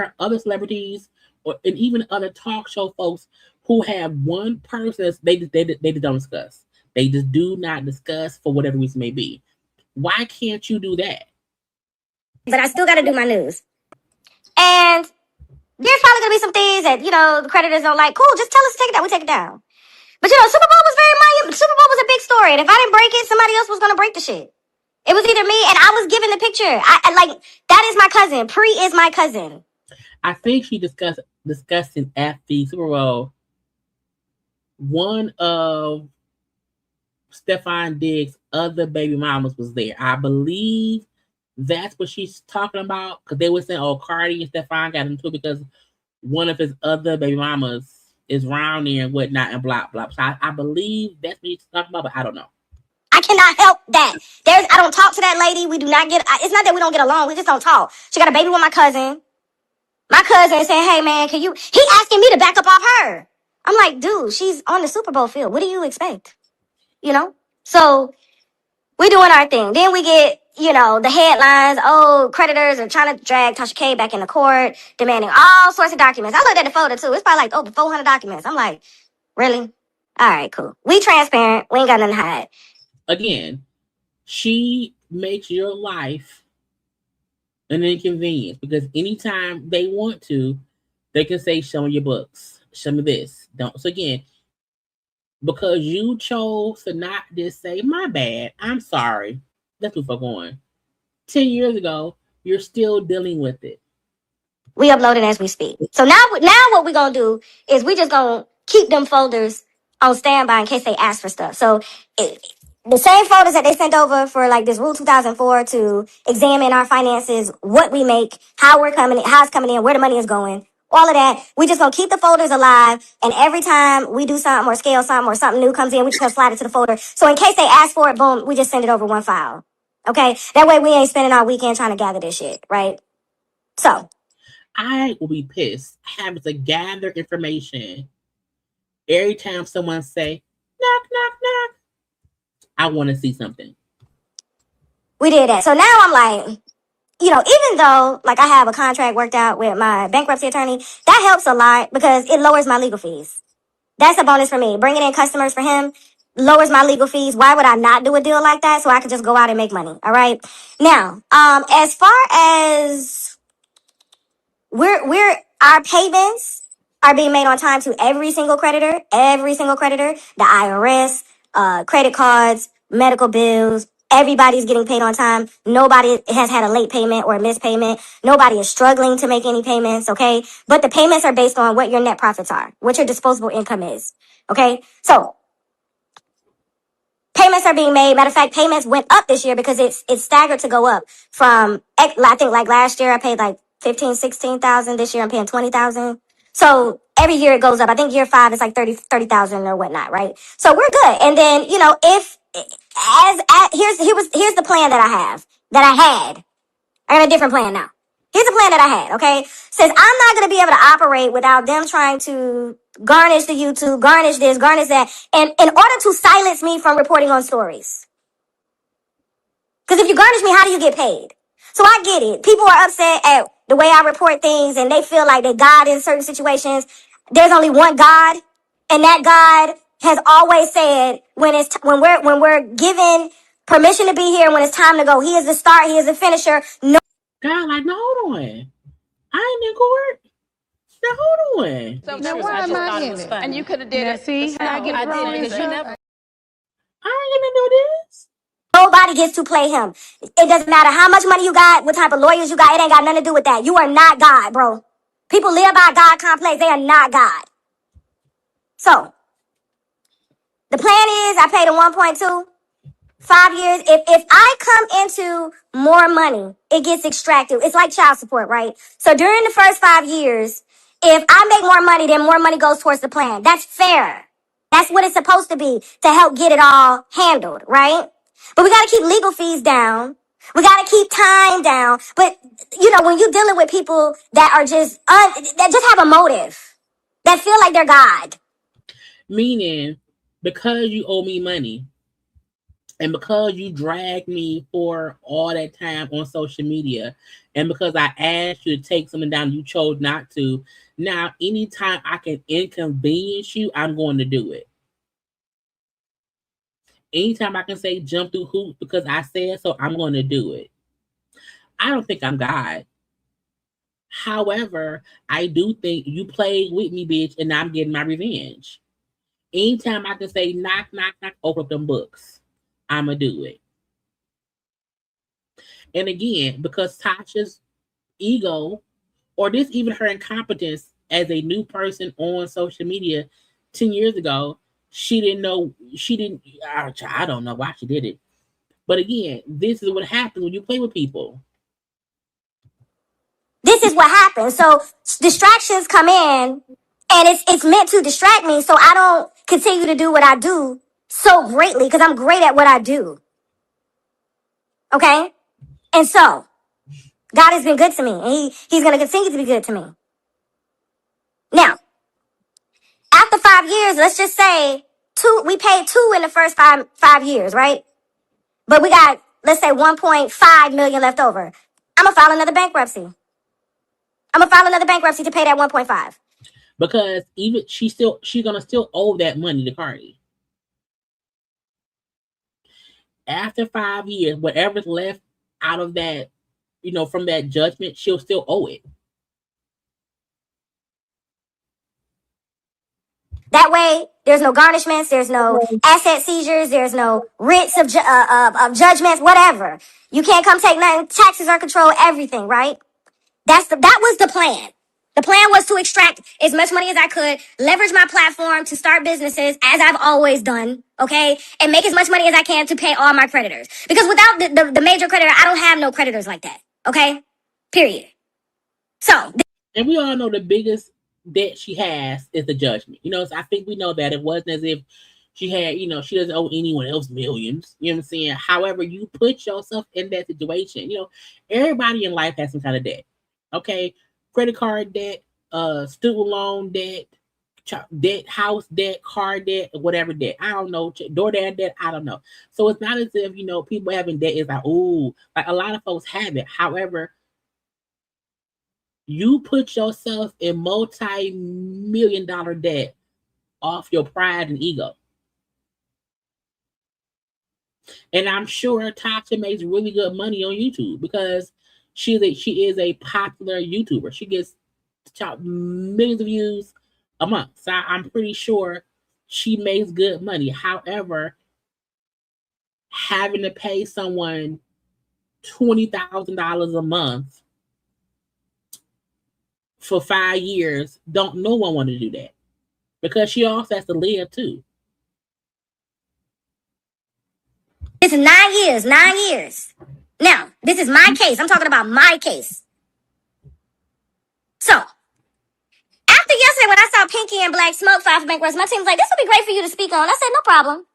are other celebrities and even other talk show folks who have one person they just don't discuss. They just do not discuss for whatever reason may be. Why can't you do that? But I still got to do my news. And there's probably going to be some things that, you know, the creditors don't like. Cool, just tell us to take it down. We take it down. But, you know, Super Bowl was a big story. And if I didn't break it, somebody else was going to break the shit. It was either me, and I was given the picture. I like, that is my cousin. Pre is my cousin. I think she discussing at the Super Bowl, one of Stefan Diggs' other baby mamas was there. I believe that's what she's talking about, because they were saying, oh, Cardi and Stefan got into it because one of his other baby mamas is around there and whatnot and blah, blah. So I believe that's what he's talking about, but I don't know. I cannot help that. I don't talk to that lady. We do not get, it's not that we don't get along. We just don't talk. She got a baby with my cousin. My cousin saying, hey man, he asking me to back up off her. I'm like, dude, she's on the Super Bowl field. What do you expect? You know? So we doing our thing. Then we get, you know, the headlines. Oh, creditors are trying to drag Tasha K back into court, demanding all sorts of documents. I looked at the folder too. It's probably like over 400 documents. I'm like, really? All right, cool. We transparent. We ain't got nothing to hide. Again, she makes your life an inconvenience, because anytime they want to, they can say, show me your books, show me this. Don't. So again, because you chose to not just say, my bad, I'm sorry, let's move on. 10 years ago, you're still dealing with it. We uploading as we speak. So now what we're going to do is we just going to keep them folders on standby in case they ask for stuff. So the same folders that they sent over for like this Rule 2004 to examine our finances, what we make, how it's coming in, where the money is going, all of that. We just going to keep the folders alive. And every time we do something or scale something or something new comes in, we just going to slide it to the folder. So in case they ask for it, boom, we just send it over one file. Okay. That way we ain't spending our weekend trying to gather this shit. Right. So I will be pissed having to gather information every time someone say, knock, knock, knock. I want to see something. We did that. So now I'm like, you know, even though like I have a contract worked out with my bankruptcy attorney, that helps a lot because it lowers my legal fees. That's a bonus for me. Bringing in customers for him lowers my legal fees. Why would I not do a deal like that? So I could just go out and make money. All right. Now, as far as our payments are being made on time to every single creditor, the IRS, credit cards, medical bills. Everybody's getting paid on time. Nobody has had a late payment or a missed payment. Nobody is struggling to make any payments, okay? But the payments are based on what your net profits are, what your disposable income is, okay? So payments are being made. Matter of fact, payments went up this year because it's staggered to go up from, I think like last year I paid like 15, 16,000. This year I'm paying 20,000. So every year it goes up. I think year 5 is like 30,000 or whatnot, right? So we're good. And then, you know, here's the plan that I had. I got a different plan now. Here's the plan that I had, okay? Says I'm not going to be able to operate without them trying to garnish the YouTube, garnish this, garnish that, and in order to silence me from reporting on stories. Because if you garnish me, how do you get paid? So I get it. People are upset at the way I report things, and they feel like that God in certain situations. There's only one God, and that God has always said when we're given permission to be here, when it's time to go, He is the start, He is the finisher. No. God, like, no, hold on. I ain't in court. Now, hold on. So now why am I in it? And you could have did it. See how I get thrown in stuff? I ain't gonna do this. Nobody gets to play him. It doesn't matter how much money you got, what type of lawyers you got. It ain't got nothing to do with that. You are not God, bro. People live by God complex. They are not God. So, the plan is I pay the 1.2, 5 years. If I come into more money, it gets extracted. It's like child support, right? So during the first 5 years, if I make more money, then more money goes towards the plan. That's fair. That's what it's supposed to be to help get it all handled, right? But we got to keep legal fees down. We got to keep time down. But, you know, when you're dealing with people that are that just have a motive, that feel like they're God. Meaning, because you owe me money, and because you dragged me for all that time on social media, and because I asked you to take something down, you chose not to. Now, anytime I can inconvenience you, I'm going to do it. Anytime I can say jump through hoops because I said so, I'm going to do it. I don't think I'm God. However, I do think you played with me, bitch, and I'm getting my revenge. Anytime I can say knock, knock, knock, open up them books, I'm going to do it. And again, because Tasha's ego, or this even her incompetence as a new person on social media 10 years ago, I don't know why she did it. But again, this is what happens when you play with people. This is what happens. So distractions come in, and it's meant to distract me so I don't continue to do what I do so greatly because I'm great at what I do. Okay? And so God has been good to me, and He's going to continue to be good to me. Now, after 5 years, let's just say we paid 2 in the first five years, right? But we got, let's say 1.5 million left over. I'm going to file another bankruptcy. To pay that 1.5. Because even she's gonna still owe that money to Cardi. After 5 years, whatever's left out of that, you know, from that judgment, she'll still owe it. That way, there's no garnishments, there's no asset seizures, there's no writs of judgments, whatever. You can't come take nothing. Taxes are control everything, right? That was the plan. The plan was to extract as much money as I could, leverage my platform to start businesses as I've always done, okay? And make as much money as I can to pay all my creditors. Because without the major creditor, I don't have no creditors like that, okay? Period. So. And we all know the biggest debt she has is the judgment. You know, so I think we know that it wasn't as if she had, you know, she doesn't owe anyone else millions. You know what I'm saying? However, you put yourself in that situation. You know, everybody in life has some kind of debt. Okay? Credit card debt, student loan debt, house debt, car debt, whatever debt. I don't know. DoorDash debt, I don't know. So it's not as if, you know, people having debt is like, ooh, like a lot of folks have it. However, you put yourself in multi-million-dollar debt off your pride and ego. And I'm sure Tasha makes really good money on YouTube because she is a popular YouTuber. She gets millions of views a month. So I'm pretty sure she makes good money. However, having to pay someone $20,000 a month for 5 years, don't no one want to do that, because she also has to live too. It's 9 years, 9 years. Now, this is my case. I'm talking about my case. So, after yesterday when I saw Pinky and Black Smoke file for bankruptcy, my team was like, this would be great for you to speak on. I said, no problem.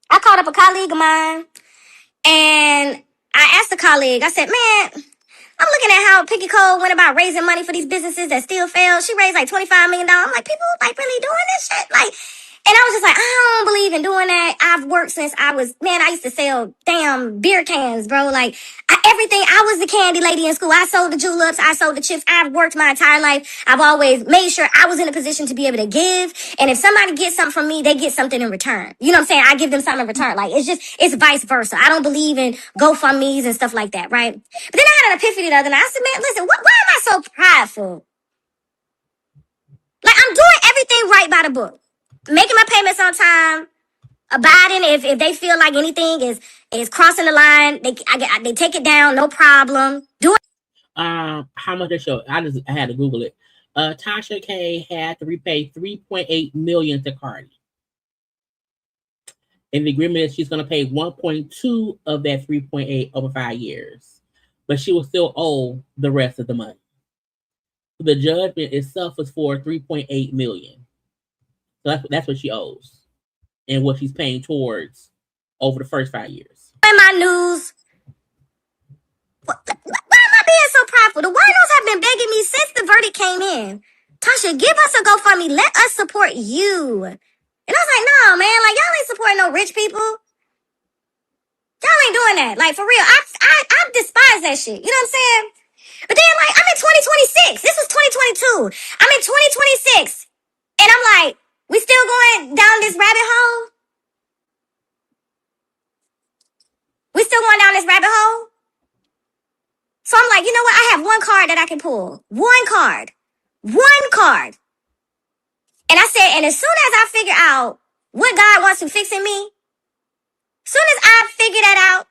I called up a colleague of mine, and I asked the colleague, I said, man, I'm looking at how Pinky Cole went about raising money for these businesses that still fail. She raised like $25 million. I'm like, people like really doing this shit? Like, and I was just like, I don't believe in doing that. I've worked since I used to sell damn beer cans, bro. Like, I was the candy lady in school. I sold the juleps. I sold the chips. I've worked my entire life. I've always made sure I was in a position to be able to give. And if somebody gets something from me, they get something in return. You know what I'm saying? I give them something in return. Like, it's vice versa. I don't believe in GoFundMe's and stuff like that, right? But then I had an epiphany the other night. I said, man, listen, why am I so prideful? Like, I'm doing everything right by the book. Making my payments on time, abiding if they feel like anything is crossing the line, they take it down, no problem. How much they show? I had to Google it. Tasha K had to repay $3.8 million to Cardi. And the agreement is she's going to pay 1.2 of that 3.8 over 5 years, but she will still owe the rest of the money. The judgment itself is for $3.8 million. So that's what she owes, and what she's paying towards over the first 5 years. In my news, why am I being so prideful? The winos have been begging me since the verdict came in. Tasha, give us a GoFundMe. Let us support you. And I was like, no, man. Like, y'all ain't supporting no rich people. Y'all ain't doing that. Like, for real. I despise that shit. You know what I'm saying? But then, like, I'm in 2026. This was 2022. I'm in 2026. And I'm like, we still going down this rabbit hole? We still going down this rabbit hole? So I'm like, you know what? I have one card that I can pull. One card. And I said, and as soon as I figure out what God wants to fix in me, as soon as I figure that out,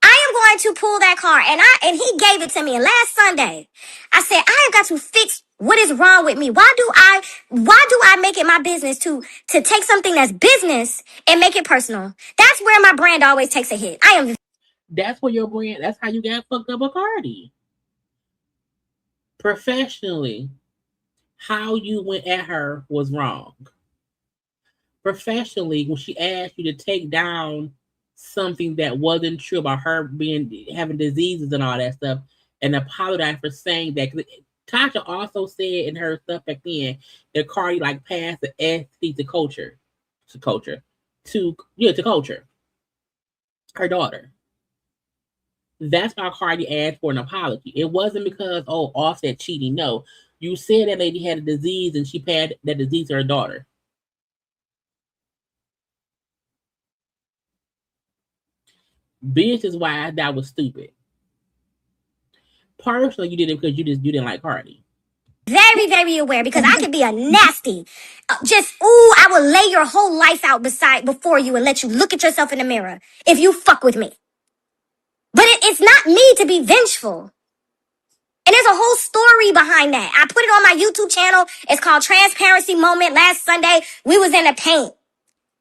I am going to pull that card. And he gave it to me. And last Sunday, I said, I have got to fix what is wrong with me. Why do I make it my business to take something that's business and make it personal? That's where my brand always takes a hit. That's where your brand, that's how you got fucked up with Cardi. Professionally, how you went at her was wrong. Professionally, when she asked you to take down something that wasn't true about her having diseases and all that stuff, and apologize for saying that. Tasha also said in her stuff back then that Cardi like passed the SD to culture, her daughter. That's why Cardi asked for an apology. It wasn't because, Offset cheating. No. You said that lady had a disease and she passed that disease to her daughter. Business wise, that was stupid. Personally, you did it because you didn't like Cardi. Very, very aware, because I could be a nasty. I will lay your whole life out before you and let you look at yourself in the mirror if you fuck with me. But it's not me to be vengeful. And there's a whole story behind that. I put it on my YouTube channel. It's called Transparency Moment. Last Sunday, we was in the paint.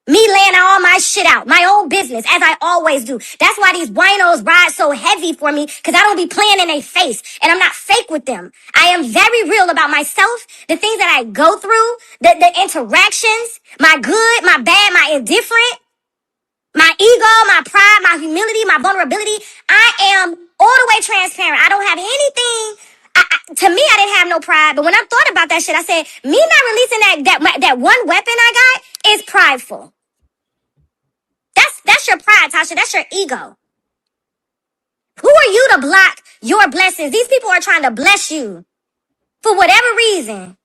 Me laying all my shit out, my own business, as I always do. That's why these winos ride so heavy for me, because I don't be playing in their face, and I'm not fake with them. I am very real about myself, the things that I go through, the interactions, my good, my bad, my indifferent, my ego, my pride, my humility, my vulnerability. I am all the way transparent. I don't have anything. To me, I didn't have no pride, but when I thought about that shit, I said, me not releasing that one weapon I got is prideful. That's your pride, Tasha. That's your ego. Who are you to block your blessings? These people are trying to bless you for whatever reason.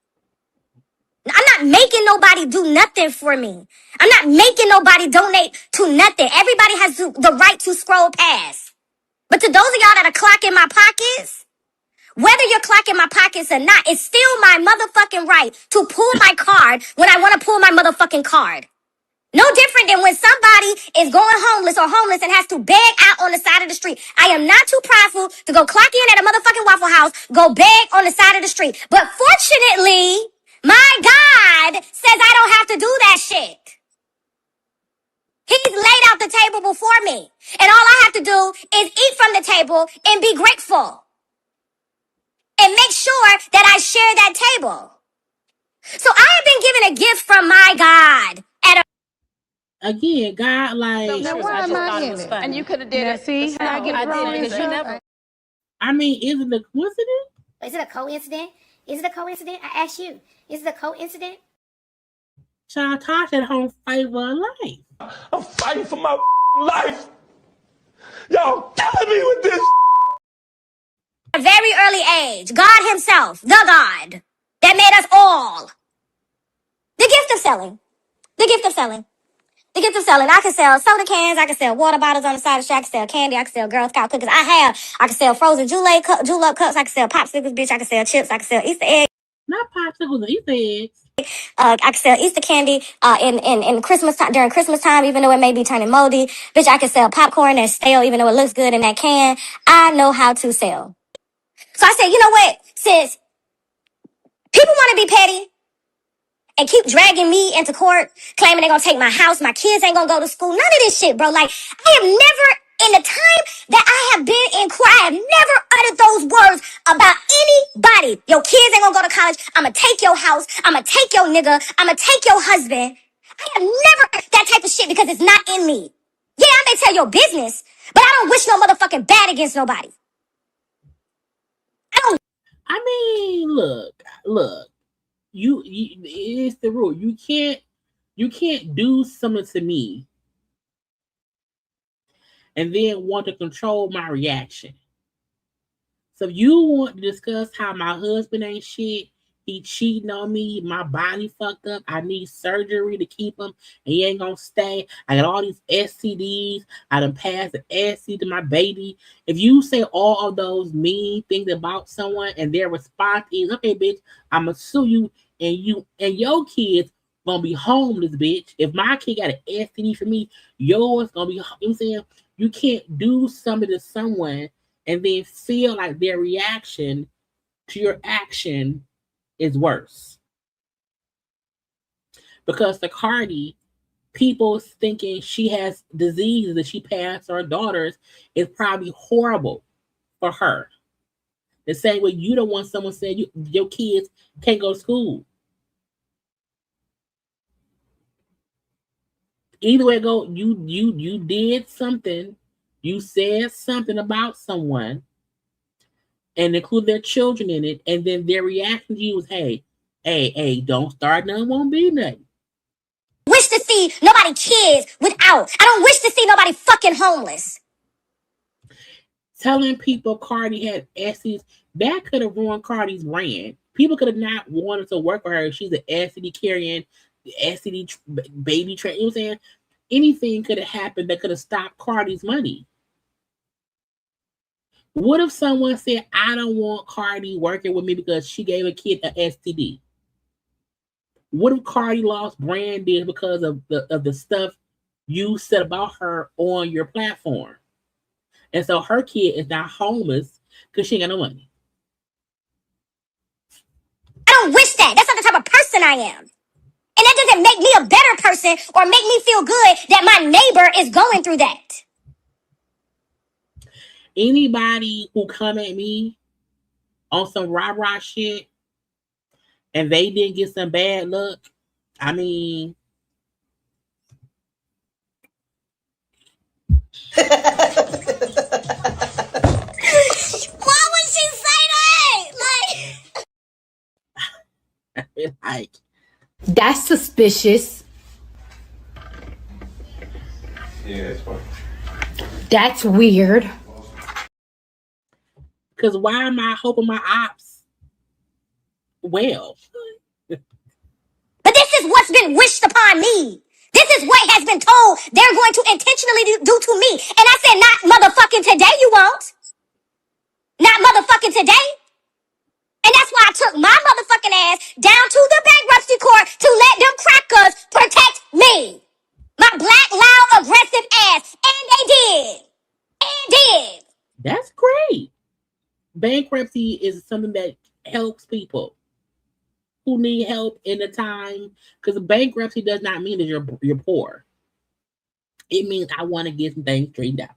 I'm not making nobody do nothing for me. I'm not making nobody donate to nothing. Everybody has the right to scroll past. But to those of y'all that are clocking my pockets, Whether you're clocking my pockets or not, it's still my motherfucking right to pull my card when I want to pull my motherfucking card. No different than when somebody is going homeless or homeless and has to beg out on the side of the street. I am not too prideful to go clock in at a motherfucking Waffle House, go beg on the side of the street. But fortunately, my God says I don't have to do that shit. He's laid out the table before me. And all I have to do is eat from the table and be grateful. And make sure that I share that table. So I have been given a gift from my God at a Again, God, like, Now, why am I in it? And you could have did it. See how I get wrong in stuff? I mean, is it a coincidence? Is it a coincidence? Is it a coincidence? I ask you. Is it a coincidence? Child, Tasha at home fighting for her life. I'm fighting for my life. Y'all killing me with this. At a very early age, God himself, the God that made us all. The gift of selling. The gift of selling. The gift of selling. I can sell soda cans. I can sell water bottles on the side of the street. I can sell candy. I can sell Girl Scout cookies. I can sell frozen julep cups. I can sell popsicles, bitch. I can sell chips. I can sell Easter eggs. Not popsicles and Easter eggs. I can sell Easter candy in Christmas time, during Christmas time, even though it may be turning moldy. Bitch, I can sell popcorn that's stale, even though it looks good in that can. I know how to sell. So I said, you know what? Since people want to be petty and keep dragging me into court, claiming they're gonna take my house, my kids ain't gonna go to school, none of this shit, bro. Like, I have never, in the time that I have been in court, I have never uttered those words about anybody. Your kids ain't gonna go to college. I'm gonna take your house. I'm gonna take your nigga. I'm gonna take your husband. I have never that type of shit because it's not in me. Yeah, I may tell your business, but I don't wish no motherfucking bad against nobody. I mean, look. You it's the rule. You can't do something to me and then want to control my reaction. So if you want to discuss how my husband ain't shit, he cheating on me, my body fucked up, I need surgery to keep him, and he ain't gonna stay. I got all these STDs, I done passed the STD to my baby. If you say all of those mean things about someone and their response is, okay, bitch, I'ma sue you, and you and your kids gonna be homeless, bitch. If my kid got an STD for me, yours gonna be, you know what I'm saying? You can't do something to someone and then feel like their reaction to your action is worse. Because the Cardi, people thinking she has diseases that she passed her daughters is probably horrible for her. The same way you don't want someone saying your kids can't go to school. Either way it go, you did something, you said something about someone and include their children in it, and then their reaction to you was, hey, don't start nothing, won't be nothing. Wish to see nobody kids without. I don't wish to see nobody fucking homeless. Telling people Cardi had STDs, that could have ruined Cardi's brand. People could have not wanted to work for her. She's an STD carrying, STD baby train. You know what I'm saying? Anything could have happened that could have stopped Cardi's money. What if someone said, I don't want Cardi working with me because she gave a kid an STD? What if Cardi lost brand deals because of the stuff you said about her on your platform? And so her kid is now homeless because she ain't got no money. I don't wish that. That's not the type of person I am. And that doesn't make me a better person or make me feel good that my neighbor is going through that. Anybody who come at me on some rah-rah shit and they didn't get some bad luck, I mean... Why would she say that? Like, that's suspicious. Yeah, that's fine. That's weird. Because why am I hoping my ops well? But this is what's been wished upon me. This is what has been told they're going to intentionally do to me. And I said, not motherfucking today you won't. Not motherfucking today. And that's why I took my motherfucking ass down to the bankruptcy court to let them crackers protect me. My black, loud, aggressive ass. And they did. And did. That's great. Bankruptcy is something that helps people who need help in a time, because bankruptcy does not mean that you're poor. It means I want to get some things straightened out.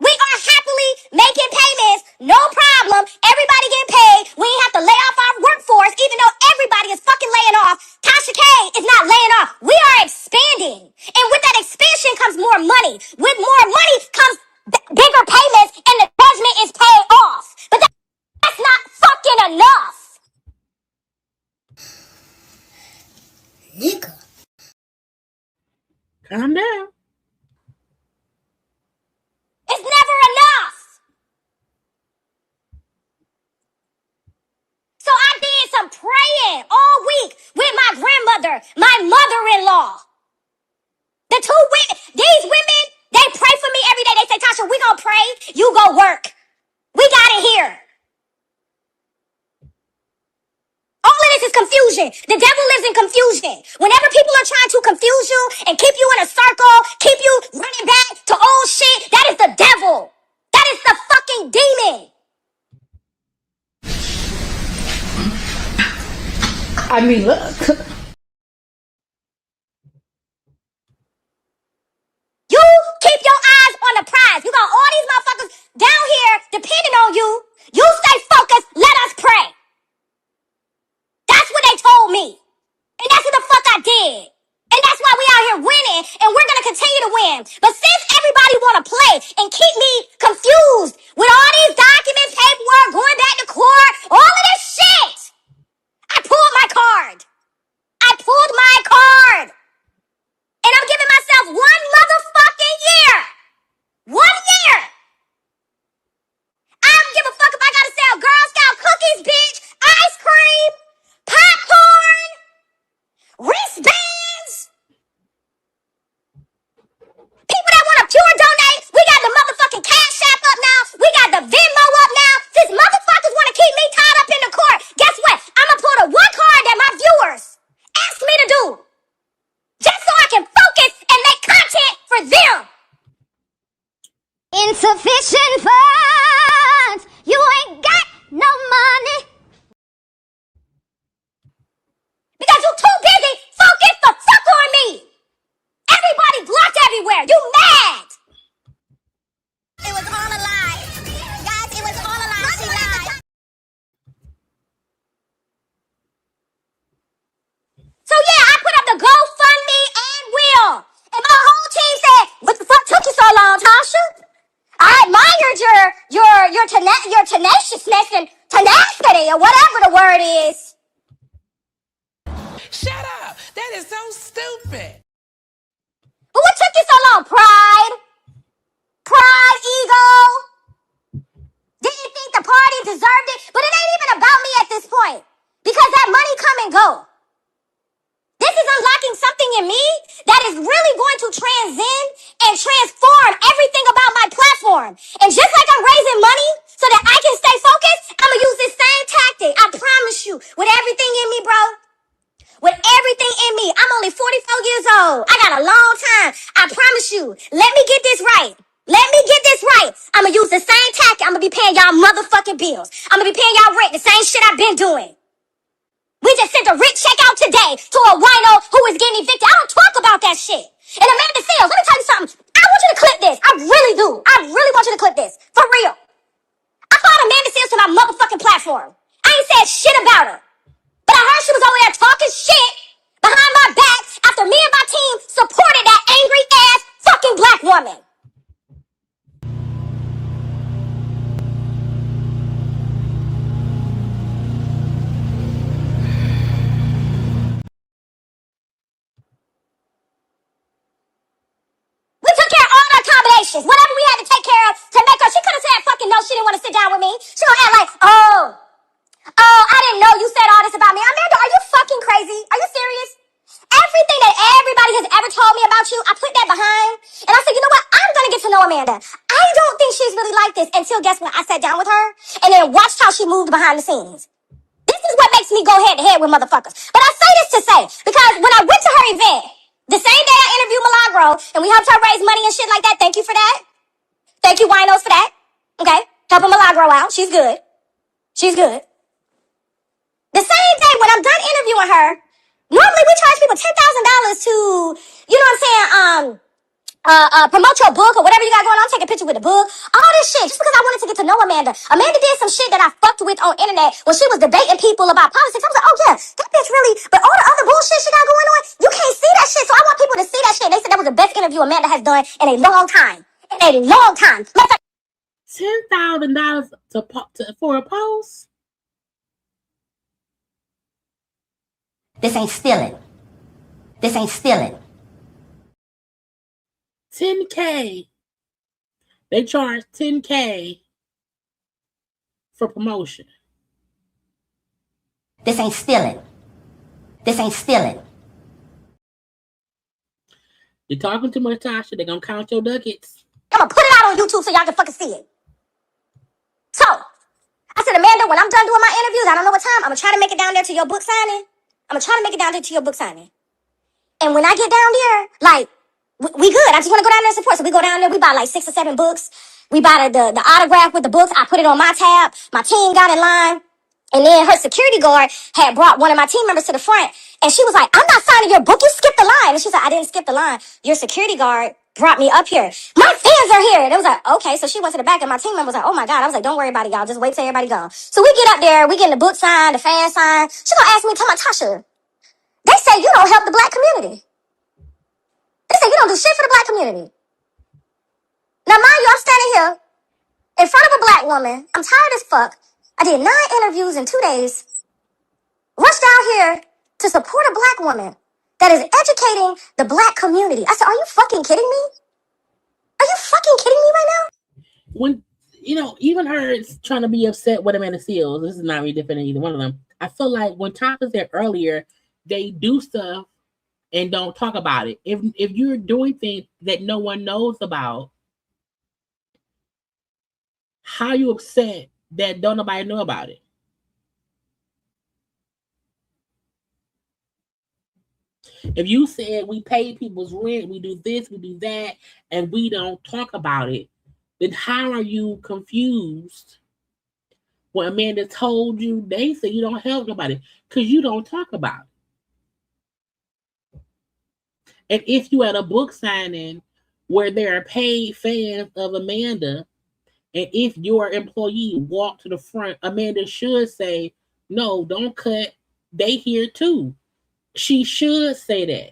We are happily making payments, no problem. Everybody getting paid. We ain't have to lay off our workforce, even though everybody is fucking laying off. Tasha K is not laying off. We are expanding. And with that expansion comes more money. With more money comes bigger payments, and the judgment is paid off. But that's not fucking enough. Nigga. Calm down. It's never enough. So I did some praying all week with my grandmother, my mother-in-law. The two women, these women, they pray for me every day. They say, Tasha, we gonna pray, you go work. We got it here. All of this is confusion. The devil lives in confusion. Whenever people are trying to confuse you and keep you in a circle, keep you running back to old shit, that is the devil. That is the fucking demon. I mean, look. You keep your eyes on the prize. You got all these motherfuckers down here depending on you. You stay focused. Let us pray. That's what they told me. And that's what the fuck I did. And that's why we out here winning, and we're gonna continue to win. But since everybody wanna play and keep me confused with all these documents, paperwork, going back to court, all of this shit, I pulled my card. I pulled my card. And I'm giving myself one motherfucking year. 1 year. I don't give a fuck if I gotta sell Girl Scout cookies, bitch, ice cream, popcorn, wristbands. People that want to pure donate, we got the motherfucking CashApp up now. We got the Venmo up now. Since motherfuckers want to keep me tied up in the court, guess what? I'm gonna pull the one card that my viewers asked me to do. Just so I can focus and make content for them. Insufficient funds. You ain't got no money. Because you too busy focused the fuck on me. Everybody blocked everywhere. You mad. It was all a lie. Guys, it was all a lie. She lied. So yeah, I put up the GoFundMe and will. And my whole team said, what the fuck took you so long, Tasha? I admired your tenaciousness and tenacity, or whatever the word is. Shut up. That is so stupid. But what took you so long? Pride? Pride, ego? Didn't think the party deserved it? But it ain't even about me at this point. Because that money come and go. This is unlocking something in me that is really going to transcend and transform everything about my platform. And just like I'm raising money so that I can stay focused, I'm going to use this same tactic. I promise you, with everything in me, bro. With everything in me. I'm only 44 years old. I got a long time. I promise you. Let me get this right. Let me get this right. I'm going to use the same tactic. I'm going to be paying y'all motherfucking bills. I'm going to be paying y'all rent. The same shit I've been doing. We just sent a rent check out today to a wino who is getting evicted. I don't talk about that shit. And Amanda Seals, let me tell you something. I want you to clip this. I really do. I really want you to clip this. For real. I followed Amanda Seals to my motherfucking platform. I ain't said shit about her. But I heard she was over there talking shit behind my back after me and my team supported that angry ass fucking black woman. We took care of all the accommodations, whatever we had to take care of to make her. She could have said fucking no, she didn't want to sit down with me. She gonna act like, oh, I didn't know you said all this about me. Amanda, are you fucking crazy? Are you serious? Everything that everybody has ever told me about you, I put that behind. And I said, you know what? I'm going to get to know Amanda. I don't think she's really like this until, guess what, I sat down with her and then watched how she moved behind the scenes. This is what makes me go head to head with motherfuckers. But I say this to say, because when I went to her event, the same day I interviewed Milagro and we helped her raise money and shit like that, thank you for that. Thank you, Winos, for that. Okay? Helping Milagro out. She's good. She's good. The same day when I'm done interviewing her, normally we charge people $10,000 to, you know what I'm saying, promote your book or whatever you got going on. Take a picture with the book. All this shit. Just because I wanted to get to know Amanda. Amanda did some shit that I fucked with on internet when she was debating people about politics. I was like, oh yeah, that bitch really, but all the other bullshit she got going on, you can't see that shit. So I want people to see that shit. They said that was the best interview Amanda has done in a long time. In a long time. $10,000 for a post? This ain't stealing. This ain't stealing. $10K. They charge $10K for promotion. This ain't stealing. This ain't stealing. You're talking too much, Tasha. They're gonna count your ducats. I'm gonna put it out on YouTube so y'all can fucking see it. So, I said, Amanda, when I'm done doing my interviews, I don't know what time, I'm gonna try to make it down there to your book signing. And when I get down there, like, we good. I just want to go down there and support. So we go down there. We buy like 6 or 7 books. We buy the autograph with the books. I put it on my tab. My team got in line. And then her security guard had brought one of my team members to the front. And she was like, I'm not signing your book. You skipped the line. And she was like, I didn't skip the line. Your security guard brought me up here. My fans are here. And it was like, okay. So she went to the back and my team member was like, oh my God. I was like, don't worry about it, y'all. Just wait till everybody gone. So we get up there. We getting the book signed, the fan signed. She gonna ask me, tell my Tasha, they say you don't help the black community. They say you don't do shit for the black community. Now, mind you, I'm standing here in front of a black woman. I'm tired as fuck. I did 9 interviews in 2 days. Rushed out here to support a black woman that is educating the black community. I said, are you fucking kidding me? Are you fucking kidding me right now? When, you know, even her trying to be upset with Amanda Seals, this is not really defending either one of them. I feel like when Tasha said earlier, they do stuff and don't talk about it. If you're doing things that no one knows about, how you upset that don't nobody know about it? If you said we pay people's rent, we do this, we do that, and we don't talk about it, then how are you confused when Amanda told you they say you don't help nobody? Because you don't talk about it. And if you had a book signing where there are paid fans of Amanda, and if your employee walked to the front, Amanda should say, no, don't cut. They here too. She should say that.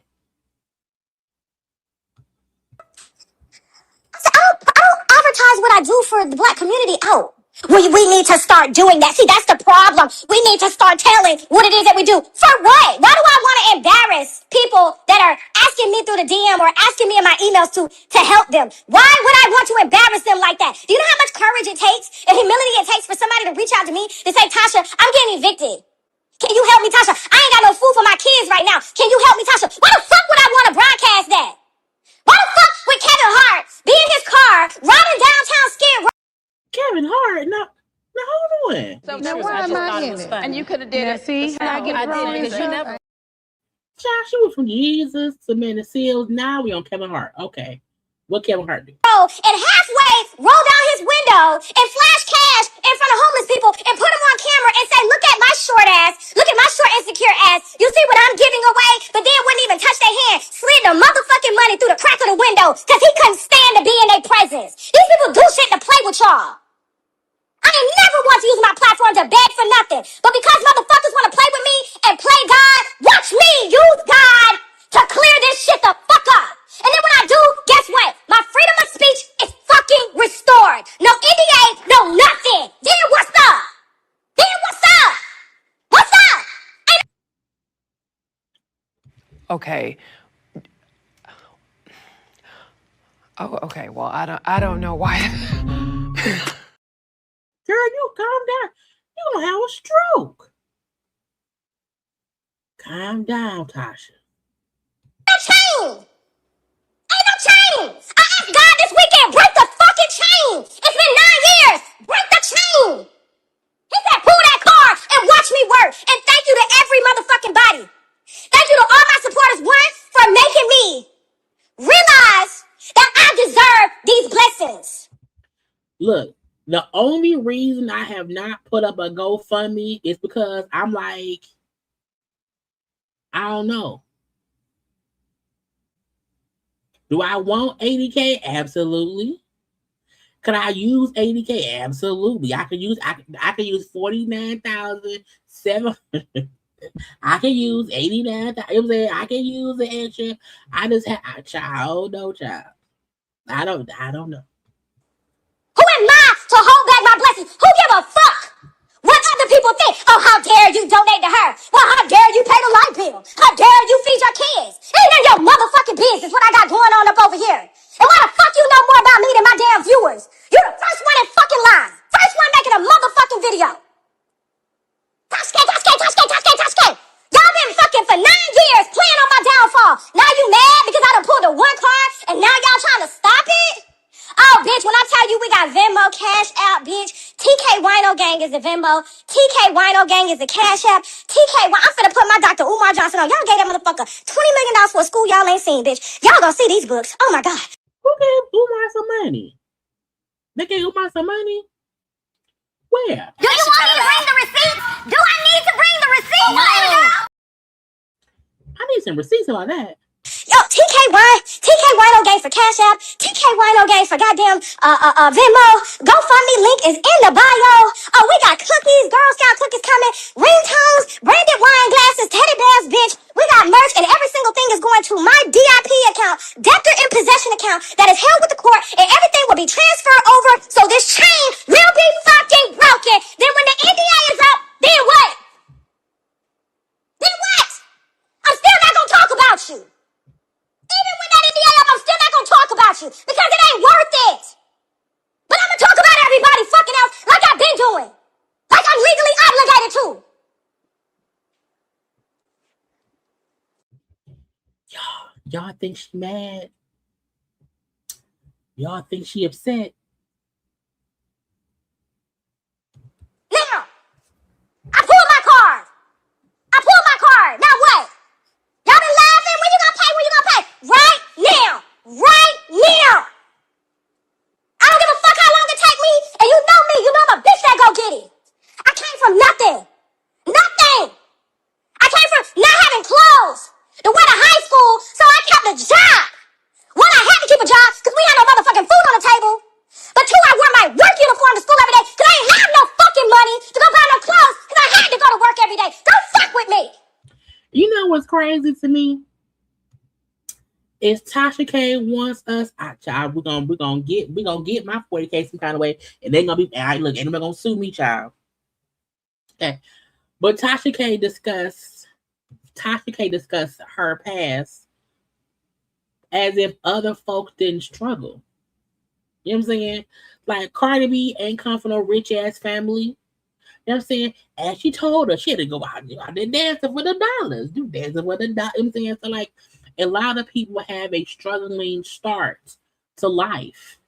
I don't advertise what I do for the black community out. We need to start doing that. See, that's the problem. We need to start telling what it is that we do. For what? Why do I want to embarrass people that are asking me through the DM or asking me in my emails to help them? Why would I want to embarrass them like that? Do you know how much courage it takes and humility it takes for somebody to reach out to me to say, Tasha, I'm getting evicted. Can you help me, Tasha? I ain't got no food for my kids right now. Can you help me, Tasha? Why the fuck would I want to broadcast that? Why the fuck would Kevin Hart be in his car riding downtown Skid Row? Kevin Hart? No, hold on. So now why am I in it? And you could have did it. See how I get wrong because you never. Josh, you went from Jesus to Amanda Seals. Now we on Kevin Hart. Okay. What Kevin Hart do? And halfway roll down his window and flash cash in front of homeless people and put them on camera and say, look at my short ass. Look at my short insecure ass. You see what I'm giving away? But then wouldn't even touch their hand. Slid the motherfucking money through the crack of the window because he couldn't stand to be in their presence. These people do shit to play with y'all. I ain't never want to use my platform to beg for nothing. But because motherfuckers want to play with me and play God, watch me use God to clear this shit the fuck up. And then when I do, guess what? My freedom of speech is fucking restored. No NDA, no nothing. Then what's up? What's up? Okay. Oh, okay. Well, I don't know why. Girl, you calm down. You're gonna have a stroke. Calm down, Tasha. Ain't no change. I asked God this weekend, break the fucking chain. It's been 9 years. chain. He said, pull that car and watch me work. And thank you to every motherfucking body. Thank you to all my supporters, one, for making me realize that I deserve these blessings. Look, the only reason I have not put up a GoFundMe is because I'm like, I don't know. Do I want 80K? Absolutely. Could I use 80K? Absolutely. I could use 49,700. I can use 89,000. You know what I'm saying? I can use the extra. I just have child, no child. I don't know. Who am I to hold back my blessings? Who give a fuck what other people think? Oh, how dare you donate to her? Well, how dare you pay the light bill? How dare you feed your kids? It ain't none of your motherfucking business what I got going on up over here. And why the fuck you know more about me than my damn viewers? You're the first one in fucking line. First one making a motherfucking video. Tasha. Y'all been fucking for 9 years playing on my downfall. Now you mad because I done pulled a one card and now y'all trying to stop it? Oh, bitch, when I tell you we got Venmo, Cash App, bitch. TK Wino Gang is the Venmo. TK Wino Gang is the Cash App. I'm finna put my Dr. Umar Johnson on. Y'all gave that motherfucker $20 million for a school y'all ain't seen, bitch. Y'all gonna see these books. Oh, my God. Who gave Umar some money? They gave Umar some money? Where? Do you want me to bring the receipts? Do I need to bring the receipts? I need some receipts about that. Yo, TK Wino Gang for Cash App, TK Wino Gang for goddamn Venmo. GoFundMe link is in the bio. Oh, we got cookies, Girl Scout cookies coming, ringtones, branded wine glasses, teddy bears, bitch. We got merch, and every single thing is going to my DIP account, debtor in possession account, that is held with the court, and everything will be transferred over, so this chain will be fucking broken. Then when the NDA is up, then what? Then what? I'm still not gonna talk about you. Even when that NDA up, I'm still not gonna talk about you because it ain't worth it. But I'm gonna talk about everybody fucking else like I've been doing. Like I'm legally obligated to. Y'all think she mad? Y'all think she upset? Now, I pulled my card. Now what? Y'all been laughing? When you gonna pay? Right now. I don't give a fuck how long it take me. And you know me. You know I'm a bitch that go get it. I came from nothing. I came from not having clothes to wear to high school, so I kept a job. One, I had to keep a job because we had no motherfucking food on the table. But two, I wore my work uniform to school every day because I didn't have no fucking money to go buy no clothes because I had to go to work every day. Don't fuck with me. You know what's crazy to me? Is Tasha K wants us. Child, we're gonna get my 40K some kind of way, and they're gonna be. Look, anybody gonna sue me, child? Okay, but Tasha K discussed her past as if other folks didn't struggle. You know what I'm saying? Like Cardi B ain't come from no rich ass family. You know what I'm saying? As she told her, she had to go out there dancing for the dollars. Do dancing for the dollars. You know what I'm saying? So like a lot of people have a struggling start to life.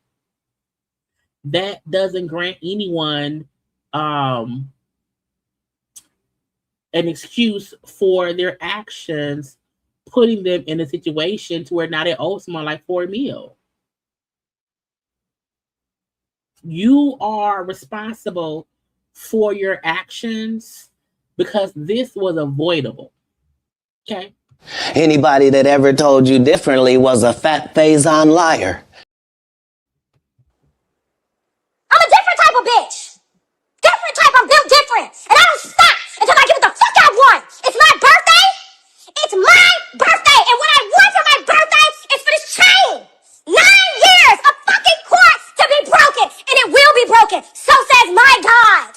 That doesn't grant anyone an excuse for their actions, putting them in a situation to where now they owe someone like for a meal. You are responsible for your actions because this was avoidable. Okay? Anybody that ever told you differently was a fat Faison liar. I'm a different type of bitch. Different type. I'm built different. And I don't stop until I get what the fuck I want. It's my birthday. And what I want for my birthday is for this chain. 9 years of fucking court to be broken. And it will be broken. So says my God.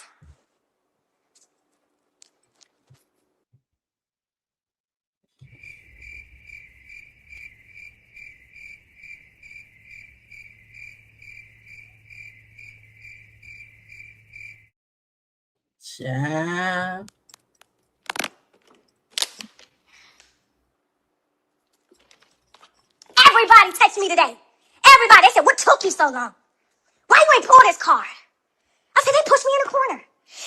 Child. Everybody texted me today. Everybody. They said, what took you so long? Why you ain't pull this card? I said, they pushed me in a corner.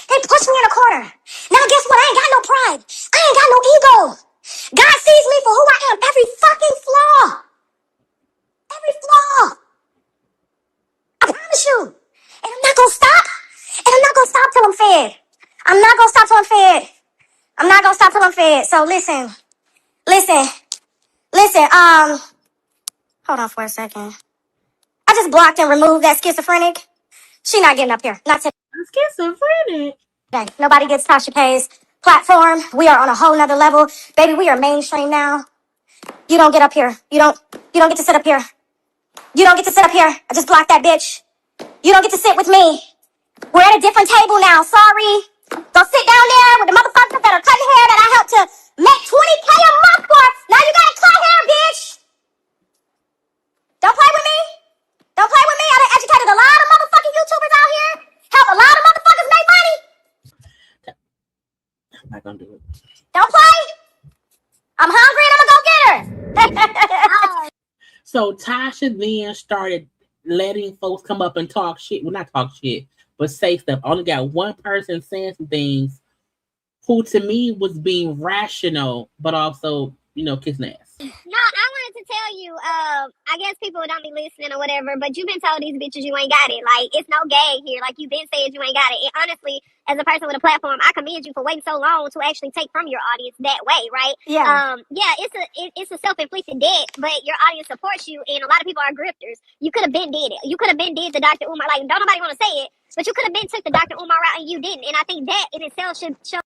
They pushed me in a corner. Now guess what? I ain't got no pride. I ain't got no ego. God sees me for who I am. Every fucking flaw. Every flaw. I promise you. And I'm not gonna stop. And I'm not gonna stop till I'm fed. I'm not gonna stop till I'm fed. I'm not gonna stop till I'm fed. So listen. Hold on for a second. I just blocked and removed that schizophrenic. She not getting up here. Not today. Schizophrenic. Nobody gets Tasha K's platform. We are on a whole nother level. Baby, we are mainstream now. You don't get up here. You don't get to sit up here. You don't get to sit up here. I just blocked that bitch. You don't get to sit with me. We're at a different table now. Sorry. Go sit down there with the motherfuckers that are cutting hair that I helped to make 20K a month for. Now you gotta cut hair, bitch. Don't play with me. Don't play with me. I done educated a lot of motherfucking YouTubers out here. Help a lot of motherfuckers make money. I'm not gonna do it. Don't play. I'm hungry and I'm gonna go get her. So Tasha then started letting folks come up and talk shit. Well, not talk shit, but say stuff. Only got one person saying some things who to me was being rational, but also, kissing ass. No, I wanted to tell you, I guess people don't be listening or whatever, but you've been told these bitches you ain't got it. Like, it's no gag here. Like, you've been saying you ain't got it. And honestly, as a person with a platform, I commend you for waiting so long to actually take from your audience that way, right? Yeah. It's a self-inflicted debt, but your audience supports you, and a lot of people are grifters. You could have been did it. You could have been did the Dr. Umar. Like, don't nobody want to say it, but you could have been took the Dr. Umar route, and you didn't. And I think that in itself should show.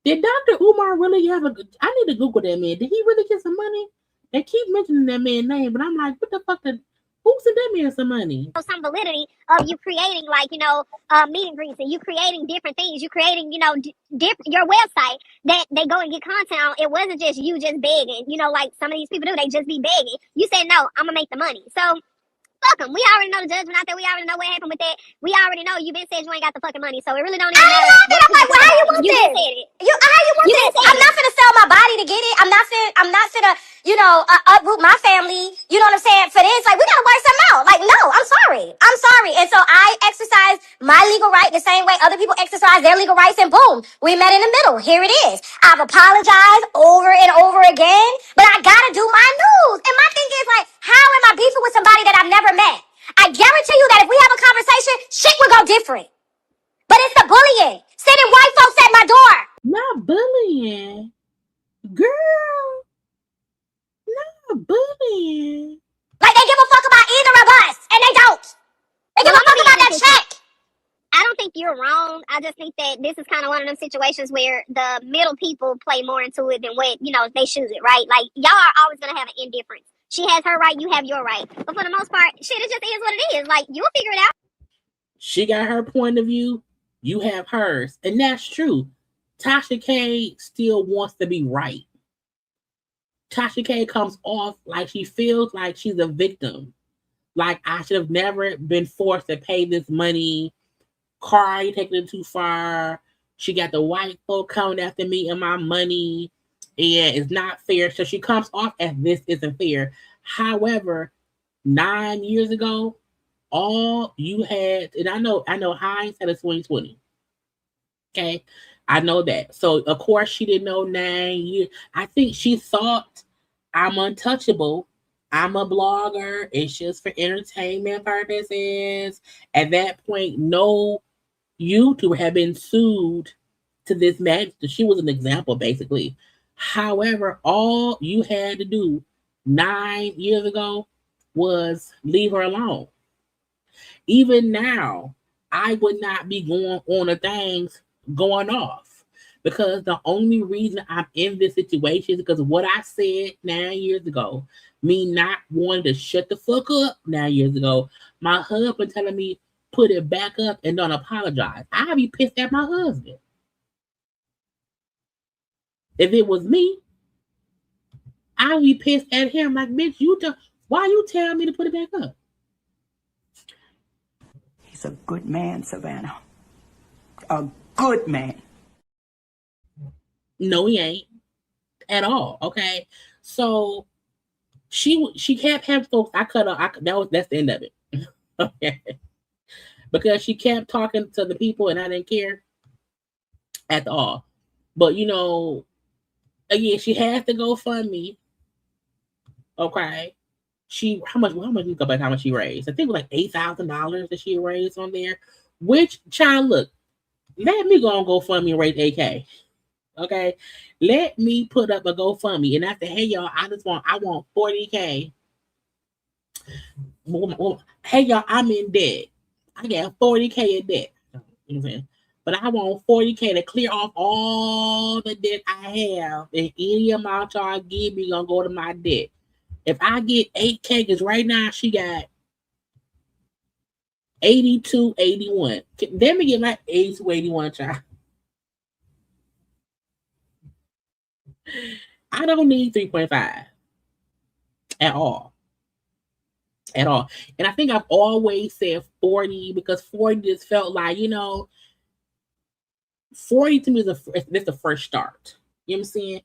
Did Dr. Umar really have I need to Google that man. Did he really get some money? They keep mentioning that man's name, but I'm like, what the fuck? Who sent that man some money? Some validity of you creating, like, meet and greets, and you creating different things. You creating, your website that they go and get content on. It wasn't just you just begging, like some of these people do. They just be begging. You said, no, I'm going to make the money. So, fuck them. We already know the judgment out there. We already know what happened with that. We already know you been said you ain't got the fucking money, so it really don't even matter. I'm like, well, how you want You this? just said it. How you want You this? just said I'm it. not finna sell my body to get it. I'm not finna, uproot my family. You know what I'm saying? For this, like, we gotta work something out. Like, no, I'm sorry. And so I exercise my legal right the same way other people exercise their legal rights, and boom, we met in the middle. Here it is. I've apologized over and over again, but I gotta do my news. And my thing is, like, how am I beefing with somebody that I've never met? I guarantee you that if we have a conversation, shit would go different. But it's the bullying. Sending white folks at my door. Not bullying. Girl. Not bullying. Like, they give a fuck about either of us, and they don't. They give a fuck about that check. I don't think you're wrong. I just think that this is kind of one of them situations where the middle people play more into it than what, they should, right? Like, y'all are always going to have an indifference. She has her right, you have your right. But for the most part, shit, it just is what it is. Like, you'll figure it out. She got her point of view. You have hers. And that's true. Tasha K still wants to be right. Tasha K comes off like she feels like she's a victim. Like, I should have never been forced to pay this money. Car, you taking it too far. She got the white folk coming after me and my money. And it's not fair. So she comes off as this isn't fair. However, 9 years ago, all you had, and I know hindsight is 2020. Okay, I know that. So of course she didn't know 9 years. I think she thought, I'm untouchable. I'm a blogger. It's just for entertainment purposes. At that point, no YouTuber had been sued to this magnitude. She was an example, basically. However, all you had to do 9 years ago was leave her alone. Even now, I would not be going on the things going off, because the only reason I'm in this situation is because of what I said 9 years ago. Me not wanting to shut the fuck up 9 years ago. My husband telling me, put it back up and don't apologize. I'd be pissed at my husband. If it was me, I'd be pissed at him. Like, bitch, why you tell me to put it back up? He's a good man, Savannah. A good man. No, he ain't at all. Okay, so she kept having folks. I cut her. That's the end of it. Okay, because she kept talking to the people and I didn't care at all. But you know, again, she has to go fund me. Okay. How much you go back how much she raised? I think it was like $8,000 that she raised on there. Which child, look, let me go on GoFundMe and raise $8K. Okay. Let me put up a GoFundMe and I say, hey y'all, I want $40K. Hey y'all, I'm in debt. I got $40K in debt. You know what I'm saying? But I want $40K to clear off all the debt I have. And any amount y'all give me gonna go to my debt. If I get $8K, because right now she got 82, 81. Let me get my 82, 81, child. I don't need 3.5 at all. At all. And I think I've always said 40 because 40 just felt like, 40 to me is the first start. You know what I'm saying?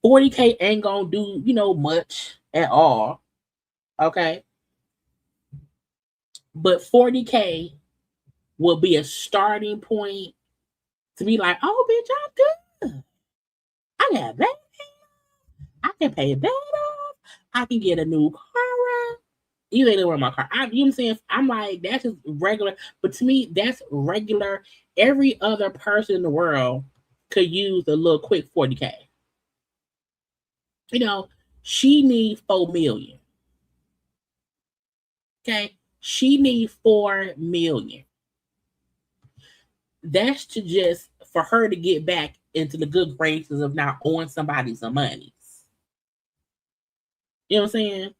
40K ain't gonna do, much at all. Okay. But 40K will be a starting point to be like, oh, bitch, I'm good. I got that. I can pay that off. I can get a new car. You ain't over my car. You know what I'm saying? I'm like, that's just regular. But to me, that's regular. Every other person in the world could use a little quick 40K. She needs $4 million. Okay? She needs $4 million. That's for her to get back into the good graces of not owing somebody some money. You know what I'm saying?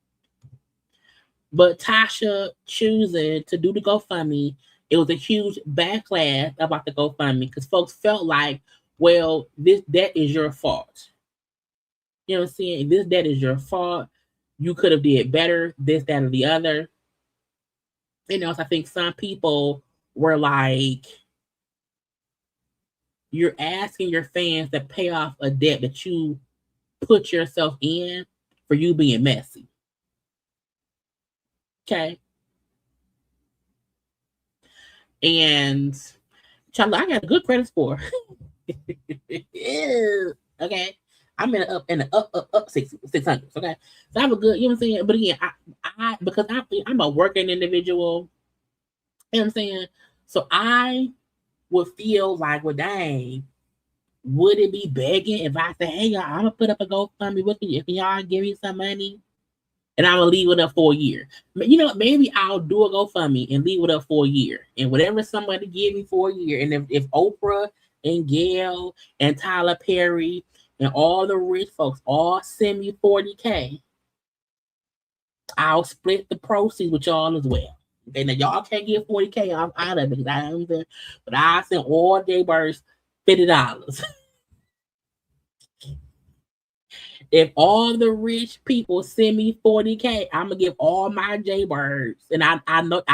But Tasha choosing to do the GoFundMe, it was a huge backlash about the GoFundMe because folks felt like, well, this debt is your fault. You know what I'm saying? This debt is your fault. You could have did better, this, that, or the other. So I think some people were like, you're asking your fans to pay off a debt that you put yourself in for you being messy. Okay. And I got a good credit score. Okay. I'm in the up 600. Okay. So I have a good, you know what I'm saying? But again, because I'm a working individual, you know what I'm saying? So I would feel like, well, dang, would it be begging if I say, hey, y'all, I'm going to put up a GoFundMe with you. If y'all give me some money and I'm going to leave it up for a year. Maybe I'll do a GoFundMe and leave it up for a year. And whatever somebody give me for a year. And if Oprah and Gail and Tyler Perry and all the rich folks all send me $40K, I'll split the proceeds with y'all as well. Okay, now y'all can't get $40K. I'm out of it. But I send all JayBirds $50. If all the rich people send me $40K, I'm gonna give all my JayBirds, and I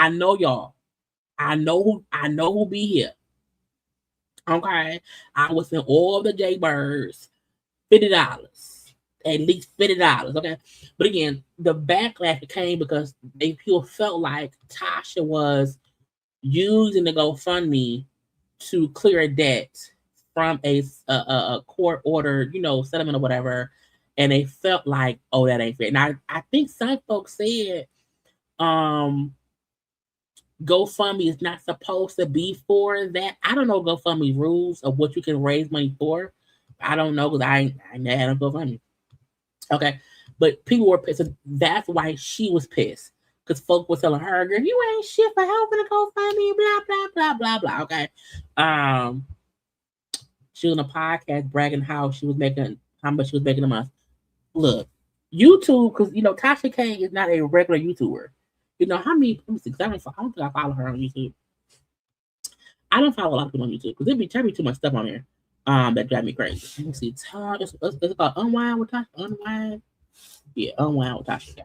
know y'all. I know who be here. Okay, I will send all the JayBirds $50, at least $50. Okay, but again, the backlash came because people felt like Tasha was using the GoFundMe to clear debt from a court order, settlement or whatever. And they felt like, oh, that ain't fair. Now, I think some folks said GoFundMe is not supposed to be for that. I don't know GoFundMe rules of what you can raise money for. I don't know because I never had a GoFundMe. Okay. But people were pissed. So that's why she was pissed. Because folks were telling her, girl, you ain't shit for helping to GoFundMe, blah, blah, blah, blah, blah. Okay. She was on a podcast bragging how much she was making a month. Look, YouTube, because Tasha K is not a regular YouTuber. How many? Let me see. I don't think I follow her on YouTube. I don't follow a lot of people on YouTube because there be too much stuff on there that drive me crazy. Let me see. It's called Unwind with Tasha. Unwind. Yeah, Unwind with Tasha K.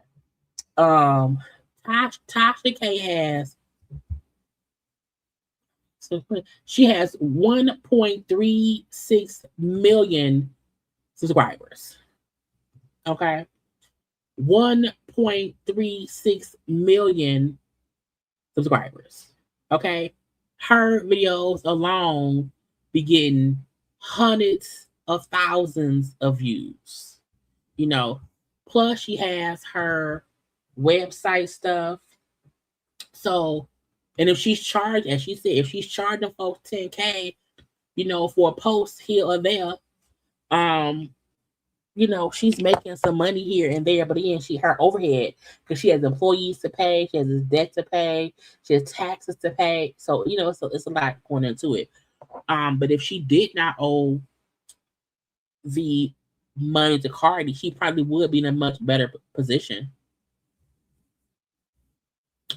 Tasha K has. So she has 1.36 million subscribers. Okay. 1.36 million subscribers. Okay, her videos alone be getting hundreds of thousands of views. You know, plus she has her website stuff. So, and if she's charged, as she said, if she's charging folks 10K, you know, for a post here or there, you know, she's making some money here and there, but again, her overhead, because she has employees to pay, she has this debt to pay, she has taxes to pay. So, you know, so it's a lot going into it. But if she did not owe the money to Cardi, she probably would be in a much better position.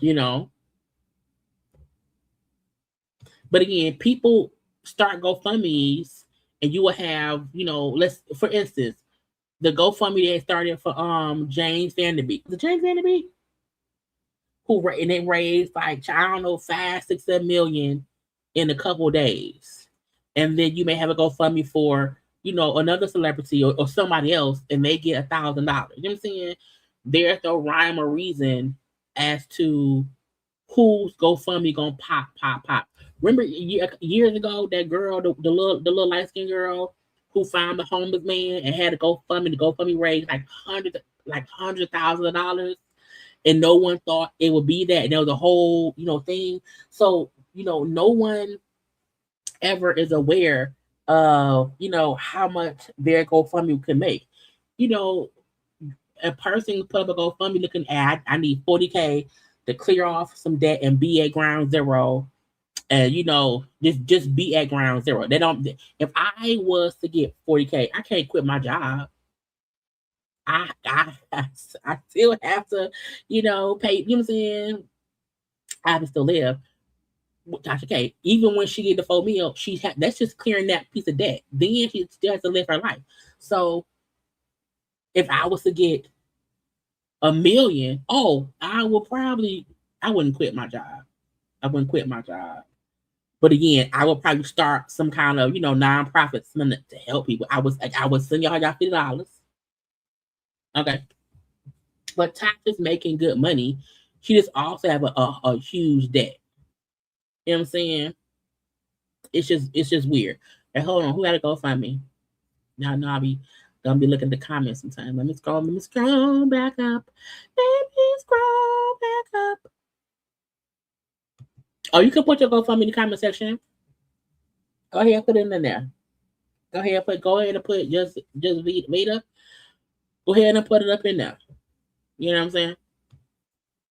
You know. But again, people start GoFundMe's and you will have, you know, for instance, the GoFundMe that started for James Vanderbeek. The James Vanderbeek? And they raised like, I don't know, 5, 6, 7 million in a couple days. And then you may have a GoFundMe for, you know, another celebrity or somebody else, and they get $1,000. You know what I'm saying? There's no rhyme or reason as to whose GoFundMe gonna pop. Remember years ago, that girl, the little light skinned girl who found the homeless man and had a GoFundMe. The GoFundMe raised like hundreds of thousands of dollars, and no one thought it would be that. And there was a whole, you know, thing. So, you know, no one ever is aware of, you know, how much their GoFundMe can make. You know, a person put up a GoFundMe looking at, I need 40K to clear off some debt and be at ground zero. And, you know, just be at ground zero. They don't. If I was to get 40K, I can't quit my job. I still have to, you know, pay. You know what I'm saying? I have to still live. Tasha K, even when she get the full meal, that's just clearing that piece of debt. Then she still has to live her life. So if I was to get $1 million, I wouldn't quit my job. I wouldn't quit my job. But again, I would probably start some kind of, you know, nonprofit to help people. I would send y'all $50. Okay. But Tasha's making good money. She just also have a huge debt. You know what I'm saying? It's just weird. And hold on, who gotta go find me? Now I'll be gonna be looking at the comments sometime. Let me scroll back up. Let me scroll back up. Oh, you can put your GoFundMe in the comment section. Go ahead and put it in there. Go ahead and put just Vita. Go ahead and put it up in there. You know what I'm saying?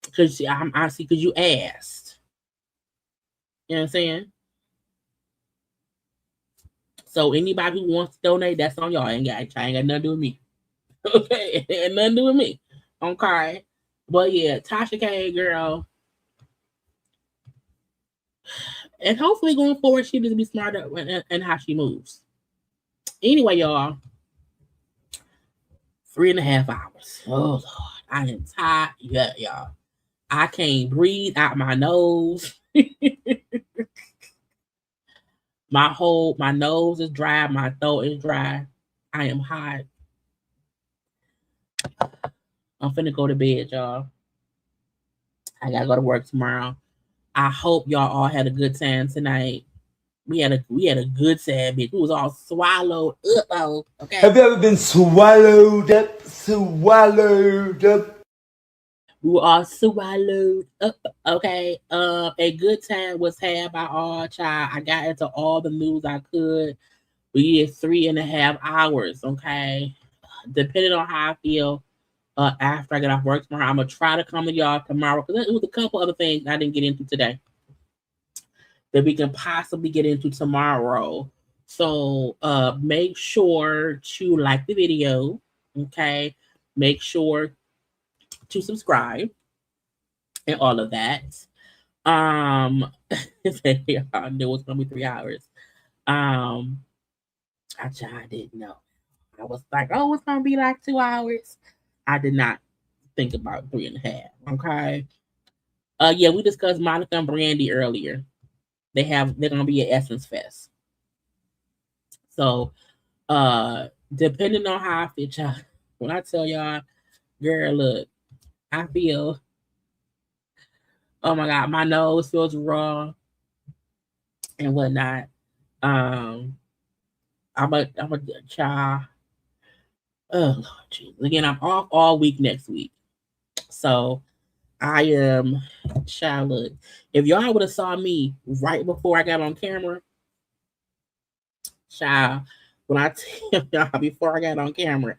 Because I see, because you asked. You know what I'm saying? So anybody who wants to donate, that's on y'all. Ain't got nothing to do with me. Okay, ain't nothing to do with me. Okay. But yeah, Tasha K, girl. And hopefully going forward, she needs to be smarter in how she moves. Anyway, y'all. 3.5 hours. Oh Lord, I am tired. Yeah, y'all. I can't breathe out my nose. My nose is dry. My throat is dry. I am hot. I'm finna go to bed, y'all. I gotta go to work tomorrow. I hope y'all all had a good time tonight. We had a good time, bitch. We was all swallowed up. Okay. Have you ever been swallowed up? We were all swallowed up. Okay. A good time was had by all, child. I got into all the news I could. We did 3.5 hours. Okay. Depending on how I feel after I get off work tomorrow, I'm gonna try to come to y'all tomorrow because there was a couple other things I didn't get into today that we can possibly get into tomorrow. So make sure to like the video. Okay. Make sure to subscribe and all of that. I knew it was gonna be 3 hours. I didn't know. I was like, oh, it's gonna be like 2 hours. I did not think about 3.5. Okay. Yeah, we discussed Monica and Brandy earlier. They're gonna be at Essence Fest. So depending on how I feel, y'all, when I tell y'all, girl, look, I feel Oh my God, my nose feels raw and whatnot. I'm a child. Oh Lord Jesus. Again, I'm off all week next week. So I am child. Look, if y'all would have saw me right before I got on camera, child, when I tell y'all before I got on camera,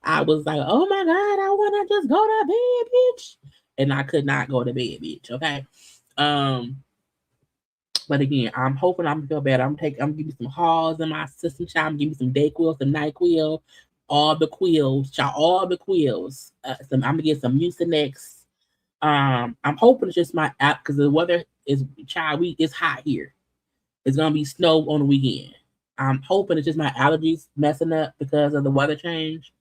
I was like, oh my God, I wanna just go to bed, bitch. And I could not go to bed, bitch. Okay. But again, I'm hoping I'm gonna feel better. I'm gonna give you some hauls in my system, child. I'm gonna give you some Dayquil, some NyQuil, all the quills, child, all the quills. I'm gonna get some Mucinex. I'm hoping it's just my app because the weather is it's hot here. It's gonna be snow on the weekend. I'm hoping it's just my allergies messing up because of the weather change.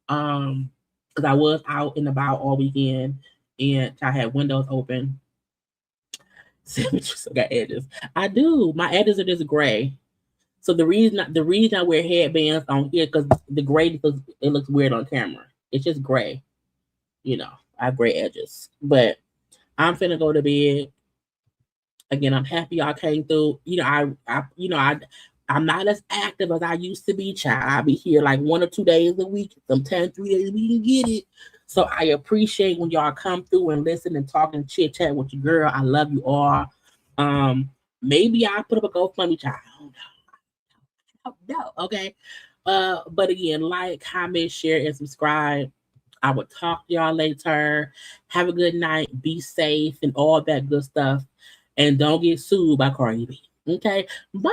Because I was out and about all weekend and I had windows open. I got edges. I do. My edges are just gray. So the reason I wear headbands on here because the gray looks weird on camera. It's just gray. You know, I have gray edges. But I'm finna go to bed. Again, I'm happy y'all came through. I'm not as active as I used to be, child. I'll be here like 1 or 2 days a week, sometimes 3 days a week and get it. So I appreciate when y'all come through and listen and talk and chit chat with your girl. I love you all. Maybe I'll put up a GoFundMe, child. I don't know. Okay. But again, like, comment, share, and subscribe. I will talk to y'all later. Have a good night. Be safe and all that good stuff. And don't get sued by Cardi B. Okay. Bye.